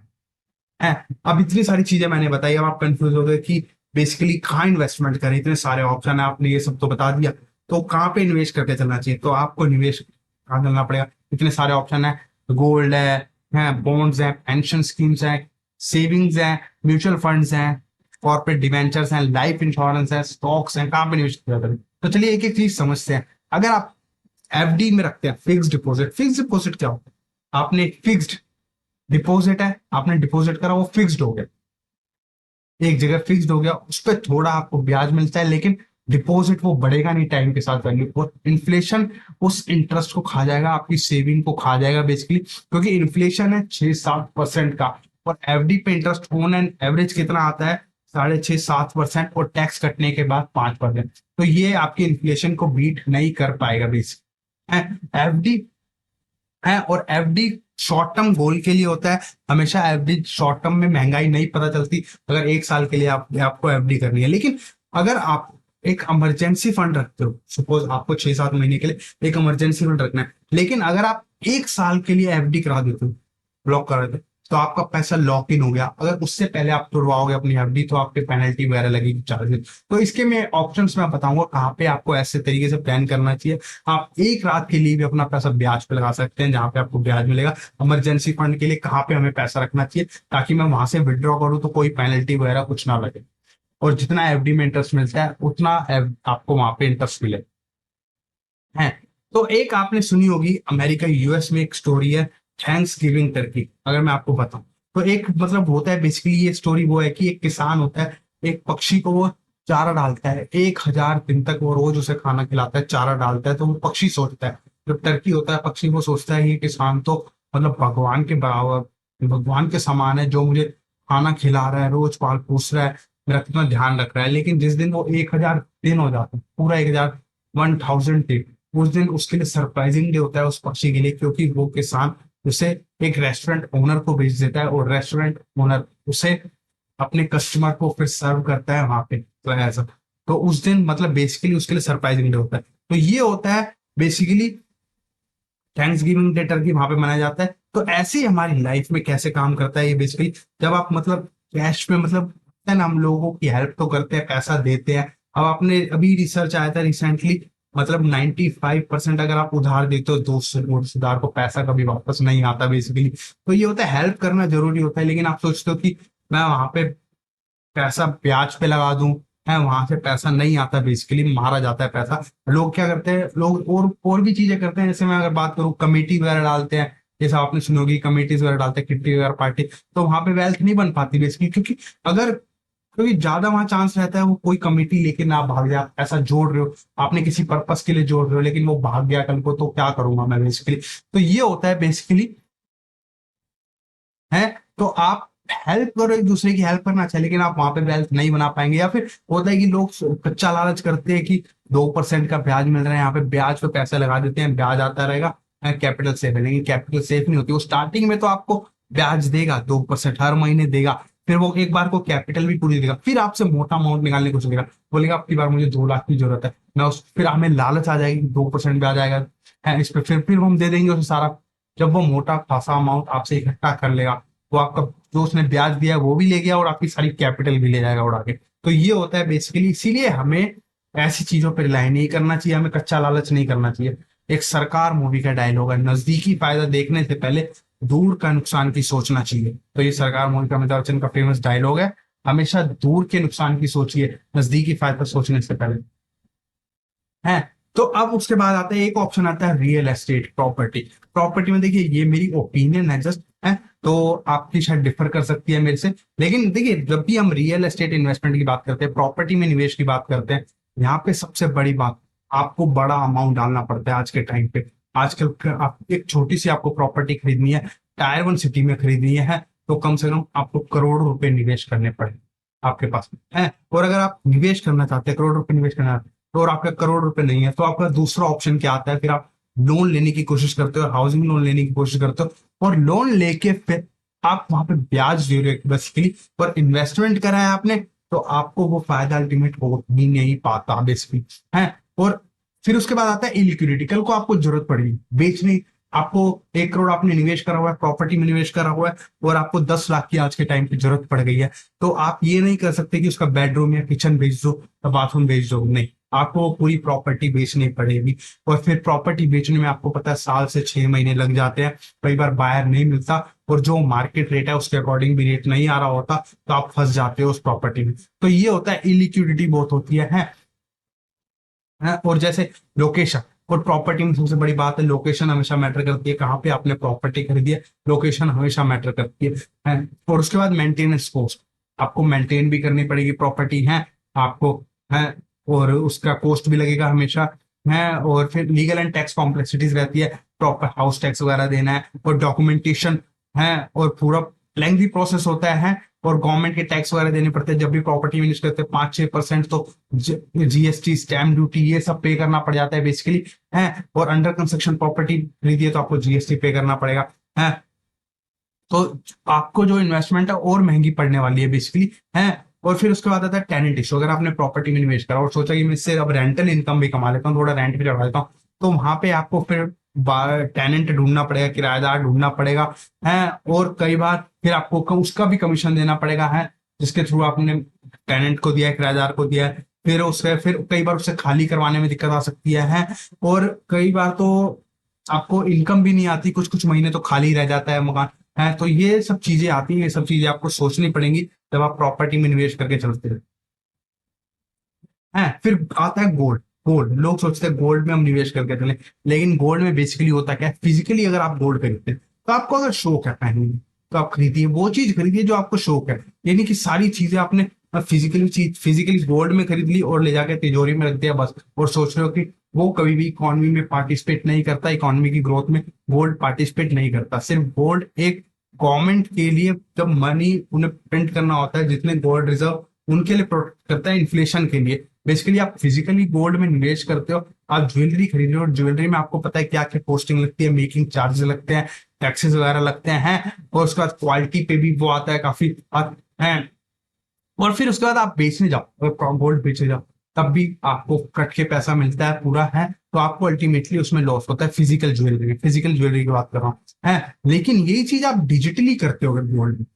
S1: है अब इतनी सारी चीजें मैंने बताई, अब आप कंफ्यूज हो गए कि बेसिकली कहाँ इन्वेस्टमेंट करें, इतने सारे ऑप्शन है, आपने ये सब तो बता दिया, तो कहाँ पे इन्वेस्ट करके चलना चाहिए? तो आपको निवेश कहाँ करना पड़ेगा? इतने सारे ऑप्शन है, गोल्ड है बॉन्ड्स है, पेंशन स्कीम्स है, सेविंग्स है, म्यूचुअल फंड्स हैं, कॉर्पोरेट डिवेंचर्स हैं, लाइफ इंश्योरेंस है, स्टॉक्स हैं, कहाँ पे निवेश किया करें? तो चलिए एक एक चीज समझते हैं। अगर आप एफडी में रखते हैं, फिक्स डिपॉजिट, फिक्स डिपॉजिट क्या होता है? आपने फिक्स्ड डिपॉजिट है, आपने डिपॉजिट करा, वो फिक्स्ड हो गया, एक जगह फिक्स्ड हो गया, उस पर थोड़ा आपको ब्याज मिलता है, लेकिन डिपॉजिट वो बढ़ेगा नहीं टाइम के साथ वैल्यू, और इन्फ्लेशन उस इंटरेस्ट को खा जाएगा, आपकी सेविंग को खा जाएगा बेसिकली, क्योंकि इन्फ्लेशन है 6-7% का, और एफडी पे इंटरेस्ट ऑन एंड एवरेज कितना आता है? 6.5-7%, और टैक्स कटने के बाद 5%। तो ये आपकी इन्फ्लेशन को बीट नहीं कर पाएगा बेसिक एफडी है। और एफडी शॉर्ट टर्म गोल के लिए होता है हमेशा। एफडी शॉर्ट टर्म में महंगाई नहीं पता चलती, अगर 1 साल के लिए आपको एफडी करनी है। लेकिन अगर आप एक इमरजेंसी फंड रखते हो, सपोज आपको 6-7 महीने के लिए एक इमरजेंसी फंड रखना है, लेकिन अगर आप 1 साल के लिए एफडी करा देते हो, ब्लॉक करा देते हो, तो आपका पैसा लॉक इन हो गया। अगर उससे पहले आप तुड़वाओगे अपनी एफडी तो आपके पेनल्टी वगैरह लगेगी, चार्जेस। तो इसके मैं ऑप्शंस मैं बताऊंगा कहाँ पे आपको ऐसे तरीके से प्लान करना चाहिए। आप एक रात के लिए भी अपना पैसा ब्याज पे लगा सकते हैं, जहां पे आपको ब्याज मिलेगा। इमरजेंसी फंड के लिए कहाँ पे हमें पैसा रखना चाहिए, ताकि मैं वहां से विड्रॉ करूँ तो कोई पेनल्टी वगैरह कुछ ना लगे, और जितना एफडी में इंटरेस्ट मिलता है उतना आपको वहां पे इंटरेस्ट मिले है। तो एक आपने सुनी होगी अमेरिका यूएस में एक स्टोरी है, थैंक्स गिविंग टर्की। अगर मैं आपको बताऊं तो एक मतलब होता है बेसिकली, ये स्टोरी वो है कि एक किसान होता है, एक पक्षी को वो चारा डालता है, 1,000 दिन तक वो रोज उसे खाना खिलाता है, चारा डालता है। तो वो पक्षी सोचता है, जो टर्की होता है पक्षी, वो सोचता है ये किसान तो मतलब भगवान के बराबर, भगवान के समान है, जो मुझे खाना खिला रहा है, रोज पाल पोस रहा है, मेरा कितना ध्यान रख रहा है। लेकिन जिस दिन वो 1,000 दिन हो जाते हैं, पूरा 1,1000 उस दिन उसके लिए सरप्राइजिंग डे होता है उस पक्षी के लिए, क्योंकि वो किसान उसे एक रेस्टोरेंट ओनर को भेज देता है, और रेस्टोरेंट ओनर उसे अपने कस्टमर को फिर सर्व करता है वहां पे। तो ऐसा, तो उस दिन मतलब बेसिकली उसके लिए सरप्राइजिंग डे होता है। तो ये होता है basically thanks giving day Turkey वहां पे मनाया जाता है। तो ऐसे ही हमारी लाइफ में कैसे काम करता है ये बेसिकली, जब आप मतलब कैश में मतलब है ना, हम लोगों की हेल्प तो करते हैं, पैसा देते हैं। अब आपने अभी रिसर्च आया था रिसेंटली, मतलब 95% अगर आप उधार देते हो दोस्त से, उधार को पैसा कभी वापस नहीं आता बेसिकली। तो ये होता है, हेल्प करना जरूरी होता है, लेकिन आप सोचते हो कि मैं वहां पे पैसा ब्याज पे लगा दूं, है वहां से पैसा नहीं आता, बेसिकली मारा जाता है पैसा। लोग क्या करते हैं, लोग और भी चीजें करते हैं। जैसे मैं अगर बात करूं, कमेटी वगैरह डालते हैं, जैसे आपने सुनी होगी कमेटीज वगैरह डालते हैं, किट्टी वगैरह पार्टी। तो वहां पे वेल्थ नहीं बन पाती बेसिकली, क्योंकि अगर क्योंकि ज्यादा वहां चांस रहता है वो कोई कमेटी लेके ना भाग जाए। आप ऐसा जोड़ रहे हो, आपने किसी पर्पस के लिए जोड़ रहे हो, लेकिन वो भाग गया कल को, तो क्या करूंगा मैं बेसिकली। तो ये होता है बेसिकली है। तो आप हेल्प करो, एक दूसरे की हेल्प करना चाहिए, लेकिन आप वहां पे वेल्थ नहीं बना पाएंगे। या फिर होता है कि लोग कच्चा लालच करते हैं कि 2% का ब्याज मिल रहा है, यहाँ पे ब्याज पे पैसा लगा देते हैं, ब्याज आता रहेगा, कैपिटल सेफ है। लेकिन कैपिटल सेफ नहीं होती, वो स्टार्टिंग में तो आपको ब्याज देगा, 2% हर महीने देगा, फिर वो एक बार को कैपिटल भी पूरी देगा, फिर आपसे मोटा अमाउंट निकालने को सोचेगा, बोलेगा आपकी बार मुझे 2 लाख की जरूरत है, मैं उस फिर हमें लालच आ जाएगी, 2% ब्याज आएगा है इस पे, फिर हम दे देंगे उसे सारा। जब वो मोटा खासा अमाउंट आपसे इकट्ठा कर लेगा, वो आपका जो उसने ब्याज दिया है वो भी ले गया, और आपकी सारी कैपिटल भी ले जाएगा उड़ा के। तो ये होता है बेसिकली, इसीलिए हमें ऐसी चीजों पर रिलाई नहीं करना चाहिए, हमें कच्चा लालच नहीं करना चाहिए। एक सरकार मूवी का डायलॉग है, नजदीकी फायदा देखने से पहले दूर का नुकसान की सोचना चाहिए। तो ये सरकार मूवी का अमिताभ बच्चन का फेमस डायलॉग है, हमेशा दूर के नुकसान की सोचिए, नजदीकी फायदा सोचने से पहले है। तो अब उसके बाद आता है, एक ऑप्शन आता है रियल एस्टेट प्रॉपर्टी। प्रॉपर्टी में देखिए, ये मेरी ओपिनियन है जस्ट, है तो आपकी शायद डिफर कर सकती है मेरे से। लेकिन देखिए, जब भी हम रियल एस्टेट इन्वेस्टमेंट की बात करते हैं, प्रॉपर्टी में निवेश की बात करते हैं, यहाँ पे सबसे बड़ी बात, आपको बड़ा अमाउंट डालना पड़ता है आज के टाइम पे। आजकल आप एक छोटी सी आपको प्रॉपर्टी खरीदनी है, टायर 1 सिटी में खरीदनी है, तो कम से कम आपको करोड़ों रुपए निवेश करने पड़े आपके पास है। और अगर आप निवेश करना चाहते हैं, करोड़ रुपए निवेश करना चाहते हैं, तो और आपका करोड़ रुपए नहीं है, तो आपका दूसरा ऑप्शन क्या आता है, फिर आप लोन लेने की कोशिश करते हो, हाउसिंग लोन लेने की कोशिश करते हो, और लोन लेके फिर आप वहां पे ब्याज दे रहे हो बेसिकली, पर इन्वेस्टमेंट करा है आपने, तो आपको वो फायदा अल्टीमेट हो ही नहीं पाता बेसिकली है। और फिर उसके बाद आता है इलिक्विडिटी। कल को आपको जरूरत पड़ेगी बेचने, आपको 1 करोड़ आपने निवेश करा हुआ है, प्रॉपर्टी में निवेश करा हुआ है, और आपको 10 लाख की आज के टाइम की जरूरत पड़ गई है, तो आप ये नहीं कर सकते कि उसका बेडरूम या किचन बेच दो या बाथरूम बेच दो, नहीं, आपको पूरी प्रॉपर्टी बेचनी पड़ेगी। और फिर प्रॉपर्टी बेचने में आपको पता है 7 से 6 महीने लग जाते हैं, कई बार बायर नहीं मिलता, और जो मार्केट रेट है उसके अकॉर्डिंग भी रेट नहीं आ रहा होता, तो आप फंस जाते हो उस प्रॉपर्टी में। तो ये होता है, इलिक्विडिटी बहुत होती है। और जैसे लोकेशन, और प्रॉपर्टी में सबसे बड़ी बात है, लोकेशन हमेशा मैटर करती है, कहाँ पे आपने प्रॉपर्टी खरीदी है, लोकेशन हमेशा मैटर करती है। और उसके बाद मेंटेनेंस कॉस्ट, आपको मेंटेन भी करनी पड़ेगी प्रॉपर्टी है आपको, है, और उसका कॉस्ट भी लगेगा हमेशा है। और फिर लीगल एंड टैक्स कॉम्प्लेक्सिटीज रहती है, प्रॉपर हाउस टैक्स वगैरह देना है, और डॉक्यूमेंटेशन है, और पूरा लेंथी प्रोसेस होता है। और गवर्नमेंट के टैक्स वगैरह देने पड़ते हैं, जब भी प्रॉपर्टी इन्वेस्ट करते हैं 5-6%, तो जीएसटी, स्टैम्प ड्यूटी, ये सब पे करना पड़ जाता है बेसिकली है। और अंडर कंस्ट्रक्शन प्रॉपर्टी खरीदिए तो आपको जीएसटी पे करना पड़ेगा है। तो आपको जो इन्वेस्टमेंट है और महंगी पड़ने वाली है बेसिकली है। और फिर उसके बाद आता है टेनेंट इशू। अगर आपने प्रॉपर्टी में निवेश करा और सोचा कि मैं इससे अब रेंटल इनकम भी कमा लेता हूँ, थोड़ा रेंट भी चढ़ा लेता हूँ, तो वहां पे आपको फिर टेनेंट ढूंढना पड़ेगा, किराएदार ढूंढना पड़ेगा है। और कई बार फिर आपको उसका भी कमीशन देना पड़ेगा है, जिसके थ्रू आपने टेनेंट को दिया है, किराएदार को दिया है। फिर उससे फिर कई बार उसे खाली करवाने में दिक्कत आ सकती है। और कई बार तो आपको इनकम भी नहीं आती, कुछ कुछ महीने तो खाली रह जाता है मकान है। तो ये सब चीजें आती हैं, ये सब चीजें आपको सोचनी पड़ेंगी जब आप प्रॉपर्टी में निवेश करके चलते हैं। फिर आता है गोल्ड। गोल्ड लोग सोचते हैं गोल्ड में हम निवेश करके चले, लेकिन गोल्ड में बेसिकली होता क्या है, फिजिकली अगर आप गोल्ड खरीदते हैं तो आपको अगर शौक है पहनने में, तो आप खरीदिए, वो चीज खरीदिए जो आपको शौक है। यानी कि सारी चीजें आपने फिजिकली गोल्ड में खरीद ली और ले जाके तिजोरी में रख दिया बस, और सोच रहे हो कि वो कभी भी इकोनॉमी में पार्टिसिपेट नहीं करता, इकोनॉमी की ग्रोथ में गोल्ड पार्टिसिपेट नहीं करता। सिर्फ गोल्ड एक गवर्नमेंट के लिए जब मनी उन्हें प्रिंट करना होता है, जितने गोल्ड रिजर्व उनके लिए प्रोटेक्ट करता है इन्फ्लेशन के लिए। बेसिकली आप फिजिकली गोल्ड में निवेश करते हो, आप ज्वेलरी खरीद रहे हो, और ज्वेलरी में आपको पता है क्या क्या कॉस्टिंग लगती है, मेकिंग चार्जेस लगते हैं, टैक्सेस वगैरह लगते हैं। और उसके बाद क्वालिटी पे भी वो आता है काफी है। और फिर उसके बाद आप बेचने जाओ, अगर गोल्ड बेचने जाओ तब भी आपको कट के पैसा मिलता है पूरा है। तो आपको अल्टीमेटली उसमें लॉस होता है फिजिकल ज्वेलरी की बात कर रहा हूँ है। लेकिन यही चीज आप डिजिटली करते हो अगर गोल्ड में,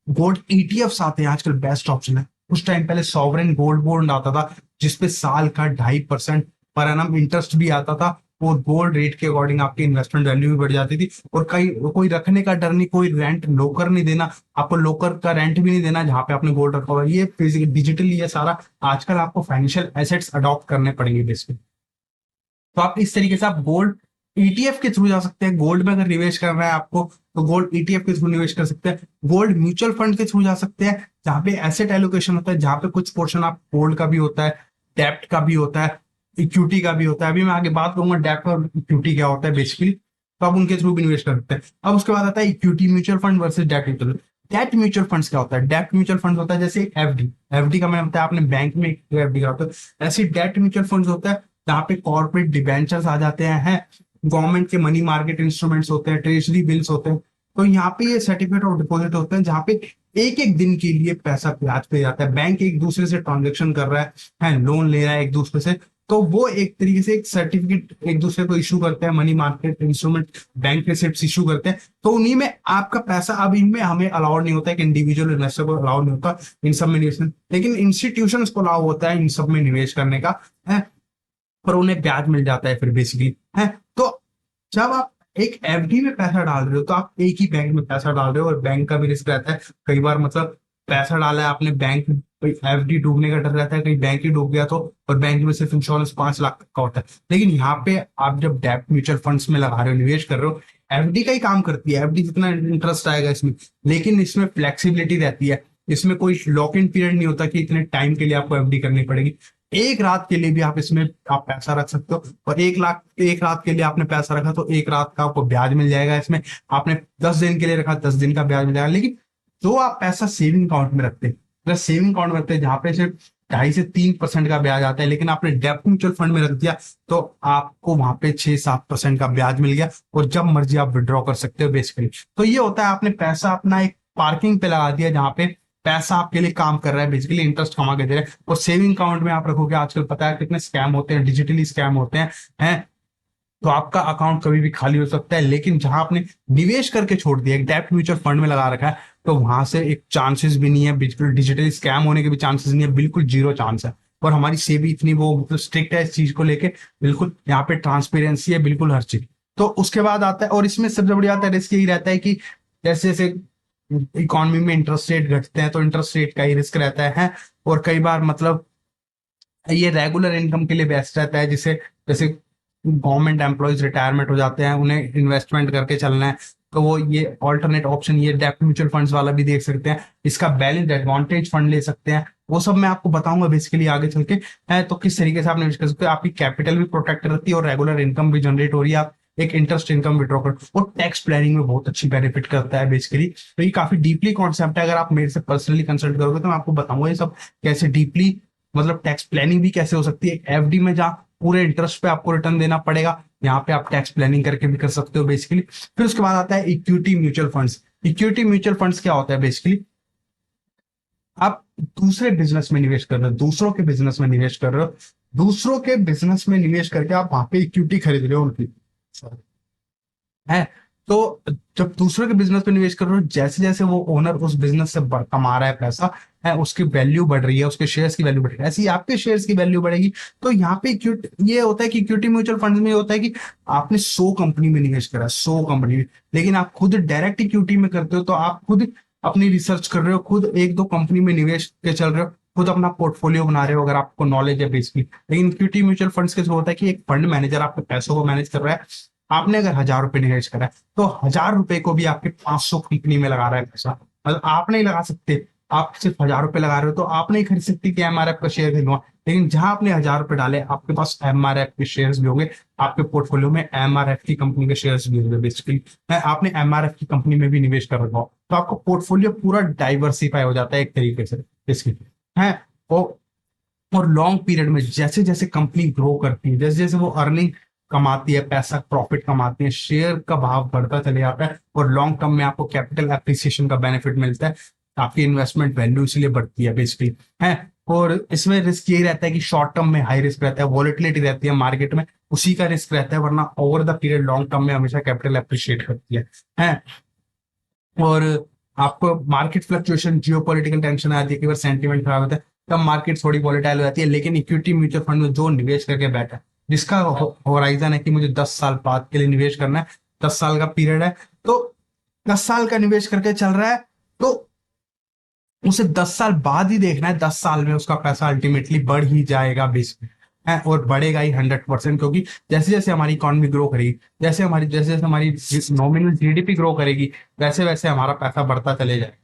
S1: गोल्ड ईटीएफ आते हैं आजकल, बेस्ट ऑप्शन है। कुछ टाइम पहले सॉवरेन गोल्ड बॉन्ड आता था, जिसपे साल का 2.5% पर एनम इंटरेस्ट भी आता था, और गोल्ड रेट के अकॉर्डिंग आपकी इन्वेस्टमेंट वैल्यू भी बढ़ जाती थी। और कई कोई रखने का डर नहीं, कोई रेंट लोकर नहीं देना आपको, लोकर का रेंट भी नहीं देना जहां पे आपने गोल्ड रखा हुआ है। ये फिजिकल डिजिटली ये सारा आजकल आपको फाइनेंशियल एसेट्स अडॉप्ट करने पड़ेंगे बेसिकली। तो आप इस तरीके से आप गोल्ड ईटीएफ के थ्रू जा सकते हैं। गोल्ड में अगर निवेश करना है आपको तो गोल्ड ईटीएफ के थ्रू निवेश कर सकते हैं। गोल्ड म्यूचुअल फंड के थ्रू जा सकते हैं, जहां पे एसेट एलोकेशन होता है, जहां पे कुछ पोर्शन आप गोल्ड का भी होता है, डेप्ट का भी होता है, इक्विटी का भी होता है। अभी मैं आगे बात करूंगा डेप्ट और इक्विटी क्या होता है बेसिकली, तो आप उनके थ्रू भी निवेश कर सकते हैं। अब उसके बाद आता है इक्विटी म्यूचुअल फंड वर्सेज डेप्ट म्यूचुअल। डेप्ट म्यूचुअल फंड्स क्या होता है, डेप्ट म्यूचुअल फंड होता है जैसे एफडी। एफडी का मैंने बताया आपने बैंक में एफडी का होता है, ऐसे डेप्ट म्यूचुअल फंड्स होता है जहाँ पे कॉर्पोरेट डिबेंचर्स आ जाते हैं, गवर्नमेंट के मनी मार्केट इंस्ट्रूमेंट्स होते हैं, ट्रेजरी बिल्स होते हैं। तो यहाँ पे ये सर्टिफिकेट ऑफ डिपॉजिट होते हैं जहाँ पे एक एक दिन के लिए पैसा ब्याज पे जाता है। बैंक एक दूसरे से ट्रांजेक्शन कर रहा है लोन ले रहा है एक दूसरे से, तो वो एक तरीके से एक सर्टिफिकेट एक दूसरे को इशू करते हैं, money market instrument bank receipt issue करते हैं। तो उन्हीं में आपका पैसा, अब इनमें हमें अलाउड नहीं होता है कि इंडिविजुअल इन्वेस्टर को अलाउड नहीं होता इन सब में निवेश, लेकिन इंस्टीट्यूशन को अलाउ होता है इन सब में निवेश करने का है, पर उन्हें ब्याज मिल जाता है फिर बेसिकली है। तो जब आप एक एफडी में पैसा डाल रहे हो तो आप एक ही बैंक में पैसा डाल रहे हो, और बैंक का भी रिस्क रहता है। कई बार मतलब पैसा डाला है आपने बैंक, कोई एफडी डूबने का डर रहता है, कहीं बैंक ही डूब गया तो, और बैंक में सिर्फ इंश्योरेंस 5 लाख तक का होता है। लेकिन यहाँ पे आप जब डेप्ट म्यूचुअल फंड्स में लगा रहे हो, निवेश कर रहे हो, एफडी का ही काम करती है, एफडी जितना इंटरेस्ट आएगा इसमें, लेकिन इसमें फ्लेक्सिबिलिटी रहती है। इसमें कोई लॉक इन पीरियड नहीं होता कि इतने टाइम के लिए आपको एफडी करनी पड़ेगी। एक रात के लिए भी आप इसमें आप पैसा रख सकते हो, और 1 रात के लिए आपने पैसा रखा तो 1 रात का आपको ब्याज मिल जाएगा इसमें। आपने 10 दिन के लिए रखा, 10 दिन का ब्याज मिल जाएगा। लेकिन जो आप पैसा सेविंग अकाउंट में रखते हैं, अगर सेविंग अकाउंट में रखते हैं जहां पे सिर्फ 2.5 से 3% का ब्याज आता है, लेकिन आपने डेप्ट म्यूचुअल फंड में रख दिया तो आपको वहां पे 6-7% का ब्याज मिल गया, और जब मर्जी आप विड्रॉ कर सकते हो बेसिकली। तो ये होता है आपने पैसा अपना एक पार्किंग पे लगा दिया, जहां पे पैसा आपके लिए काम कर रहा है, बेसिकली इंटरेस्ट कमा के दे रहा है। और सेविंग अकाउंट में आप रखोगे, आजकल पता है कितने स्कैम होते हैं, डिजिटली स्कैम होते हैं। तो आपका अकाउंट कभी भी खाली हो सकता है। लेकिन जहां आपने निवेश करके छोड़ दिया, एक डेप्ट म्यूचुअल फंड में लगा रखा है, तो वहां से एक चांसेस भी नहीं है, बिल्कुल डिजिटली स्कैम होने के भी चांसेस नहीं है, बिल्कुल 0 चांस है। और हमारी सेबी इतनी वो मतलब स्ट्रिक्ट है इस चीज को लेके, बिल्कुल यहाँ पे ट्रांसपेरेंसी है बिल्कुल हर चीज। तो उसके बाद आता है, और इसमें सबसे बड़ी बात है, रिस्क यही रहता है कि जैसे जैसे इकोनॉमी में इंटरेस्ट रेट घटते हैं तो इंटरेस्ट रेट का ही रिस्क रहता है। और कई बार मतलब ये रेगुलर इनकम के लिए बेस्ट रहता है, जिसे जैसे गवर्नमेंट एम्प्लॉयज रिटायरमेंट हो जाते हैं, उन्हें इन्वेस्टमेंट करके चलना है, तो वो ये ऑल्टरनेट ऑप्शन ये डेप्ट म्यूचुअल फंड्स वाला भी देख सकते हैं। इसका बैलेंस एडवांटेज फंड ले सकते हैं, वो सब मैं आपको बताऊंगा बेसिकली आगे चल के है। तो किस तरीके से आप निवेश कर सकते हो, आपकी कैपिटल भी प्रोटेक्ट रहती है और रेगुलर इनकम भी जनरेट हो रही है, आप एक इंटरेस्ट इनकम विड्रॉ कर, और टैक्स प्लानिंग में बहुत अच्छी बेनिफिट करता है बेसिकली। तो ये काफी डीपली कॉन्सेप्ट है, अगर आप मेरे से पर्सनली कंसल्ट करोगे तो मैं आपको बताऊंगा ये सब कैसे डीपली, मतलब टैक्स प्लानिंग भी कैसे हो सकती है। एफडी में जहाँ पूरे इंटरेस्ट पे आपको रिटर्न देना पड़ेगा, यहाँ पे आप टैक्स प्लानिंग करके भी कर सकते हो बेसिकली। फिर उसके बाद आता है equity mutual funds. Equity mutual funds क्या होता है बेसिकली, आप दूसरे बिजनेस में निवेश कर रहे हो, दूसरों के बिजनेस में निवेश कर रहे हो, दूसरों के बिजनेस में निवेश करके आप वहां पे इक्विटी खरीद रहे हो उनकी, है। तो जब दूसरों के बिजनेस पे निवेश कर रहे हो, जैसे जैसे वो ओनर उस बिजनेस से कमा रहा है पैसा, है, उसकी वैल्यू बढ़ रही है, उसके शेयर्स की वैल्यू बढ़ रही है, ऐसी ही आपके शेयर्स की वैल्यू बढ़ेगी। तो यहाँ पे ये होता है कि इक्विटी म्यूचुअल फंड में होता है कि आपने 100 कंपनी में निवेश करा, 100 कंपनी में, लेकिन आप खुद डायरेक्ट इक्विटी में करते हो, तो आप खुद अपनी रिसर्च कर रहे हो, खुद एक दो कंपनी में निवेश के चल रहे हो, खुद अपना पोर्टफोलियो बना रहे हो अगर आपको नॉलेज है बेसिकली। लेकिन इक्विटी म्यूचुअल फंड्स के जो होता है कि एक फंड मैनेजर आपके पैसों को मैनेज कर रहा है। आपने अगर 1,000 रुपए निवेश करा है, तो 1,000 रुपए को भी आपके 500 कंपनी में लगा रहा है पैसा, मतलब आप नहीं लगा सकते। आप सिर्फ 1,000 रुपए लगा रहे हो, तो आप नहीं खरीद सकते कि एमआरएफ का शेयर खरीदूंगा। लेकिन जहां आपने 1,000 रुपए डाले, आपके पास एमआरएफ के शेयर्स भी होंगे, आपके पोर्टफोलियो में एमआरएफ की कंपनी के शेयर्स भी होंगे बेसिकली, आपने एमआरएफ की कंपनी में भी निवेश कर रखा हो, तो आपका पोर्टफोलियो पूरा डाइवर्सिफाई हो जाता है एक तरीके से इसकी, है। और लॉन्ग पीरियड में जैसे जैसे कंपनी ग्रो करती है, जैसे जैसे वो अर्निंग कमाती है, पैसा प्रॉफिट कमाती है, शेयर का भाव बढ़ता चले जाता है, और लॉन्ग टर्म में आपको कैपिटल एप्रिसिएशन का बेनिफिट मिलता है, आपकी इन्वेस्टमेंट वैल्यू इसलिए बढ़ती है बेसिकली, है। और इसमें रिस्क यही रहता है कि शॉर्ट टर्म में हाई रिस्क रहता है, वॉलेटिलिटी रहती है मार्केट में, उसी का रिस्क रहता है, वरना over the period long term में हमेशा कैपिटल एप्रिशिएट करती है। और आपको मार्केट फ्लक्चुएशन, जियोपॉलिटिकल टेंशन आती है, कि सेंटीमेंट खराब होता है, तब मार्केट थोड़ी वॉलेटाइल हो जाती है। लेकिन इक्विटी म्यूचुअल फंड में जो निवेश करके बैठा है, जिसका होराइजन है कि मुझे 10 साल बाद के लिए निवेश करना है, 10 साल का पीरियड है, तो 10 साल का निवेश करके चल रहा है, तो उसे 10 साल बाद ही देखना है, 10 साल में उसका पैसा अल्टीमेटली बढ़ ही जाएगा बेसिकली, है, और बढ़ेगा ही 100%, क्योंकि जैसे जैसे हमारी इकोनॉमी ग्रो करेगी, जैसे जैसे हमारी नॉमिनल जीडीपी ग्रो करेगी, वैसे वैसे हमारा पैसा बढ़ता चले जाएगा,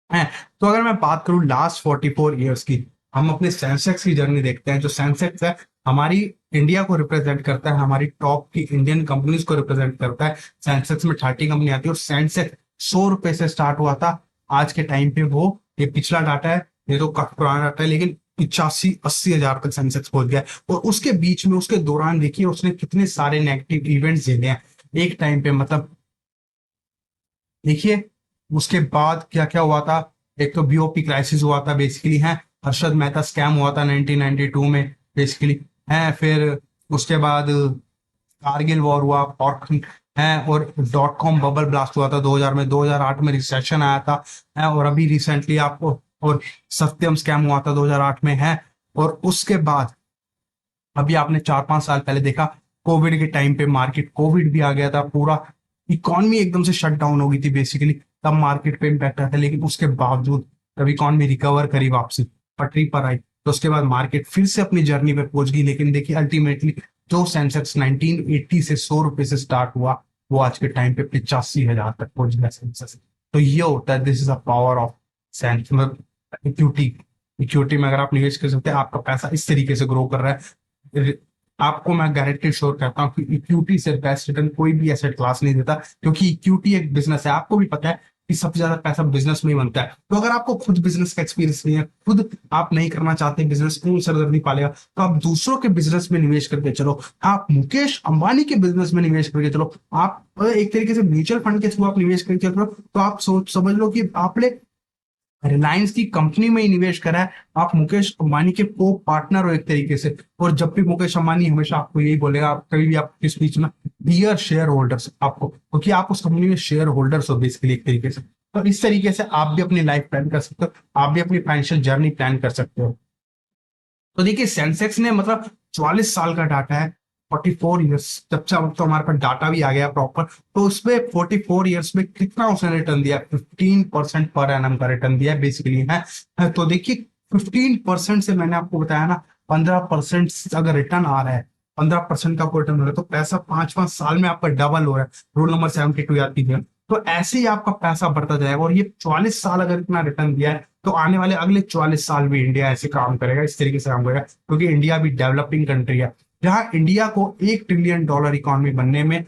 S1: है। तो अगर मैं बात करूं लास्ट 44 ईयर्स की, हम अपने सेंसेक्स की जर्नी देखते हैं। जो सेंसेक्स है, हमारी इंडिया को रिप्रेजेंट करता है, हमारी टॉप की इंडियन कंपनीज को रिप्रेजेंट करता है। सेंसेक्स में 30 कंपनी आती है, और सेंसेक्स 100 रुपए से स्टार्ट हुआ था। आज के टाइम पे वो, ये पिछला डाटा है, ये तो काफी पुराना डाटा है, लेकिन 85-80 हजार तक सेंसेक्स पहुंच गया है। और उसके बीच में, उसके दौरान देखिए उसने कितने सारे नेगेटिव इवेंट्स झेले हैं एक टाइम पे, मतलब देखिए उसके बाद क्या क्या हुआ था। एक तो बीओपी क्राइसिस हुआ था बेसिकली, है, हर्षद मेहता स्कैम हुआ था 1992 में बेसिकली, है। फिर उसके बाद कारगिल वॉर हुआ, और है, और डॉट कॉम बबल ब्लास्ट हुआ था 2000 में, 2008 में रिसेशन आया था, है, और अभी रिसेंटली आपको, और सत्यम स्कैम हुआ था 2008 में, है। और उसके बाद अभी आपने 4-5 साल पहले देखा, कोविड के टाइम पे मार्केट, कोविड भी आ गया था, पूरा इकॉनमी एकदम से शट डाउन हो गई थी बेसिकली, तब मार्केट पे इम्पैक्ट आया था। लेकिन उसके बावजूद तब इकॉनमी रिकवर करी, वापसी पटरी पर आई, तो उसके बाद मार्केट फिर से अपनी जर्नी पे पहुंच गई। लेकिन देखिए अल्टीमेटली जो सेंसेक्स 1980 से 100 रुपए से स्टार्ट हुआ, वो आज के टाइम पे 85,000 तक पहुंच गया सेंसेक्स। तो ये होता है, this is a power of sense, मतलब इक्विटी। इक्विटी में अगर आप निवेश कर सकते हैं, आपका पैसा इस तरीके से ग्रो कर रहा है। आपको मैं गारंटी श्योर करता हूँ कि इक्विटी से बेस्ट रिटर्न कोई भी एसेट क्लास नहीं देता, क्योंकि इक्विटी एक बिजनेस है। आपको भी पता है कि सबसे ज्यादा पैसा बिजनेस में ही बनता है। तो अगर आपको खुद बिजनेस का एक्सपीरियंस नहीं है, खुद आप नहीं करना चाहते बिजनेस, क्यों सरदर्दी पालेगा, तो आप दूसरों के बिजनेस में निवेश करके चलो। आप मुकेश अंबानी के बिजनेस में निवेश करके चलो। आप एक तरीके से म्यूचुअल फंड के थ्रू आप निवेश करके चलो, तो आप सोच समझ लो कि आपने रिलायंस की कंपनी में ही निवेश करा है। आप मुकेश अंबानी के को पार्टनर हो एक तरीके से। और जब भी मुकेश अंबानी हमेशा आपको यही बोलेगा, आप कभी भी आपके स्पीच में, डियर शेयर होल्डर्स, आपको, क्योंकि आप उस कंपनी में शेयर होल्डर्स हो बेसिकली एक तरीके से। तो इस तरीके से आप भी अपनी लाइफ प्लान कर सकते हो, आप भी अपनी फाइनेंशियल जर्नी प्लान कर सकते हो। तो देखिए सेंसेक्स ने, मतलब 44 साल का डाटा है, 44 ईयर्स, जब से अब तो हमारे पास डाटा भी आ गया प्रॉपर, तो उसमें 44 ईयर्स में कितना उसने रिटर्न दिया, 15% पर एनम का रिटर्न दिया बेसिकली, है। तो देखिए 15% से, मैंने आपको बताया ना, 15% अगर रिटर्न आ रहा है, 15% का रिटर्न हो रहा है, तो पैसा 5-5 साल में आपका डबल हो रहा है। रूल नंबर 72 याद कीजिए। तो ऐसे ही आपका पैसा बढ़ता जाएगा। और ये 44 साल अगर इतना रिटर्न दिया है, तो आने वाले अगले 44 साल भी इंडिया ऐसे काम करेगा, इस तरीके से काम करेगा, क्योंकि इंडिया भी डेवलपिंग कंट्री है। जहां इंडिया को $1 ट्रिलियन इकोनॉमी बनने में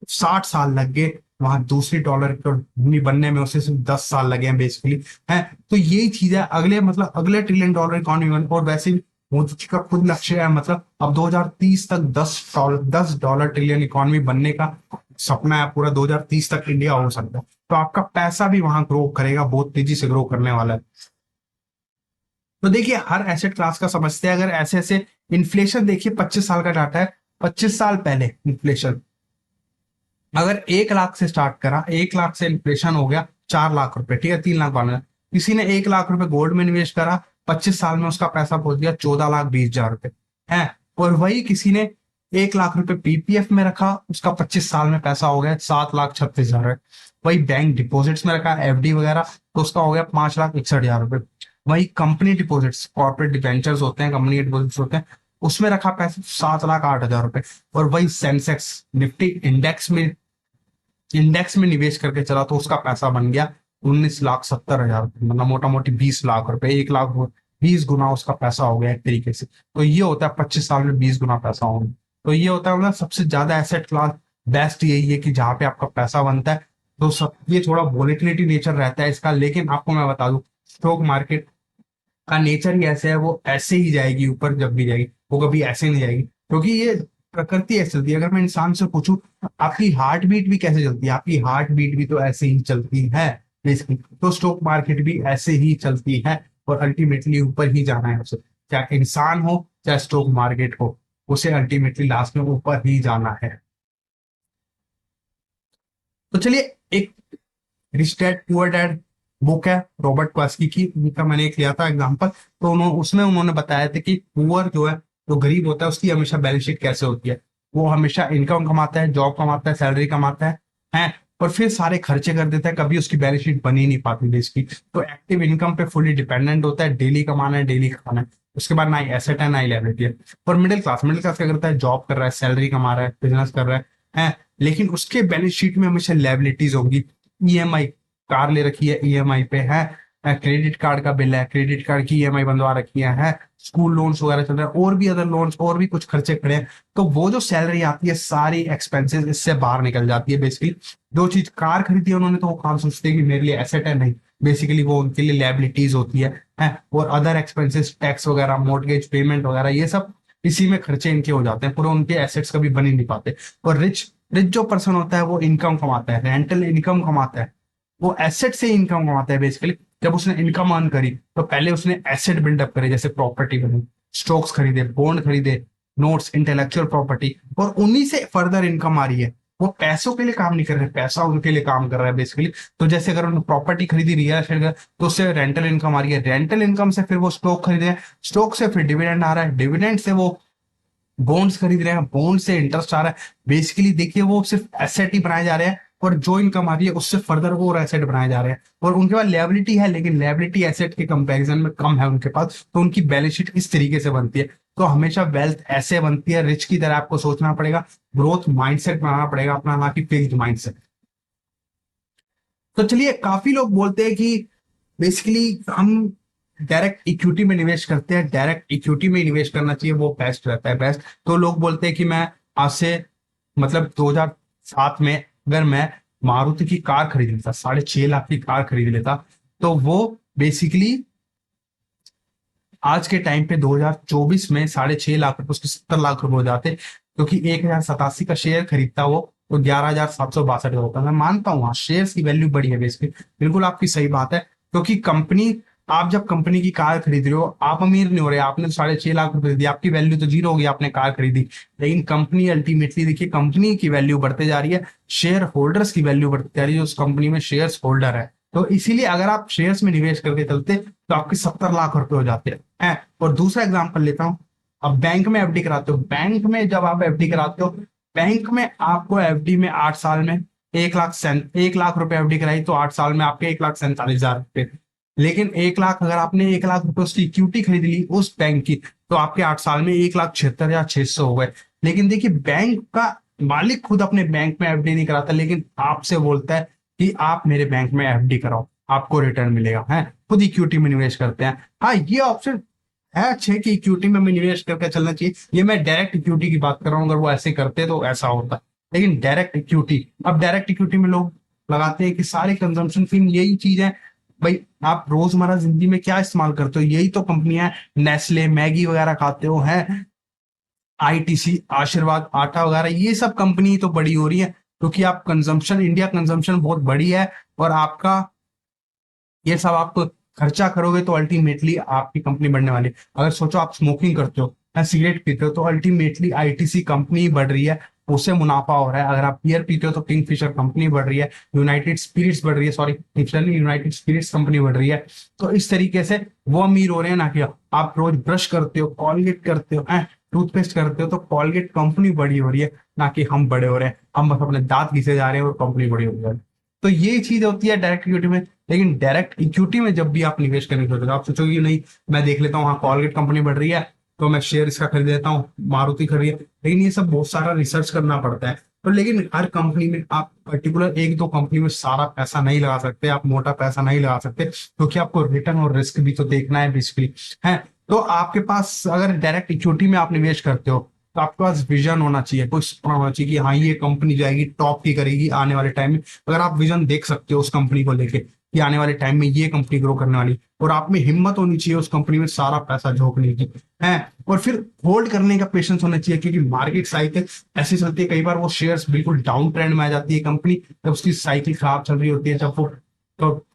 S1: 60 साल लग गए, वहां दूसरी डॉलर इकोनॉमी बनने में उसे सिर्फ 10 साल लगे हैं बेसिकली, है। तो यही चीज है, अगले मतलब अगले $1 ट्रिलियन इकोनॉमी, और वैसे भी मोदी जी का खुद लक्ष्य है, मतलब अब 2030 तक $10 ट्रिलियन इकोनॉमी बनने का सपना है पूरा 2030 तक इंडिया हो सकता है, तो आपका पैसा भी वहां ग्रो करेगा, बहुत तेजी से ग्रो करने वाला है। तो देखिए हर एसेट क्लास का समझते हैं, अगर ऐसे ऐसे इन्फ्लेशन देखिए 25 साल का डाटा है, 25 साल पहले इन्फ्लेशन अगर 1 लाख से स्टार्ट करा, 1 लाख से इन्फ्लेशन हो गया 4 लाख रुपए, ठीक है, 3 लाख बनना, किसी ने 1 लाख रुपए गोल्ड में निवेश करा, 25 साल में उसका पैसा पहुंच गया 14 लाख 20 हजार रुपए है। और वही किसी ने 1 लाख रुपए पीपीएफ में रखा, उसका 25 साल में पैसा हो गया 7 लाख 36 हजार। वही बैंक डिपॉजिट्स में रखा एफडी वगैरह, तो उसका हो गया 5 लाख 61 हजार रुपए। वही कंपनी डिपॉजिट्स, कॉर्पोरेट डिबेंचर्स होते हैं, कंपनी डिपॉजिट्स होते हैं, उसमें रखा पैसा 7 लाख 8 हजार रुपए। और वही सेंसेक्स निफ्टी इंडेक्स में निवेश करके चला, तो उसका पैसा बन गया 19 लाख 70 हजार, मतलब मोटा मोटी 20 लाख रुपए, 1 लाख 20 गुना उसका पैसा हो गया एक तरीके से। तो ये होता है 25 साल में 20 गुना पैसा होना। तो ये होता है मतलब सबसे ज्यादा एसेट क्लास बेस्ट यही है कि जहां पे आपका पैसा बनता है। तो सब ये थोड़ा वोलेटिलिटी नेचर रहता है इसका, लेकिन आपको मैं बता दूं स्टॉक मार्केट का नेचर ही ऐसे है, वो ऐसे ही जाएगी ऊपर जब भी जाएगी, वो कभी ऐसे नहीं जाएगी, क्योंकि ये प्रकृति ऐसे चलती है। अगर मैं इंसान से पूछूं आपकी हार्ट बीट भी कैसे चलती है, आपकी हार्ट बीट भी तो ऐसे ही चलती है बेसिकली, तो स्टॉक मार्केट भी ऐसे ही चलती है, और अल्टीमेटली ऊपर ही जाना है उसे, चाहे इंसान हो चाहे स्टॉक मार्केट हो, उसे अल्टीमेटली लास्ट में ऊपर ही जाना है। तो चलिए एक rich dad poor dad book है रॉबर्ट क्वास्की की, उनका मैंने एक लिया था एग्जांपल, तो उसमें उन्होंने बताया था कि पुअर जो है, जो गरीब होता है, उसकी हमेशा बैलेंस शीट कैसे होती है। वो हमेशा इनकम कमाता है, जॉब कमाता है, सैलरी कमाता है, और फिर सारे खर्चे कर देता है, कभी उसकी बैलेंस शीट बन ही नहीं पाती इसकी। तो एक्टिव इनकम पे फुली डिपेंडेंट होता है, डेली कमाना है, डेली खाना है, उसके बाद ना ही एसेट है ना ही लायबिलिटी है। और मिडिल क्लास क्या करता है, जॉब कर रहा है, सैलरी कमा रहा है, बिजनेस कर रहा है, लेकिन उसके बैलेंस शीट में हमेशा लायबिलिटीज होगी। ईएमआई, कार ले रखी है ईएमआई पे है, क्रेडिट कार्ड का बिल है, क्रेडिट कार्ड की ईएमआई बनवा रखी है, स्कूल लोन्स वगैरह चल रहे हैं, और भी अदर लोन्स, और भी कुछ खर्चे खड़े हैं। तो वो जो सैलरी आती है सारी एक्सपेंसेस इससे बाहर निकल जाती है बेसिकली। जो चीज कार खरीदी है उन्होंने, तो वो काम सोचते हैं कि मेरे लिए एसेट है, नहीं, बेसिकली वो उनके लिए लायबिलिटीज होती है, और अदर एक्सपेंसेस, टैक्स वगैरह, मोर्टगेज पेमेंट वगैरह, ये सब इसी में खर्चे इनके हो जाते हैं, पूरे उनके एसेट्स कभी बन ही नहीं पाते। और रिच रिच जो पर्सन होता है वो इनकम कमाता है, रेंटल इनकम कमाता है, वो एसेट से इनकम कमाता है बेसिकली। जब उसने इनकम अर्न करी तो पहले उसने एसेट बिल्डअप करे, जैसे प्रॉपर्टी बनी, स्टॉक्स खरीदे, बॉन्ड खरीदे, नोट्स, इंटेलेक्चुअल प्रॉपर्टी, और उन्हीं से फर्दर इनकम आ रही है। वो पैसों के लिए काम नहीं कर रहे, पैसा उनके लिए काम कर रहा है बेसिकली। तो जैसे अगर उन्होंने प्रॉपर्टी खरीदी, रियल एस्टेट का, तो उससे रेंटल इनकम आ रही है, रेंटल इनकम से फिर वो स्टॉक खरीदे, स्टॉक से फिर डिविडेंड आ रहा है, डिविडेंड से वो बॉन्ड्स खरीद रहे हैं, बॉन्ड से इंटरेस्ट आ रहा है। बेसिकली देखिए वो सिर्फ एसेट ही बनाए जा रहे हैं, और जो इनकम आ रही है उससे फर्दर वो और एसेट बनाए जा रहे हैं, और उनके पास लेबिलिटी है, लेकिन लेबिलिटी एसेट के कंपैरिजन में कम है उनके पास, तो उनकी बैलेंस शीट इस तरीके से बनती है। तो हमेशा वेल्थ ऐसे बनती है, रिच की तरह आपको सोचना पड़ेगा, ग्रोथ माइंडसेट बनाना पड़ेगा अपना, ना कि फिक्स्ड माइंडसेट। तो चलिए काफी लोग बोलते हैं कि बेसिकली हम डायरेक्ट इक्विटी में निवेश करते हैं, डायरेक्ट इक्विटी में निवेश करना चाहिए, वो बेस्ट रहता है, बेस्ट। तो लोग बोलते हैं कि मैं आज से मतलब 2007 में अगर मैं मारुति की कार खरीद लेता, 6.5 लाख की कार खरीद लेता, तो वो बेसिकली आज के टाइम पे 2024 में 6.5 लाख रुपए उसके 70 लाख रुपए हो जाते, क्योंकि 1087 का शेयर खरीदता वो, तो 11,762 का होता। मैं मानता हूँ हाँ शेयर की वैल्यू बड़ी है बेसिकली, बिल्कुल आपकी सही बात है, क्योंकि कंपनी, आप जब कंपनी की कार खरीद रहे हो आप अमीर नहीं हो रहे, आपने तो 6.5 लाख रुपए दी, आपकी वैल्यू तो जीरो होगी, आपने कार खरीदी, लेकिन कंपनी अल्टीमेटली देखिए कंपनी की वैल्यू बढ़ते जा रही है, शेयर होल्डर्स की वैल्यू बढ़ती जा रही है, उस कंपनी में शेयर होल्डर है। तो इसीलिए अगर आप शेयर्स में निवेश करके चलते तो आपके 70 लाख रुपए हो जाते हैं। और दूसरा एग्जांपल लेता हूं, अब बैंक में एफडी कराते हो, बैंक में जब आप एफडी कराते हो, बैंक में आपको एफडी में 8 साल में 1 लाख रुपए एफडी कराई, तो 8 साल में आपके 1,47,000 रुपए। लेकिन 1 लाख, अगर आपने 1 लाख रुपए उसकी इक्विटी खरीद ली उस बैंक की, तो आपके 8 साल में 1,76,600 हो गए। लेकिन देखिए बैंक का मालिक खुद अपने बैंक में एफडी नहीं कराता, लेकिन आपसे बोलता है कि आप मेरे बैंक में एफडी कराओ, आपको रिटर्न मिलेगा, है, खुद इक्विटी में निवेश करते हैं। हाँ ये ऑप्शन है अच्छे कि इक्विटी में निवेश करके चलना चाहिए, ये मैं डायरेक्ट इक्विटी की बात कर रहा हूँ, अगर वो ऐसे करते तो ऐसा होता। लेकिन डायरेक्ट इक्विटी, अब डायरेक्ट इक्विटी में लोग लगाते हैं कि सारे कंजम्पशन फिर यही चीज है भाई, आप रोजमर्रा जिंदगी में क्या इस्तेमाल करते हो, यही तो कंपनियां, नेस्ले, मैगी वगैरह खाते हो, है, आईटीसी, आशीर्वाद आटा वगैरह, ये सब कंपनी तो बड़ी हो रही है, क्योंकि आप कंजम्पशन, इंडिया कंजम्पशन बहुत बड़ी है, और आपका ये सब आप खर्चा करोगे तो अल्टीमेटली आपकी कंपनी बढ़ने वाली है। अगर सोचो आप स्मोकिंग करते हो या सिगरेट पीते हो तो अल्टीमेटली आईटीसी कंपनी बढ़ रही है, उससे मुनाफा हो रहा है। अगर आप बियर पीते हो तो किंगफिशर कंपनी बढ़ रही है, यूनाइटेड स्पिरिट्स बढ़ रही है, सॉरी यूनाइटेड स्पिरिट्स कंपनी बढ़ रही है। तो इस तरीके से वो अमीर हो रहे हैं, ना कि आप रोज ब्रश करते हो, कॉलगेट करते हो, टूथपेस्ट करते हो तो कॉलगेट कंपनी बड़ी हो रही है, ना कि हम बड़े हो रहे हैं। हम बस अपने दांत घिसे जा रहे हैं और कंपनी बड़ी हो रही है। तो ये चीज होती है डायरेक्ट इक्विटी में। लेकिन डायरेक्ट इक्विटी में जब भी आप निवेश करने की सोचोगे, आप सोचोगे कि नहीं मैं देख लेता हूँ, हाँ कॉलगेट कंपनी बढ़ रही है तो मैं शेयर इसका खरीद लेता हूँ, मारुति खरीद, लेकिन ये सब बहुत सारा रिसर्च करना पड़ता है। तो लेकिन हर कंपनी में आप पर्टिकुलर एक दो कंपनी में सारा पैसा नहीं लगा सकते, आप मोटा पैसा नहीं लगा सकते, क्योंकि आपको रिटर्न और रिस्क भी तो देखना है बेसिकली, है। तो आपके पास अगर डायरेक्ट इक्विटी में आप निवेश करते हो तो आपके पास विजन होना चाहिए, कोई सपना होना चाहिए कि हाँ ये कंपनी जाएगी टॉप की करेगी आने वाले टाइम में। अगर आप विजन देख सकते हो उस कंपनी को लेके कि आने वाले टाइम में ये कंपनी ग्रो करने वाली, और आप में हिम्मत होनी चाहिए उस कंपनी में सारा पैसा झोंकने की, है। और फिर होल्ड करने का पेशेंस होना चाहिए, क्योंकि मार्केट साइकिल ऐसी चलती है, कई बार वो शेयर्स बिल्कुल डाउन ट्रेंड में आ जाती है कंपनी, जब उसकी साइकिल खराब चल रही होती है, जब वो, तो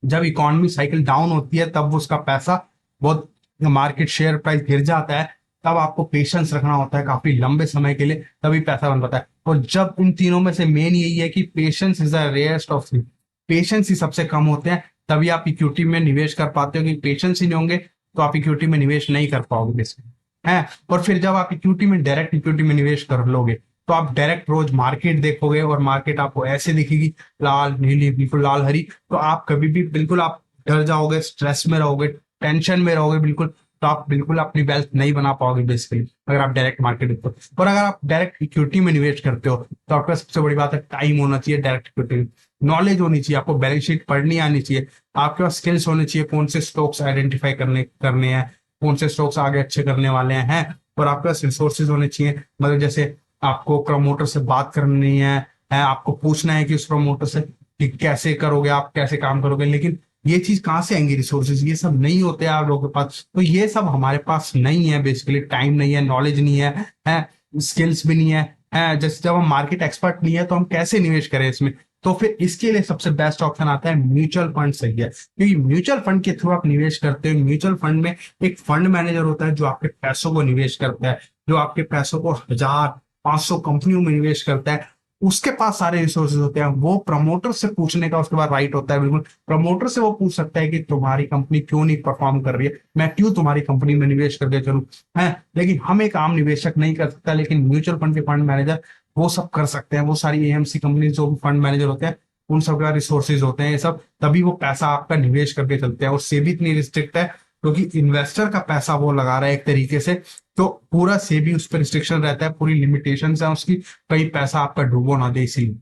S1: जब इकोनॉमी साइकिल डाउन होती है तब वो उसका पैसा बहुत, मार्केट शेयर प्राइस गिर जाता है, तब आपको पेशेंस रखना होता है काफी लंबे समय के लिए, तभी पैसा बन पाता है। और जब इन तीनों में से मेन यही है कि patience is the rarest of thing, patience ही सबसे कम होते हैं, तभी आप इक्विटी में निवेश कर पाते हो। कि पेशेंस ही नहीं होंगे तो आप इक्विटी में निवेश नहीं कर पाओगे बेसिकली, है। और फिर जब आप इक्विटी में, डायरेक्ट इक्विटी में निवेश कर लोगे तो आप डायरेक्ट रोज मार्केट देखोगे, और मार्केट आपको ऐसे दिखेगी लाल नीली बिल्कुल लाल हरी, तो आप कभी भी बिल्कुल आप डर जाओगे, स्ट्रेस में रहोगे, टेंशन में रहोगे बिल्कुल, तो आप बिल्कुल अपनी वेल्थ नहीं बना पाओगे बेसिकली, अगर आप डायरेक्ट मार्केट देखते हो। और अगर आप डायरेक्ट इक्विटी में निवेश करते हो तो आपका सबसे बड़ी बात है टाइम होना चाहिए, डायरेक्ट इक्विटी नॉलेज होनी चाहिए, आपको बैलेंस शीट पढ़नी आनी चाहिए, आपके पास स्किल्स होने चाहिए, कौन से स्टॉक्स आइडेंटिफाई करने करने हैं, कौन से स्टॉक्स आगे अच्छे करने वाले हैं। और आपके पास रिसोर्सेज होने चाहिए, मतलब जैसे आपको प्रमोटर से बात करनी है, आपको पूछना है कि उस प्रमोटर से कि कैसे करोगे, आप कैसे काम करोगे। लेकिन ये चीज कहाँ से आएंगी, रिसोर्सेज ये सब नहीं होते आप लोगों के पास, तो ये सब हमारे पास नहीं है बेसिकली, टाइम नहीं है, नॉलेज नहीं है स्किल्स भी नहीं है जैसे जब हम मार्केट एक्सपर्ट नहीं है तो हम कैसे निवेश करें इसमें। तो फिर इसके लिए सबसे बेस्ट ऑप्शन आता है म्यूचुअल फंड, सही है, क्योंकि म्यूचुअल फंड के थ्रू आप निवेश करते हो। म्यूचुअल फंड में एक फंड मैनेजर होता है जो आपके पैसों को निवेश करता है, जो आपके पैसों को 1,000 500 कंपनियों में निवेश करता है, उसके पास सारे रिसोर्सेज होते हैं। वो प्रमोटर से पूछने का उसके बाद राइट होता है, बिल्कुल प्रमोटर से वो पूछ सकता है कि तुम्हारी कंपनी क्यों नहीं परफॉर्म कर रही है, मैं क्यों तुम्हारी कंपनी में निवेश करके चलूं, है। लेकिन हम एक आम निवेशक नहीं कर सकता, लेकिन म्यूचुअल फंड के फंड मैनेजर वो सब कर सकते हैं। वो सारी एएमसी कंपनी जो फंड मैनेजर होते हैं उन सब का रिसोर्सेज होते हैं ये सब, तभी वो पैसा आपका निवेश करके चलते हैं। और सेबी इतनी रिस्ट्रिक्ट है क्योंकि इन्वेस्टर का पैसा वो लगा रहा है एक तरीके से, तो पूरा सेबी उस पर रिस्ट्रिक्शन रहता है, पूरी लिमिटेशन है उसकी, कहीं पैसा आपका डूबो ना दे इसीलिए।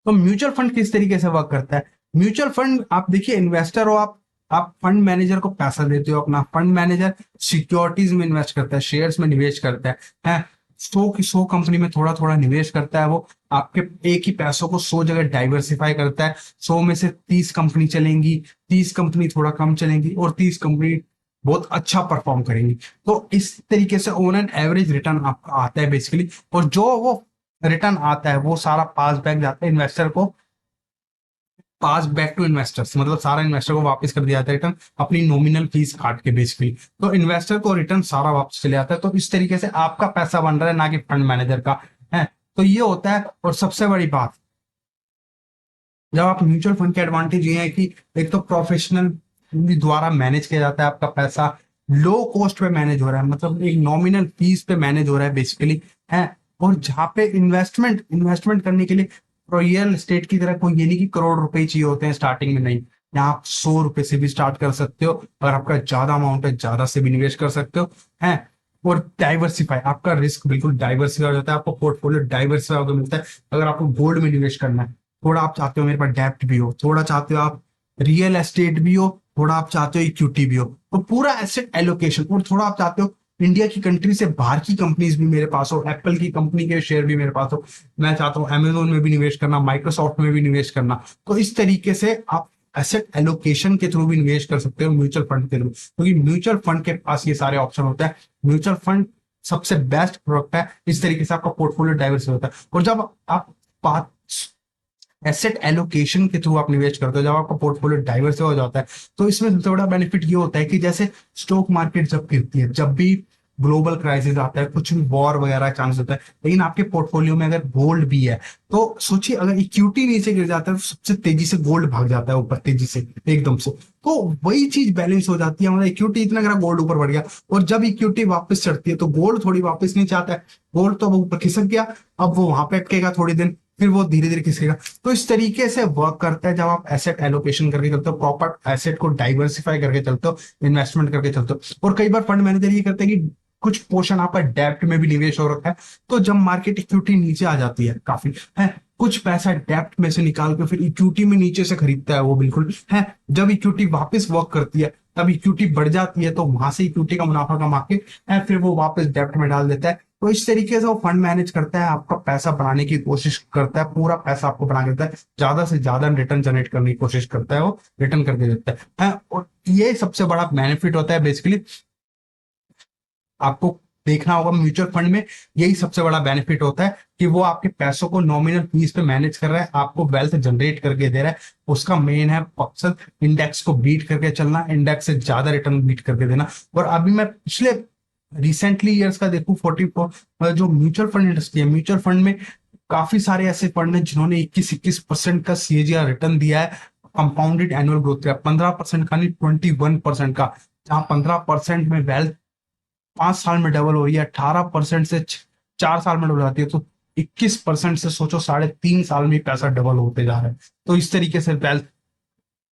S1: तो म्यूचुअल फंड किस तरीके से वर्क करता है, म्यूचुअल फंड आप देखिए, इन्वेस्टर हो आप फंड मैनेजर को पैसा देते हो, अपना फंड मैनेजर सिक्योरिटीज में इन्वेस्ट करता है, शेयर्स में निवेश करता है 100 कंपनी में थोड़ा थोड़ा निवेश करता है। वो आपके एक ही पैसों को 100 जगह डाइवर्सिफाई करता है, 100 में से 30 कंपनी चलेंगी, 30 कंपनी थोड़ा कम चलेंगी, और 30 कंपनी बहुत अच्छा परफॉर्म करेंगी। तो इस तरीके से ऑन एन एवरेज रिटर्न आपका आता है बेसिकली, और जो वो रिटर्न आता है वो सारा पास बैक जाता है इन्वेस्टर को, पास बैक टू इन्वेस्टर्स, मतलब सारा इन्वेस्टर को वापस कर दिया जाता है रिटर्न, अपनी नॉमिनल फीस काट के बेसिकली। तो इन्वेस्टर को रिटर्न सारा वापस चले जाता है। तो इस तरीके से आपका पैसा बन रहा है, ना कि फंड मैनेजर का, है। तो ये होता है। और सबसे बड़ी बात, जब आप म्यूचुअल फंड के एडवांटेज ये है कि एक तो प्रोफेशनल द्वारा मैनेज किया जाता है, आपका पैसा लो कॉस्ट पे मैनेज हो रहा है, मतलब एक नॉमिनल फीस पे मैनेज हो रहा है बेसिकली, है। और जहाँ पे इन्वेस्टमेंट इन्वेस्टमेंट करने के लिए रियल एस्टेट की तरह कोई ये नहीं कि करोड़ रुपए चाहिए होते हैं स्टार्टिंग में, नहीं, यहाँ आप 100 रुपए से भी स्टार्ट कर सकते हो, अगर आपका ज्यादा अमाउंट है ज्यादा से भी निवेश कर सकते हो, है। और डाइवर्सिफाई, आपका रिस्क बिल्कुल डाइवर्सिफाई हो जाता है, आपको पोर्टफोलियो डाइवर्सिफाई होकर मिलता है। अगर आपको गोल्ड में निवेश करना है, थोड़ा आप चाहते हो मेरे पास डेप्ट भी हो, थोड़ा चाहते हो आप रियल एस्टेट भी हो, थोड़ा आप चाहते हो इक्विटी भी हो, तो पूरा एसेट एलोकेशन, और थोड़ा आप चाहते हो इंडिया की कंट्री से बाहर की कंपनीज भी मेरे पास हो, एप्पल की कंपनी के शेयर भी मेरे पास हो, मैं चाहता हूँ अमेजोन में भी निवेश करना, माइक्रोसॉफ्ट में भी निवेश करना। तो इस तरीके से आप एसेट एलोकेशन के थ्रू भी निवेश कर सकते हो म्यूचुअल फंड के थ्रू, क्योंकि म्यूचुअल फंड के पास ये सारे ऑप्शन होते हैं। म्यूचुअल फंड सबसे बेस्ट प्रोडक्ट है। इस तरीके से आपका पोर्टफोलियो डाइवर्स होता है। और जब आप बात एसेट एलोकेशन के थ्रू आप निवेश करते हो, जब आपका पोर्टफोलियो डाइवर्स हो जाता है, तो इसमें सबसे बड़ा बेनिफिट ये होता है कि जैसे स्टॉक मार्केट जब गिरती है, जब भी ग्लोबल क्राइसिस आता है, कुछ भी वॉर वगैरह चांस होता है, लेकिन आपके पोर्टफोलियो में अगर गोल्ड भी है, तो सोचिए अगर इक्विटी नीचे गिर जाता है तो सबसे तेजी से गोल्ड भाग जाता है ऊपर, तेजी से एकदम से। तो वही चीज बैलेंस हो जाती है, मतलब इक्विटी इतना गिरा, गोल्ड ऊपर बढ़ गया, और जब इक्विटी वापस चढ़ती है तो गोल्ड थोड़ी वापस नीचे आता है। गोल्ड तो अब ऊपर खिसक गया, अब वो वहां पे अटकेगा थोड़ी दिन, फिर वो धीरे धीरे खिसकेगा। तो इस तरीके से वर्क करता है जब आप एसेट एलोकेशन करके चलते हो, प्रॉपर एसेट को डाइवर्सिफाई करके चलते हो, इन्वेस्टमेंट करके चलते हो। और कई बार फंड मैनेजर ये करते हैं कि कुछ पोर्शन आपका डेप्ट में भी निवेश हो रखा है, तो जब मार्केट इक्विटी नीचे आ जाती है काफी है, कुछ पैसा डेप्ट में से निकाल के फिर इक्विटी में नीचे से खरीदता है वो, बिल्कुल है। जब इक्विटी वापस वर्क करती है, तब इक्विटी बढ़ जाती है, तो वहां से इक्विटी का मुनाफा कमा के है फिर वो वापस डेप्ट में डाल देता है। तो इस तरीके से वो फंड मैनेज करता है, आपका पैसा बनाने की कोशिश करता है, पूरा पैसा आपको बना के देता है, ज्यादा से ज्यादा रिटर्न जनरेट करने की कोशिश करता है, वो रिटर्न करके देता है। और ये सबसे बड़ा बेनिफिट होता है बेसिकली, आपको देखना होगा म्यूचुअल फंड में यही सबसे बड़ा बेनिफिट होता है कि वो आपके पैसों को नॉमिनल फीस पे मैनेज कर रहा है, आपको वेल्थ जनरेट करके दे रहा है। उसका मेन है मकसद इंडेक्स को बीट करके चलना, इंडेक्स से ज्यादा रिटर्न बीट करके देना। और अभी मैं पिछले रिसेंटली ईयर्स का देखूं 44 जो म्यूचुअल फंड इंडस्ट्री है, म्यूचुअल फंड में काफी सारे ऐसे फंड हैं जिन्होंने 21% का सीएजीआर रिटर्न दिया है, कंपाउंडेड एनुअल ग्रोथ रेट 15% का नहीं 21% का। जहां 15% में वेल्थ 5 साल में डबल हो रही है, 18% से 4 साल में डबल हो जाती है, तो 21% से सोचो 3.5 साल में पैसा डबल होते जा रहा है। तो इस तरीके से वेल्थ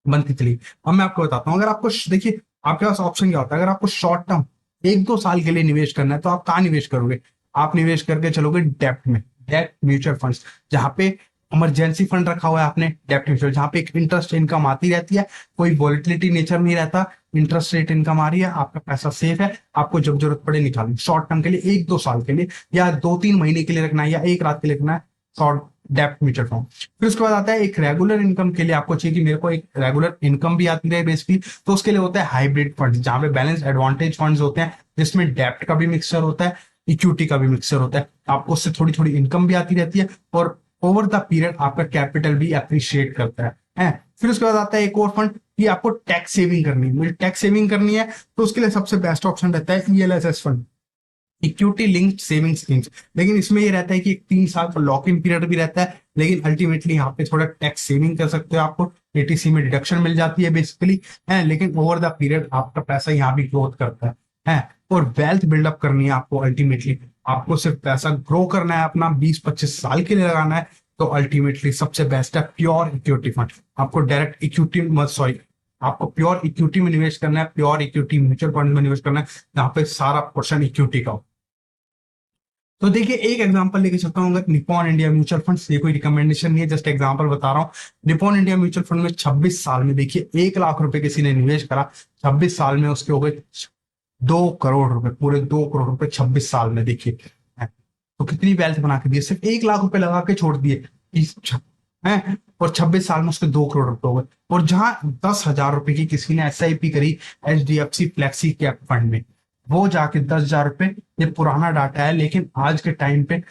S1: बनती चली। अब मैं आपको बताता हूँ, अगर आपको देखिए आपके पास ऑप्शन क्या होता है, अगर आपको शॉर्ट टर्म 1-2 साल के लिए निवेश करना है, तो आप कहाँ निवेश करोगे? आप निवेश करके चलोगे डेप्ट में, डेप्ट म्यूचुअल फंड्स, जहां पे इमरजेंसी फंड रखा हुआ है आपने, डेप्ट म्यूचुअल, जहां पे एक इंटरेस्ट इनकम आती रहती है, कोई वॉलिटिलिटी नेचर नहीं रहता, इंटरेस्ट रेट इनकम आ रही है, आपका पैसा सेफ है, आपको जब जरूरत पड़े निकालना। शॉर्ट टर्म के लिए 1-2 साल के लिए, या 2-3 महीने के लिए रखना है, या एक रात के लिए रखना है, शॉर्ट डेप्ट म्यूचुअल फंड। फिर उसके बाद आता है एक रेगुलर इनकम के लिए, आपको चाहिए कि मेरे को एक रेगुलर इनकम भी आती रहे बेसिकली, तो उसके लिए होता है हाइब्रिड फंड, जहां पे बैलेंस एडवांटेज फंड्स होते हैं, जिसमें डेप्ट का भी मिक्सचर होता है, इक्विटी का भी मिक्सचर होता है, आपको उससे थोड़ी थोड़ी इनकम भी आती रहती है, और ओवर द पीरियड आपका कैपिटल भी अप्रिशिएट करता है। फिर उसके बाद आता है एक और फंड कि आपको टैक्स सेविंग करनी है, मुझे टैक्स सेविंग करनी है, तो उसके लिए सबसे बेस्ट ऑप्शन रहता है ELSS fund, equity linked saving schemes. लेकिन इसमें ये रहता है कि 3 साल का लॉक इन पीरियड भी रहता है, लेकिन अल्टीमेटली यहाँ पे थोड़ा टैक्स सेविंग कर सकते हो, आपको एटीसी में डिडक्शन मिल जाती है बेसिकली, है। लेकिन ओवर द पीरियड आपका पैसा यहाँ भी ग्रोथ करता है। और वेल्थ बिल्डअप करनी है आपको, अल्टीमेटली आपको सिर्फ पैसा ग्रो करना है, अपना 20-25 साल के लिए लगाना है, तो अल्टीमेटली सबसे बेस्ट है प्योर इक्विटी फंड। आपको डायरेक्ट इक्विटी सॉरी आपको प्योर इक्विटी में निवेश करना है, प्योर इक्विटी म्यूचुअल फंड में निवेश करना है, जहां पे सारा पोर्शन इक्विटी का हो। तो देखिए एक एग्जांपल लेके चलता हूँ, निपॉन इंडिया म्यूचुअल फंड, ये कोई रिकमेंडेशन नहीं है, जस्ट एग्जांपल बता रहा हूँ। निपॉन इंडिया म्यूचुअल फंड में 26 साल में देखिए 1 लाख रुपए किसी ने निवेश करा, 26 साल में उसके हो गए 2 करोड़ रुपए, पूरे 2 करोड़ रुपए 26 साल में, देखिए तो कितनी वेल्थ बना के दिए, सिर्फ 1 लाख रुपए लगा के छोड़ दिए है, और 26 साल में उसके 2 करोड़ रुपए हो गए। और जहां 10,000 रुपए की किसी ने एसआईपी करी एचडीएफसी फ्लेक्सी कैप फंड में, वो जाके 10,000 रुपए, ये पुराना डाटा है, लेकिन आज के टाइम पे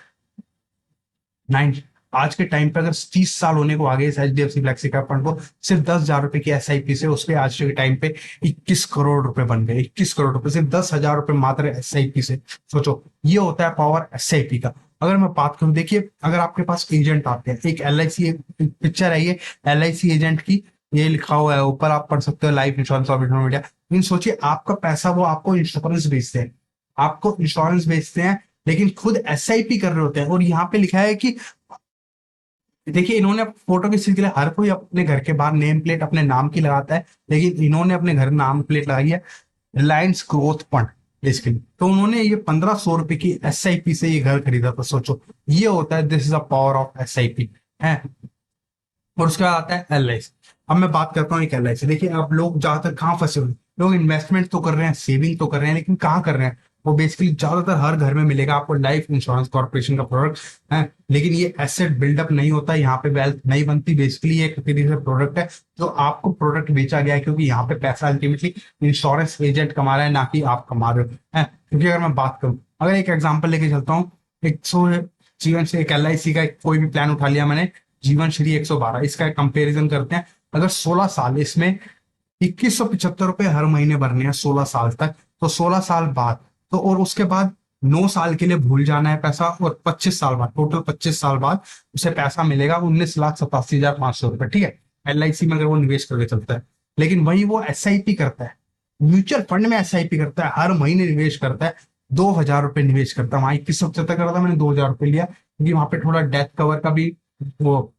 S1: अगर 30 साल होने को आगे इस एचडीएफसी फ्लेक्सी कैप फंड को, सिर्फ 10,000 रुपए की एसआईपी से उसके आज के टाइम पे 21 करोड़ रुपए बन गए। 21 करोड़ रुपए सिर्फ 10,000 रुपए मात्र एसआईपी से। सोचो ये होता है पावर एसआईपी का। अगर मैं बात करूं, देखिए अगर आपके पास एजेंट आते हैं, एक एलआईसी पिक्चर है ये एलआईसी एजेंट की, ये लिखा हुआ है ऊपर, आप पढ़ सकते हो, लाइफ इंश्योरेंस ऑफ इंडिया। लेकिन सोचिए आपका पैसा वो आपको इंश्योरेंस बेचते हैं, आपको इंश्योरेंस बेचते हैं, लेकिन खुद एसआईपी कर रहे होते हैं। और यहाँ पे लिखा है कि देखिए इन्होंने फोटो की के लिए हर कोई अपने घर के बाहर नेम प्लेट अपने नाम की लगाता है, लेकिन इन्होंने अपने घर नाम प्लेट लगाई है रिलायंस ग्रोथ फंड बेसिकली। तो उन्होंने ये 1,500 रुपए की एसआईपी से ये घर खरीदा था। सोचो ये होता है, this is a power of SIP है। और उसके बाद आता है एलआईसी। अब मैं बात करता हूँ एक एलआईसी, देखिए अब लोग ज्यादातर कहाँ फंसे हुए, लोग इन्वेस्टमेंट तो कर रहे हैं, सेविंग तो कर रहे हैं, लेकिन कहाँ कर रहे हैं, वो बेसिकली ज्यादातर हर घर में मिलेगा आपको लाइफ इंश्योरेंस कॉर्पोरेशन का प्रोडक्ट है, लेकिन ये एसेट बिल्डअप नहीं होता, यहाँ पे वेल्थ नहीं बनती। बेसिकली एक तरीके से प्रोडक्ट है जो आपको प्रोडक्ट बेचा गया है, क्योंकि यहाँ पे पैसा अल्टीमेटली इंश्योरेंस एजेंट कमा रहा है, ना कि आप कमा रहे हो है। क्योंकि अगर मैं बात करूँ अगर एक एग्जांपल लेके चलता हूँ, 100 जीवन से एक LIC का कोई भी प्लान उठा लिया मैंने, जीवन श्री 112, इसका एक कंपेरिजन करते हैं। अगर 16 साल, इसमें 2175 रुपए हर महीने भरने हैं 16 साल तक, तो 16 साल बाद तो, और उसके बाद 9 साल के लिए भूल जाना है पैसा, और 25 साल बाद, टोटल 25 साल बाद उसे पैसा मिलेगा 19,87,500 रुपए, ठीक है, LIC में अगर वो निवेश करके चलता है। लेकिन वही वो SIP करता है, म्यूचुअल फंड में SIP करता है, हर महीने निवेश करता है, 2,000 रुपए निवेश करता है। वहां 2175 कर रहा था, मैंने 2,000 रुपए लिया, क्योंकि वहां पे थोड़ा डेथ कवर का भी वो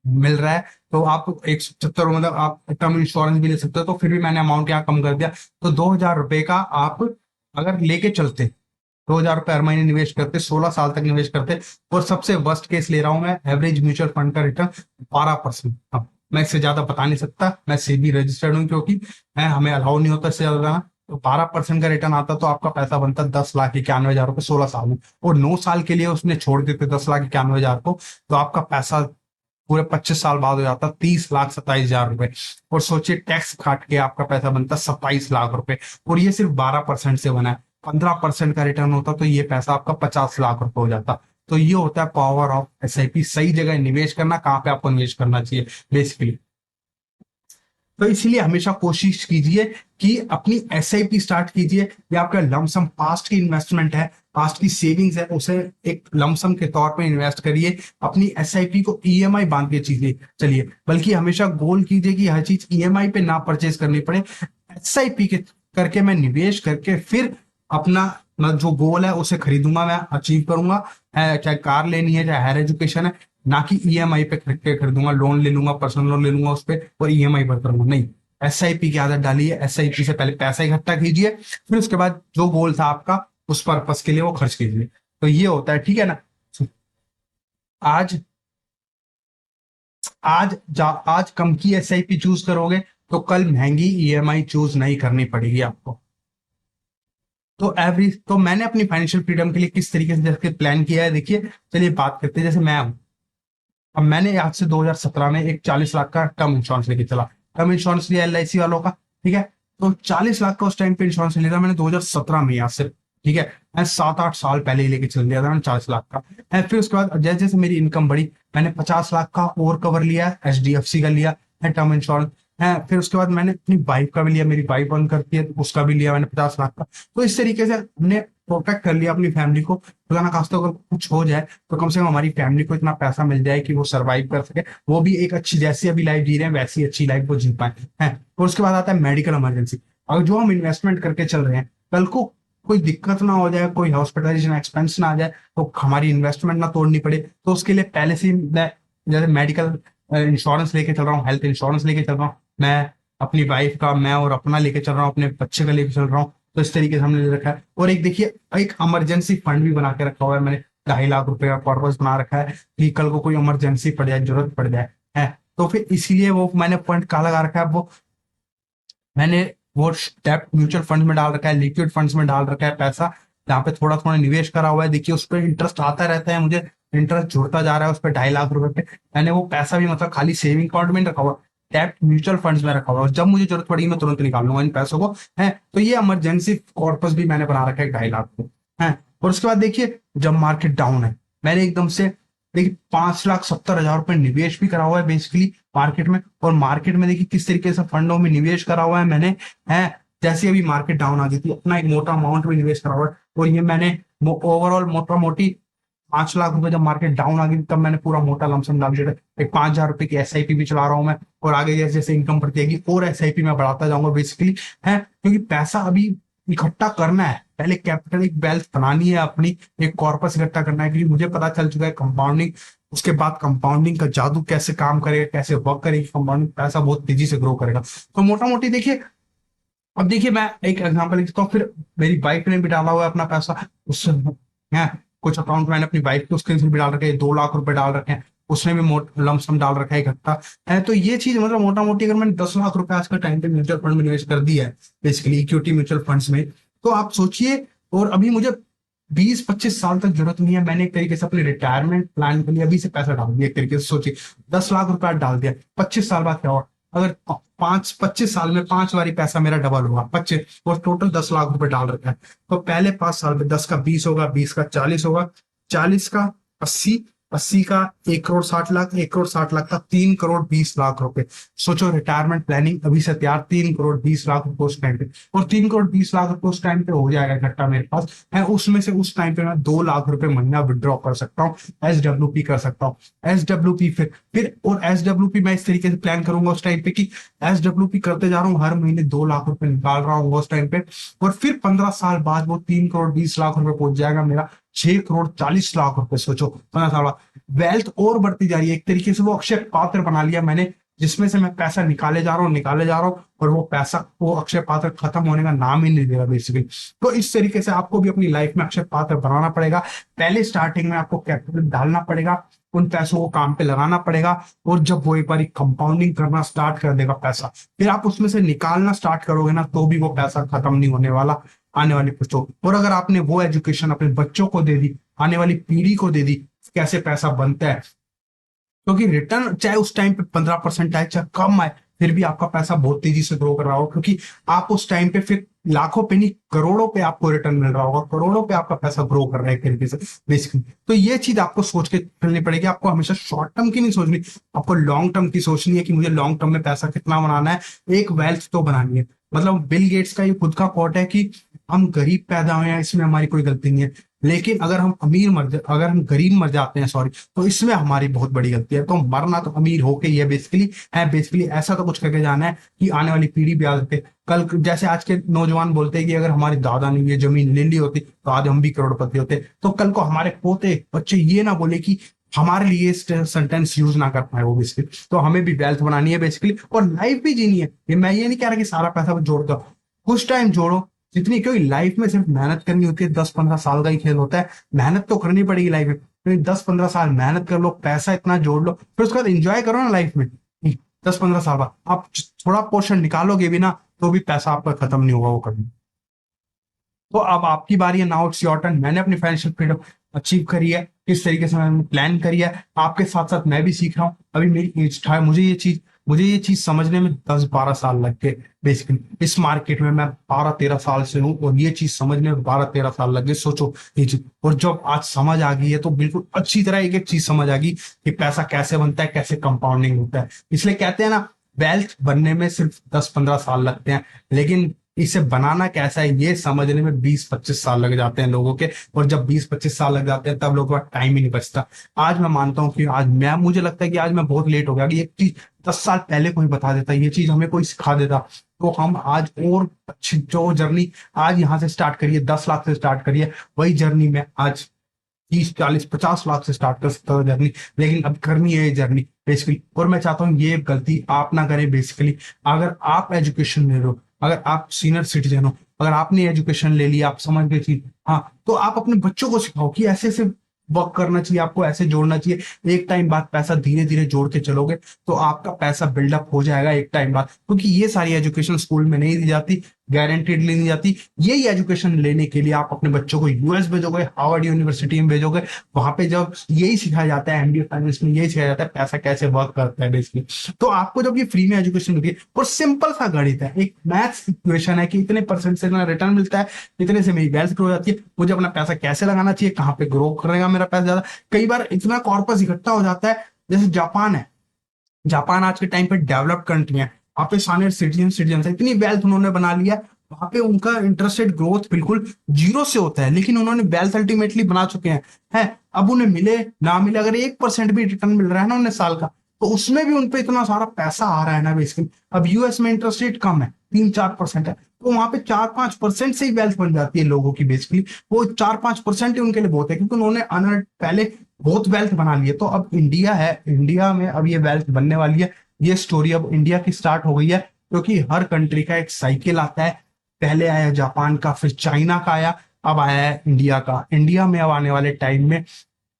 S1: मिल रहा है। तो आप 175, मतलब आप टर्म इंश्योरेंस भी ले सकते हो, तो फिर भी मैंने अमाउंट यहाँ कम कर दिया। तो 2,000 रुपए का आप अगर लेके चलते, 2,000 रुपए हर महीने निवेश करते, 16 साल तक निवेश करते, और सबसे वर्स्ट केस ले रहा हूं मैं, एवरेज म्यूचुअल फंड का रिटर्न 12%। अब मैं इससे ज्यादा बता नहीं सकता, मैं सेबी रजिस्टर्ड हूँ, क्योंकि मैं, हमें अलाउ नहीं होता इससे ज्यादा। तो 12% का रिटर्न आता, तो आपका पैसा बनता 10,91,000 रुपए 16 साल में, और 9 साल के लिए उसने छोड़ देते 10,91,000 को, तो आपका पैसा पूरे 25 साल बाद हो जाता 30,27,000 रुपए। और सोचिए टैक्स काट के आपका पैसा बनता 27 लाख रुपए, और ये सिर्फ 12% से बना है। 15% का रिटर्न होता तो ये पैसा आपका 50 लाख रुपए हो जाता। तो ये होता है पावर ऑफ SIP, सही जगह निवेश करना, कहाँ पे आपको निवेश करना चाहिए बेसिकली। तो इसीलिए हमेशा कोशिश कीजिए कि अपनी SIP स्टार्ट कीजिए, या आपका लमसम पास्ट की इन्वेस्टमेंट है, पास्ट की सेविंग्स है, उसे एक लमसम के तौर पे इन्वेस्ट करिए। अपनी SIP को EMI बांध के चीजें चलिए, बल्कि हमेशा गोल कीजिए कि हर चीज EMI पे ना परचेज करनी पड़े, SIP के करके मैं निवेश करके फिर अपना जो गोल है उसे खरीदूंगा, मैं अचीव करूंगा। चाहे कार लेनी है, चाहे हायर एजुकेशन है, ना कि EMI पे खरीदूंगा, लोन ले लूंगा, पर्सनल लोन ले लूंगा उस पर, और EMI पर करूंगा, नहीं। SIP की आदत डालिए, SIP से पहले पैसा इकट्ठा कीजिए, फिर उसके बाद जो गोल था आपका उस पर्पस के लिए वो खर्च कीजिए। तो ये होता है, ठीक है ना। आज आज कम की SIP चूज करोगे तो कल महंगी EMI चूज नहीं करनी पड़ेगी आपको। तो मैंने अपनी फाइनेंशियल फ्रीडम के लिए किस तरीके से जैसे प्लान किया है, देखिए, चलिए बात करते हैं। जैसे मैं हूं, अब मैंने आज से 2017 में एक 40 लाख का टर्म इंश्योरेंस लेके चला, टर्म इंश्योरेंस लिया LIC वालों का, ठीक है। तो 40 लाख का उस टाइम पे इंश्योरेंस लिया था मैंने 2017 में, आज से, ठीक है, मैं 7-8 साल पहले ही लेके चल दिया था मैंने 40 लाख का है। फिर उसके बाद जैसे जैसे मेरी इनकम बढ़ी, मैंने 50 लाख का और कवर लिया, HDFC का लिया है टर्म इंश्योरेंस है। फिर उसके बाद मैंने अपनी वाइफ का भी लिया, मेरी वाइफ बंद करती है तो उसका भी लिया मैंने 50 लाख का। तो इस तरीके से हमने प्रोटेक्ट कर लिया अपनी फैमिली को, खुदा ना खास्ता अगर कुछ हो जाए तो कम से कम हमारी फैमिली को इतना पैसा मिल जाए कि वो सरवाइव कर सके, वो भी एक अच्छी, जैसी अभी लाइफ जी रहे हैं वैसी अच्छी लाइफ वो जी पाए हैं। और उसके बाद आता है मेडिकल इमरजेंसी। अगर जो हम इन्वेस्टमेंट करके चल रहे हैं, कल को कोई दिक्कत ना हो जाए, कोई हॉस्पिटलाइजेशन एक्सपेंस ना आ जाए, तो हमारी इन्वेस्टमेंट ना तोड़नी पड़े, तो उसके लिए पहले से मैं जैसे मेडिकल इंश्योरेंस लेके चल रहा हूँ, हेल्थ इंश्योरेंस लेके चल रहा हूँ, मैं अपनी वाइफ का, मैं और अपना लेके चल रहा हूँ, अपने बच्चे का लेके चल रहा हूँ। तो इस तरीके से हमने ले रखा है। और एक देखिए, एक इमरजेंसी फंड भी बना के रखा हुआ है मैंने, 2.5 लाख रुपए का कॉर्पस बना रखा है कि कल को कोई इमरजेंसी पड़ जाए, जरूरत पड़ जाए है। तो फिर इसीलिए वो मैंने फंड कहाँ लगा रखा है, वो मैंने वो डेब्ट म्यूचुअल फंड में डाल रखा है, लिक्विड फंड्स में डाल रखा है पैसा, जहाँ पे थोड़ा थोड़ा निवेश करा हुआ है। देखिए उस पर इंटरेस्ट आता रहता है, मुझे इंटरेस्ट जुड़ता जा रहा है उस पर 2.5 लाख रुपए पे। मैंने वो पैसा भी मतलब खाली सेविंग अकाउंट में नहीं रखा हुआ, डेब्ट म्यूचुअल फंड्स में रखा हुआ है, जब मुझे जरूरत पड़ेगी मैं तुरंत निकाल लूंगा इन पैसों को, है। तो ये इमरजेंसी कॉर्पस भी मैंने बना रखा है 2.5 लाख को, है। और उसके बाद देखिए, जब मार्केट डाउन है, मैंने एकदम से देखिए 5,70,000 रुपए निवेश भी करा हुआ है बेसिकली मार्केट में। और मार्केट में देखिए किस तरीके से फंडों में निवेश करा हुआ है मैंने, है। जैसे अभी मार्केट डाउन आ गई थी, अपना एक मोटा अमाउंट में निवेश करा हुआ है, और ये मैंने ओवरऑल मोटा मोटी 5 लाख रुपए, जब मार्केट डाउन आ गई तब मैंने पूरा मोटा लमसम डाल दिया था। एक 5,000 रुपए की SIP भी चला रहा हूँ मैं, और आगे जैसे जैसे इनकम बढ़ती जाएगी और SIP में बढ़ाता जाऊंगा बेसिकली, है। क्योंकि पैसा अभी इकट्ठा करना है, पहले कैपिटल, एक वेल्थ बनानी है अपनी, एक कॉर्पस इकट्ठा करना है, क्योंकि मुझे पता चल चुका है कंपाउंडिंग, उसके बाद कंपाउंडिंग का जादू कैसे काम करेगा, कैसे वर्क करेगी कंपाउंडिंग, पैसा बहुत तेजी से ग्रो करेगा। तो मोटा मोटी देखिए, अब देखिए मैं एक एग्जांपल लिखता हूँ। फिर मेरी वाइफ ने भी डाला हुआ है अपना पैसा, उससे है, कुछ अकाउंट मैंने अपनी वाइफ के उसके भी डाल रखे हैं, 2 लाख रुपए डाल रखे हैं, उसने भी लमसम डाल रखा है इकट्ठा, है। तो ये चीज मतलब मोटा मोटी अगर मैंने 10 लाख रुपए आज के टाइम पे म्यूचुअल फंड में निवेश कर दिया है, बेसिकली इक्विटी म्यूचुअल फंड्स में, तो आप सोचिए। और अभी मुझे 20-25 साल तक जरूरत नहीं है, मैंने एक तरीके से अपने रिटायरमेंट प्लान के लिए अभी से पैसा डाल दिया, एक तरीके से सोचिए 10 लाख रुपए डाल दिया, 25 साल बाद क्या हुआ, अगर 5-25 साल में 5 बारी पैसा मेरा डबल हुआ, 25 और टोटल 10 लाख रुपए डाल रखा है, तो पहले 5 साल में 10 का 20 होगा, 20 का 40 होगा, 40 का 80, 80 का 1 करोड़ 60 लाख, 1 करोड़ 60 लाख का 3 करोड़ 20 लाख रुपए। सोचो रिटायरमेंट प्लानिंग अभी से तैयार, 3 करोड़ 20 लाख रुपए उस टाइम पे, और 3 करोड़ 20 लाख रुपए उस टाइम पे हो जाएगा इकट्ठा मेरे पास है, उसमें से उस टाइम पे मैं 2 लाख रुपए महीना विड्रॉ कर सकता हूँ, SWP कर सकता हूँ। SWP फिर और SWP मैं इस तरीके से प्लान करूंगा उस टाइम पे कि SWP करते जा रहा हूँ, हर महीने 2 लाख रुपए निकाल रहा हूँ उस टाइम पे, और फिर 15 साल बाद वो 3 करोड़ 20 लाख रुपए पहुंच जाएगा मेरा 6 करोड़ 40 लाख रुपए। सोचो 15 साल बाद वेल्थ और बढ़ती जा रही है, एक तरीके से वो अक्षय पात्र बना लिया मैंने, जिसमें से मैं पैसा निकाले जा रहा हूँ, निकाले जा रहा हूँ, और वो पैसा, वो अक्षय पात्र खत्म होने का नाम ही नहीं दे रहा बेसिकली। तो इस तरीके से आपको भी अपनी लाइफ में अक्षय पात्र बनाना पड़ेगा। पहले स्टार्टिंग में आपको कैपिटल डालना पड़ेगा, उन पैसों को काम पे लगाना पड़ेगा, और जब वो एक बार कंपाउंडिंग करना स्टार्ट कर देगा पैसा, फिर आप उसमें से निकालना स्टार्ट करोगे ना, तो भी वो पैसा खत्म नहीं होने वाला आने वाली पुश्तों। और अगर आपने वो एजुकेशन अपने बच्चों को दे दी, आने वाली पीढ़ी को दे दी, कैसे पैसा बनता है, क्योंकि रिटर्न चाहे उस टाइम पे 15% आए चाहे कम आए, फिर भी आपका पैसा बहुत तेजी से ग्रो कर रहा हो, क्योंकि आप उस टाइम पे फिर लाखों पे नहीं करोड़ों पे आपको रिटर्न मिल रहा होगा, करोड़ों पे आपका पैसा ग्रो कर रहा है एक तरीके से बेसिकली। तो ये चीज आपको सोच के चलनी पड़ेगी, आपको हमेशा शॉर्ट टर्म की नहीं सोचनी, आपको लॉन्ग टर्म की सोचनी है कि मुझे लॉन्ग टर्म में पैसा कितना बनाना है, एक वेल्थ तो बनानी है। मतलब बिल गेट्स का ये खुद का कोट है कि हम गरीब पैदा हुए हैं, इसमें हमारी कोई गलती नहीं है, लेकिन अगर हम अगर हम गरीब मर जाते हैं, सॉरी, तो इसमें हमारी बहुत बड़ी गलती है। तो मरना तो अमीर होके ही है बेसिकली ऐसा तो कुछ करके जाना है कि आने वाली पीढ़ी भी याद रखे। कल जैसे आज के नौजवान बोलते हैं कि अगर हमारे दादा ने ये जमीन ले ली होती तो आज हम भी करोड़पति होते, तो कल को हमारे पोते बच्चे ये ना बोले कि हमारे लिए सेंटेंस यूज ना कर पाए वो बेसिकली। तो हमें भी वेल्थ बनानी है बेसिकली, और लाइफ भी जीनी है। ये मैं ये नहीं कह रहा कि सारा पैसा जोड़ दो, कुछ टाइम जोड़ो जितनी, क्योंकि लाइफ में सिर्फ मेहनत करनी होती है, 10-15 साल का ही खेल होता है, मेहनत तो करनी पड़ेगी लाइफ में, तो 10-15 साल मेहनत कर लो, पैसा इतना जोड़ लो, फिर उसके बाद एंजॉय करो ना लाइफ में। 10-15 साल बाद आप थोड़ा पोर्शन निकालोगे भी ना, तो भी पैसा आपका खत्म नहीं होगा वो कभी। तो अब आपकी बारी है, नाउ इट्स योर टर्न। मैंने अपनी फाइनेंशियल फ्रीडम अचीव करी है, किस तरीके से मैंने प्लान करी है, आपके साथ साथ मैं भी सीख रहा हूँ। अभी मेरी एज था, मुझे ये चीज समझने में 10-12 साल लग गए बेसिकली। इस मार्केट में मैं 12-13 साल से हूँ, और ये चीज समझने में 12-13 साल लग गए, सोचो ये चीज। और जब आज समझ आ गई है, तो बिल्कुल अच्छी तरह एक एक चीज समझ आ गई कि पैसा कैसे बनता है, कैसे कंपाउंडिंग होता है। इसलिए कहते हैं ना, वेल्थ बनने में सिर्फ 10-15 साल लगते हैं, लेकिन इसे बनाना कैसा है ये समझने में 20-25 साल लग जाते हैं लोगों के। और जब 20-25 साल लग जाते हैं, तब लोगों का टाइम ही नहीं बचता। आज मैं मानता हूँ कि मुझे लगता है कि आज मैं बहुत लेट हो गया, कि एक चीज 10 साल पहले कोई बता देता, ये चीज हमें कोई सिखा देता, तो हम आज और अच्छी जो जर्नी आज यहाँ से स्टार्ट करिए, 10 लाख से स्टार्ट करिए, वही जर्नी में आज 30-40-50 लाख से स्टार्ट कर सकता था जर्नी। लेकिन अब करनी है ये जर्नी बेसिकली, और मैं चाहता हूँ ये गलती आप ना करें बेसिकली। अगर आप एजुकेशन ले रहे हो, अगर आप सीनियर सिटीजन हो, अगर आपने एजुकेशन ले लिया, आप समझ गए चीज, हाँ, तो आप अपने बच्चों को सिखाओ कि ऐसे ऐसे वर्क करना चाहिए, आपको ऐसे जोड़ना चाहिए। एक टाइम बाद पैसा धीरे धीरे जोड़ के चलोगे, तो आपका पैसा बिल्डअप हो जाएगा एक टाइम बाद, क्योंकि ये सारी एजुकेशन स्कूल में नहीं दी जाती, गारंटेडली नहीं जाती। यही एजुकेशन लेने के लिए आप अपने बच्चों को यूएस भेजोगे, हार्वर्ड यूनिवर्सिटी में भेजोगे, वहां पे जब यही सिखाया जाता है, एमबीए फाइनेंस में यही सिखाया जाता है पैसा कैसे वर्क करता है बेसिकली। तो आपको जब ये फ्री में एजुकेशन मिलती है, और सिंपल सा गणित है, एक मैथ्स इक्वेशन है कि इतने परसेंट से रिटर्न मिलता है, इतने से मेरी वेल्थ ग्रो हो जाती है, मुझे अपना पैसा कैसे लगाना चाहिए, कहाँ पे ग्रो करेगा मेरा पैसा ज्यादा। कई बार इतना कॉर्पस इकट्ठा हो जाता है, जैसे जापान है, जापान आज के टाइम पे डेवलप्ड कंट्री है, वहां पे सारे सिटीजन है, इतनी वेल्थ उन्होंने बना लिया, वहां पे उनका इंटरेस्ट रेट ग्रोथ बिल्कुल जीरो से होता है, लेकिन उन्होंने वेल्थ अल्टीमेटली बना चुके हैं। अब उन्हें मिले ना मिले, अगर 1% भी रिटर्न मिल रहा है ना उन्हें साल का, तो उसमें भी उनपे इतना सारा पैसा आ रहा है ना बेसिकली। अब यूएस में इंटरेस्ट रेट कम है, 3-4% है, तो वहां पे 4-5% से ही वेल्थ बन जाती है लोगों की बेसिकली। वो 4-5% ही उनके लिए बहुत है, क्योंकि उन्होंने पहले बहुत वेल्थ बना ली है। तो अब इंडिया है, इंडिया में अब ये वेल्थ बनने वाली है। ये स्टोरी अब इंडिया की स्टार्ट हो गई है, क्योंकि हर कंट्री का एक साइकिल आता है। पहले आया जापान का, फिर चाइना का आया, अब आया है इंडिया का। इंडिया में अब आने वाले टाइम में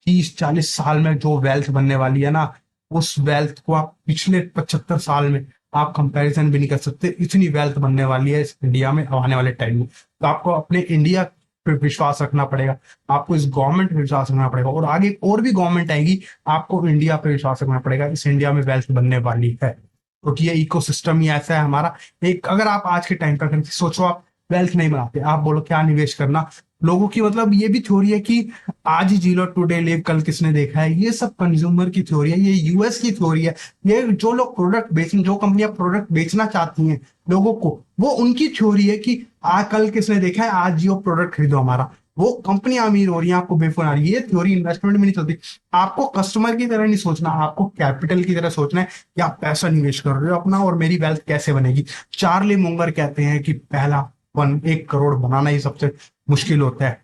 S1: 30-40 साल में जो वेल्थ बनने वाली है ना, उस वेल्थ को आप पिछले 75 साल में आप कंपैरिजन भी नहीं कर सकते, इतनी वेल्थ बनने वाली है इस इंडिया में आने वाले टाइम में। तो आपको अपने इंडिया पे विश्वास रखना पड़ेगा, आपको इस गवर्नमेंट पे विश्वास रखना पड़ेगा, और आगे और भी गवर्नमेंट आएगी, आपको इंडिया पे विश्वास रखना पड़ेगा, इस इंडिया में वेल्थ बनने वाली है। क्योंकि ये इकोसिस्टम ही ऐसा है हमारा। एक अगर आप आज के टाइम पर सोचो, आप वेल्थ नहीं बनाते, आप बोलो क्या निवेश करना, लोगों की मतलब ये भी थ्योरी है कि आज ही जी लो, टुडे लिव, कल किसने देखा है, ये सब कंज्यूमर की थ्योरी है, ये यूएस की थ्योरी है। ये जो लोग प्रोडक्ट बेचने, जो कंपनियां प्रोडक्ट बेचना चाहती हैं लोगों को, वो उनकी थ्योरी है कि आज कल किसने देखा है, आज जियो प्रोडक्ट खरीदो हमारा। वो कंपनियां अमीर हो रही हैं, आपको बेवकूफ बना रही है। ये थ्योरी इन्वेस्टमेंट में नहीं चलती। आपको कस्टमर की तरह नहीं सोचना, आपको कैपिटल की तरह सोचना है कि आप पैसा निवेश कर रहे हो अपना, और मेरी वेल्थ कैसे बनेगी। चार्ली मुंगर कहते हैं कि पहला 1 करोड़ बनाना ही सबसे मुश्किल होता है,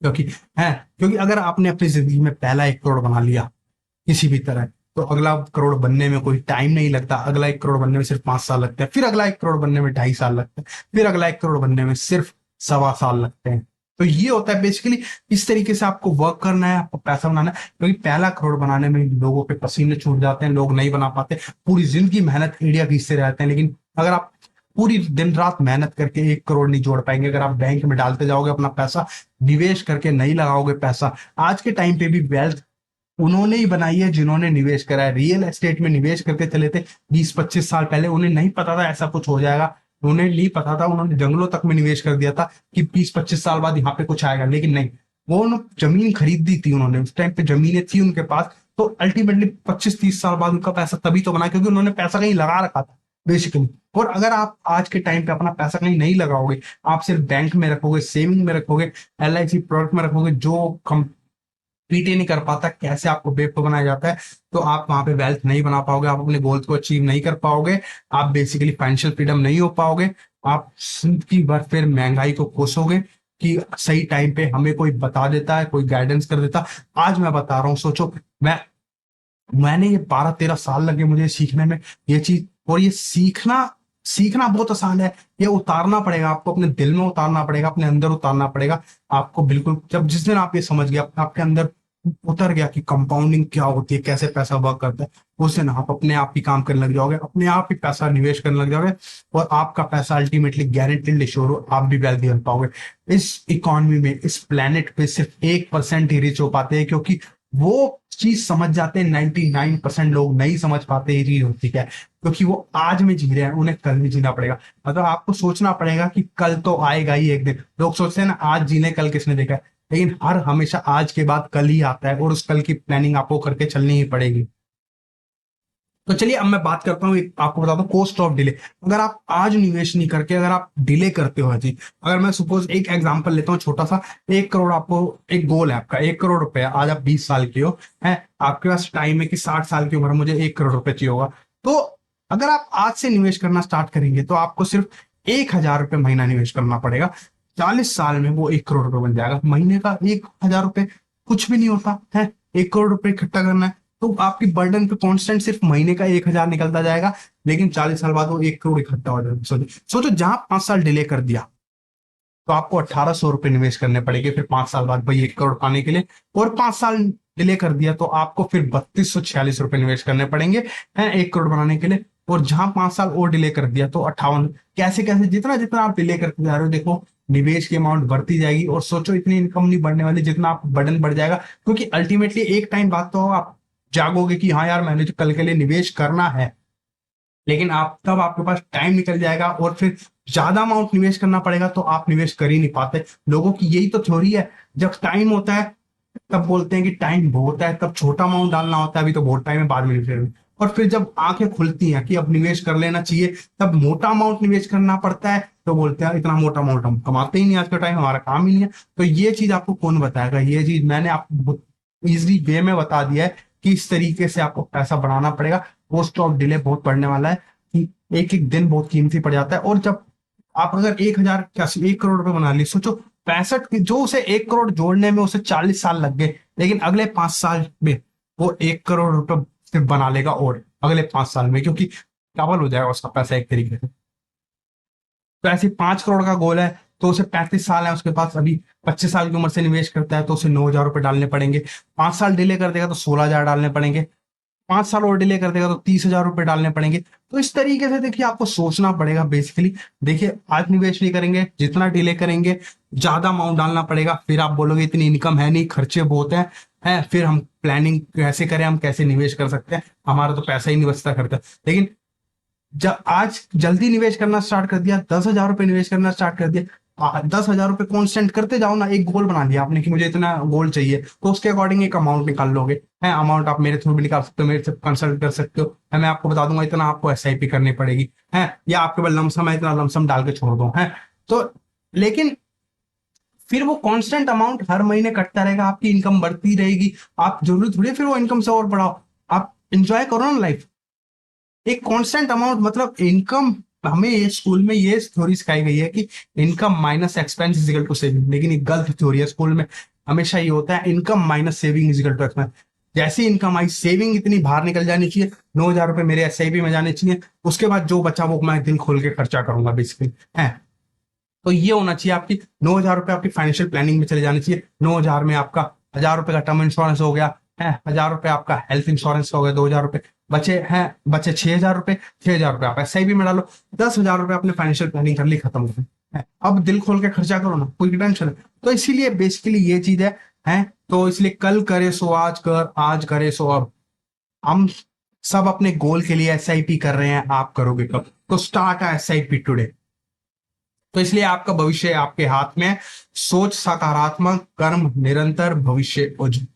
S1: क्योंकि है, क्योंकि अगर आपने अपनी जिंदगी में पहला 1 करोड़ बना लिया किसी भी तरह, तो अगला करोड़ बनने में कोई टाइम नहीं लगता। अगला 1 करोड़ बनने में सिर्फ 5 साल लगते हैं, फिर अगला 1 करोड़ बनने में 2.5 साल लगते हैं, फिर अगला 1 करोड़ बनने में सिर्फ 1.25 साल लगते हैं। तो ये होता है बेसिकली, इस तरीके से आपको वर्क करना है, आपको पैसा बनाना है। क्योंकि पहला करोड़ बनाने में लोगों के पसीने छूट जाते हैं, लोग नहीं बना पाते, पूरी जिंदगी मेहनत एड़िया खींचते रहते हैं। लेकिन अगर आप पूरी दिन रात मेहनत करके 1 करोड़ नहीं जोड़ पाएंगे, अगर आप बैंक में डालते जाओगे अपना पैसा, निवेश करके नहीं लगाओगे पैसा, आज के टाइम पे भी वेल्थ उन्होंने ही बनाई है जिन्होंने निवेश करा है। रियल एस्टेट में निवेश करके चले थे 20-25 साल पहले, उन्हें नहीं पता था ऐसा कुछ हो जाएगा, उन्हें नहीं पता था, उन्होंने जंगलों तक में निवेश कर दिया था कि 20-25 साल बाद यहाँ पे कुछ आएगा। लेकिन नहीं, वो जमीन खरीदी थी उन्होंने, उस टाइम पे जमीनें थी उनके पास, तो अल्टीमेटली 25-30 साल बाद उनका पैसा तभी तो बना क्योंकि उन्होंने पैसा कहीं लगा रखा था बेसिकली। और अगर आप आज के टाइम पे अपना पैसा कहीं नहीं लगाओगे, आप सिर्फ बैंक में रखोगे, सेविंग में रखोगे, LIC प्रोडक्ट में रखोगे, जो पीटे नहीं कर पाता कैसे आपको बेवकूफ बनाया जाता है, तो आप वहां पे वेल्थ नहीं बना पाओगे, आप अपने गोल्स को अचीव नहीं कर पाओगे, आप बेसिकली फाइनेंशियल फ्रीडम नहीं हो पाओगे। आप जिंदगी भर फिर महंगाई को कोसोगे कि सही टाइम पे हमें कोई बता देता है, कोई गाइडेंस कर देता। आज मैं बता रहा हूँ, सोचो मैंने ये 12-13 साल लगे मुझे सीखने में ये चीज, और ये सीखना सीखना बहुत आसान है, ये उतारना पड़ेगा आपको, अपने दिल में उतारना पड़ेगा, अपने अंदर उतारना पड़ेगा आपको। बिल्कुल जब जिस दिन आप ये समझ गया, आपके अंदर उतर गया कि कंपाउंडिंग क्या होती है, कैसे पैसा वर्क करता है, उस दिन आप अपने आप ही काम करने लग जाओगे, अपने आप ही पैसा निवेश करने लग जाओगे, और आपका पैसा अल्टीमेटली गारंटीड श्योर हो आप भी वेल्थी बन पाओगे। इस इकोनॉमी में, इस प्लेनेट पे सिर्फ 1% ही रिच हो पाते हैं, क्योंकि वो चीज समझ जाते हैं। 99% लोग नहीं समझ पाते ये चीज होती क्या है, क्योंकि वो आज में जी रहे हैं, उन्हें कल भी जीना पड़ेगा। मतलब आपको सोचना पड़ेगा कि कल तो आएगा ही एक दिन। लोग सोचते हैं ना आज जीने कल किसने देखा है, लेकिन हर हमेशा आज के बाद कल ही आता है, और उस कल की प्लानिंग आपको करके चलनी ही पड़ेगी। तो चलिए अब मैं बात करता हूँ, आपको बताता हूँ कॉस्ट ऑफ डिले। अगर आप आज निवेश नहीं करके अगर आप डिले करते हो जी, अगर मैं सपोज एक एग्जांपल लेता हूँ छोटा सा, 1 करोड़ आपको एक गोल है आपका, 1 करोड़ रुपए, आज आप 20 साल के हो, है आपके पास टाइम है कि 60 साल की उम्र में मुझे 1 करोड़ रुपए चाहिए होगा। तो अगर आप आज से निवेश करना स्टार्ट करेंगे तो आपको सिर्फ 1,000 रुपये महीना निवेश करना पड़ेगा। 40 साल में वो 1 करोड़ रुपए बन जाएगा। महीने का 1,000 रुपये कुछ भी नहीं होता है, 1 करोड़ रुपए इकट्ठा करना है तो आपकी बर्डन पे कांस्टेंट सिर्फ महीने का 1,000 निकलता जाएगा, लेकिन 40 साल बाद वो 1 करोड़ इकट्ठा हो जाएगा। सोचो सोचो, जहां 5 साल डिले कर दिया तो आपको 1,800 रुपये निवेश करने पड़ेंगे फिर 5 साल बाद भाई 1 करोड़ पाने के लिए, और 5 साल डिले कर दिया तो आपको फिर 3,246 रुपये निवेश करने पड़ेंगे है 1 करोड़ बनाने के लिए। और जहां 5 साल और डिले कर दिया तो 58, कैसे कैसे जितना जितना आप डिले करते जा रहे हो, देखो निवेश की अमाउंट बढ़ती जाएगी, और सोचो इतनी इनकम नहीं बढ़ने वाली जितना आप बर्डन बढ़ जाएगा। क्योंकि अल्टीमेटली एक टाइम बाद तो आप जागोगे कि हाँ यार मैंने तो कल के लिए निवेश करना है, लेकिन आप तब आपके पास टाइम निकल जाएगा और फिर ज्यादा अमाउंट निवेश करना पड़ेगा, तो आप निवेश कर ही नहीं पाते। लोगों की यही तो थ्योरी है, जब टाइम होता है तब बोलते हैं कि टाइम बहुत है, तब छोटा अमाउंट डालना होता है, अभी तो बहुत टाइम है बाद में निवेश। और फिर जब आंखें खुलती हैं कि अब निवेश कर लेना चाहिए, तब मोटा अमाउंट निवेश करना पड़ता है, तो बोलते हैं इतना मोटा अमाउंट हम कमाते ही नहीं, आज का टाइम हमारा काम ही नहीं है। तो ये चीज आपको कौन बताएगा, ये चीज मैंने आपको इजिली वे में बता दिया है कि इस तरीके से आपको पैसा बढ़ाना पड़ेगा। कॉस्ट ऑफ डिले बहुत बढ़ने वाला है कि एक एक दिन बहुत कीमती पड़ जाता है। और जब आप अगर 1,000 क्या 1 करोड़ रुपए बना लिए, सोचो 65 जो उसे 1 करोड़ जोड़ने में उसे 40 साल लग गए, लेकिन अगले 5 साल में वो 1 करोड़ रुपए सिर्फ बना लेगा, और अगले 5 साल में, क्योंकि डबल हो जाएगा उसका पैसा एक तरीके से। तो ऐसे 5 करोड़ का गोल है तो उसे 35 साल है उसके पास, अभी 25 साल की उम्र से निवेश करता है तो उसे 9,000 रुपए डालने पड़ेंगे। 5 साल डिले कर देगा तो 16,000 डालने पड़ेंगे। 5 साल और डिले कर देगा तो 30,000 रुपए डालने पड़ेंगे। तो इस तरीके से देखिए आपको सोचना पड़ेगा बेसिकली। देखिए आज निवेश नहीं करेंगे, जितना डिले करेंगे ज्यादा अमाउंट डालना पड़ेगा, फिर आप बोलोगे इतनी इनकम है नहीं, खर्चे बहुत हैं, फिर हम प्लानिंग कैसे करें, हम कैसे निवेश कर सकते हैं, हमारा तो पैसा ही नहीं बचता खर्चा। लेकिन जब आज जल्दी निवेश करना स्टार्ट कर दिया, 10,000 रुपए निवेश करना स्टार्ट कर दिया, 10,000 रुपए कॉन्स्टेंट करते जाओ ना। एक गोल बना लिया आपने कि मुझे इतना गोल चाहिए, तो उसके अकॉर्डिंग एक अमाउंट निकाल लोगे। है अमाउंट आप मेरे थ्रू भी निकाल सकते हो, मेरे से कंसल्ट कर सकते हो। है मैं आपको बता दूंगा इतना आपको एसआईपी करनी पड़ेगी, है या आपके पास लमसम है, इतना लमसम डाल के छोड़ दो। है तो लेकिन फिर वो कांस्टेंट अमाउंट हर महीने कटता रहेगा, आपकी इनकम बढ़ती रहेगी। आप जरूरी थोड़ी है फिर वो इनकम से और बढ़ाओ, आप इंजॉय करो ना लाइफ। एक कांस्टेंट अमाउंट मतलब इनकम, हमें ये स्कूल में ये थ्योरी सिखाई गई है कि income minus expense is equal to saving, लेकिन ये गलत थ्योरी है। स्कूल में हमेशा ये होता है income minus saving is equal to expense. जैसी इनकम आई, सेविंग इतनी बाहर निकल जानी चाहिए, 9,000 रुपए मेरे एसआईपी में जाने चाहिए, उसके बाद जो बचा वो मैं दिल खोल के खर्चा करूंगा बेसिकली। है तो ये होना चाहिए आपकी 9,000 रुपए आपकी फाइनेंशियल प्लानिंग में चले जाने चाहिए। 9,000 में आपका 1,000 रुपए का टर्म इंश्योरेंस हो गया है, 1,000 रुपए आपका हेल्थ इंश्योरेंस हो गया, 2,000 रुपए बचे हैं, बचे 6,000 रुपए, 6,000 रुपए आप एसआईपी में डालो, 10,000 रुपए आपने फाइनेंशियल प्लानिंग कर ली, खत्म हो गई है। अब दिल खोल के खर्चा करो ना, कोई टेंशन है। तो इसीलिए बेसिकली ये चीज है। तो इसलिए कल करे सो आज कर, आज करे सो अब। हम सब अपने गोल के लिए एसआईपी कर रहे हैं, आप करोगे कब? तो स्टार्ट एसआईपी टुडे। तो इसलिए आपका भविष्य आपके हाथ में है। सोच सकारात्मक, कर्म निरंतर, भविष्य उज्जवल।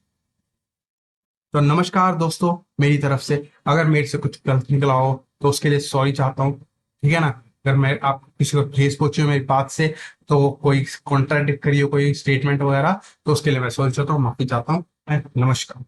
S1: तो नमस्कार दोस्तों, मेरी तरफ से अगर मेरे से कुछ गलत निकला हो तो उसके लिए सॉरी चाहता हूँ, ठीक है ना। अगर मैं आप किसी को ठेस पहुंची हो मेरी बात से, तो कोई कॉन्ट्राडिक्ट करिए कोई स्टेटमेंट वगैरह, तो उसके लिए मैं सॉरी चाहता हूँ, माफी चाहता हूँ। नमस्कार।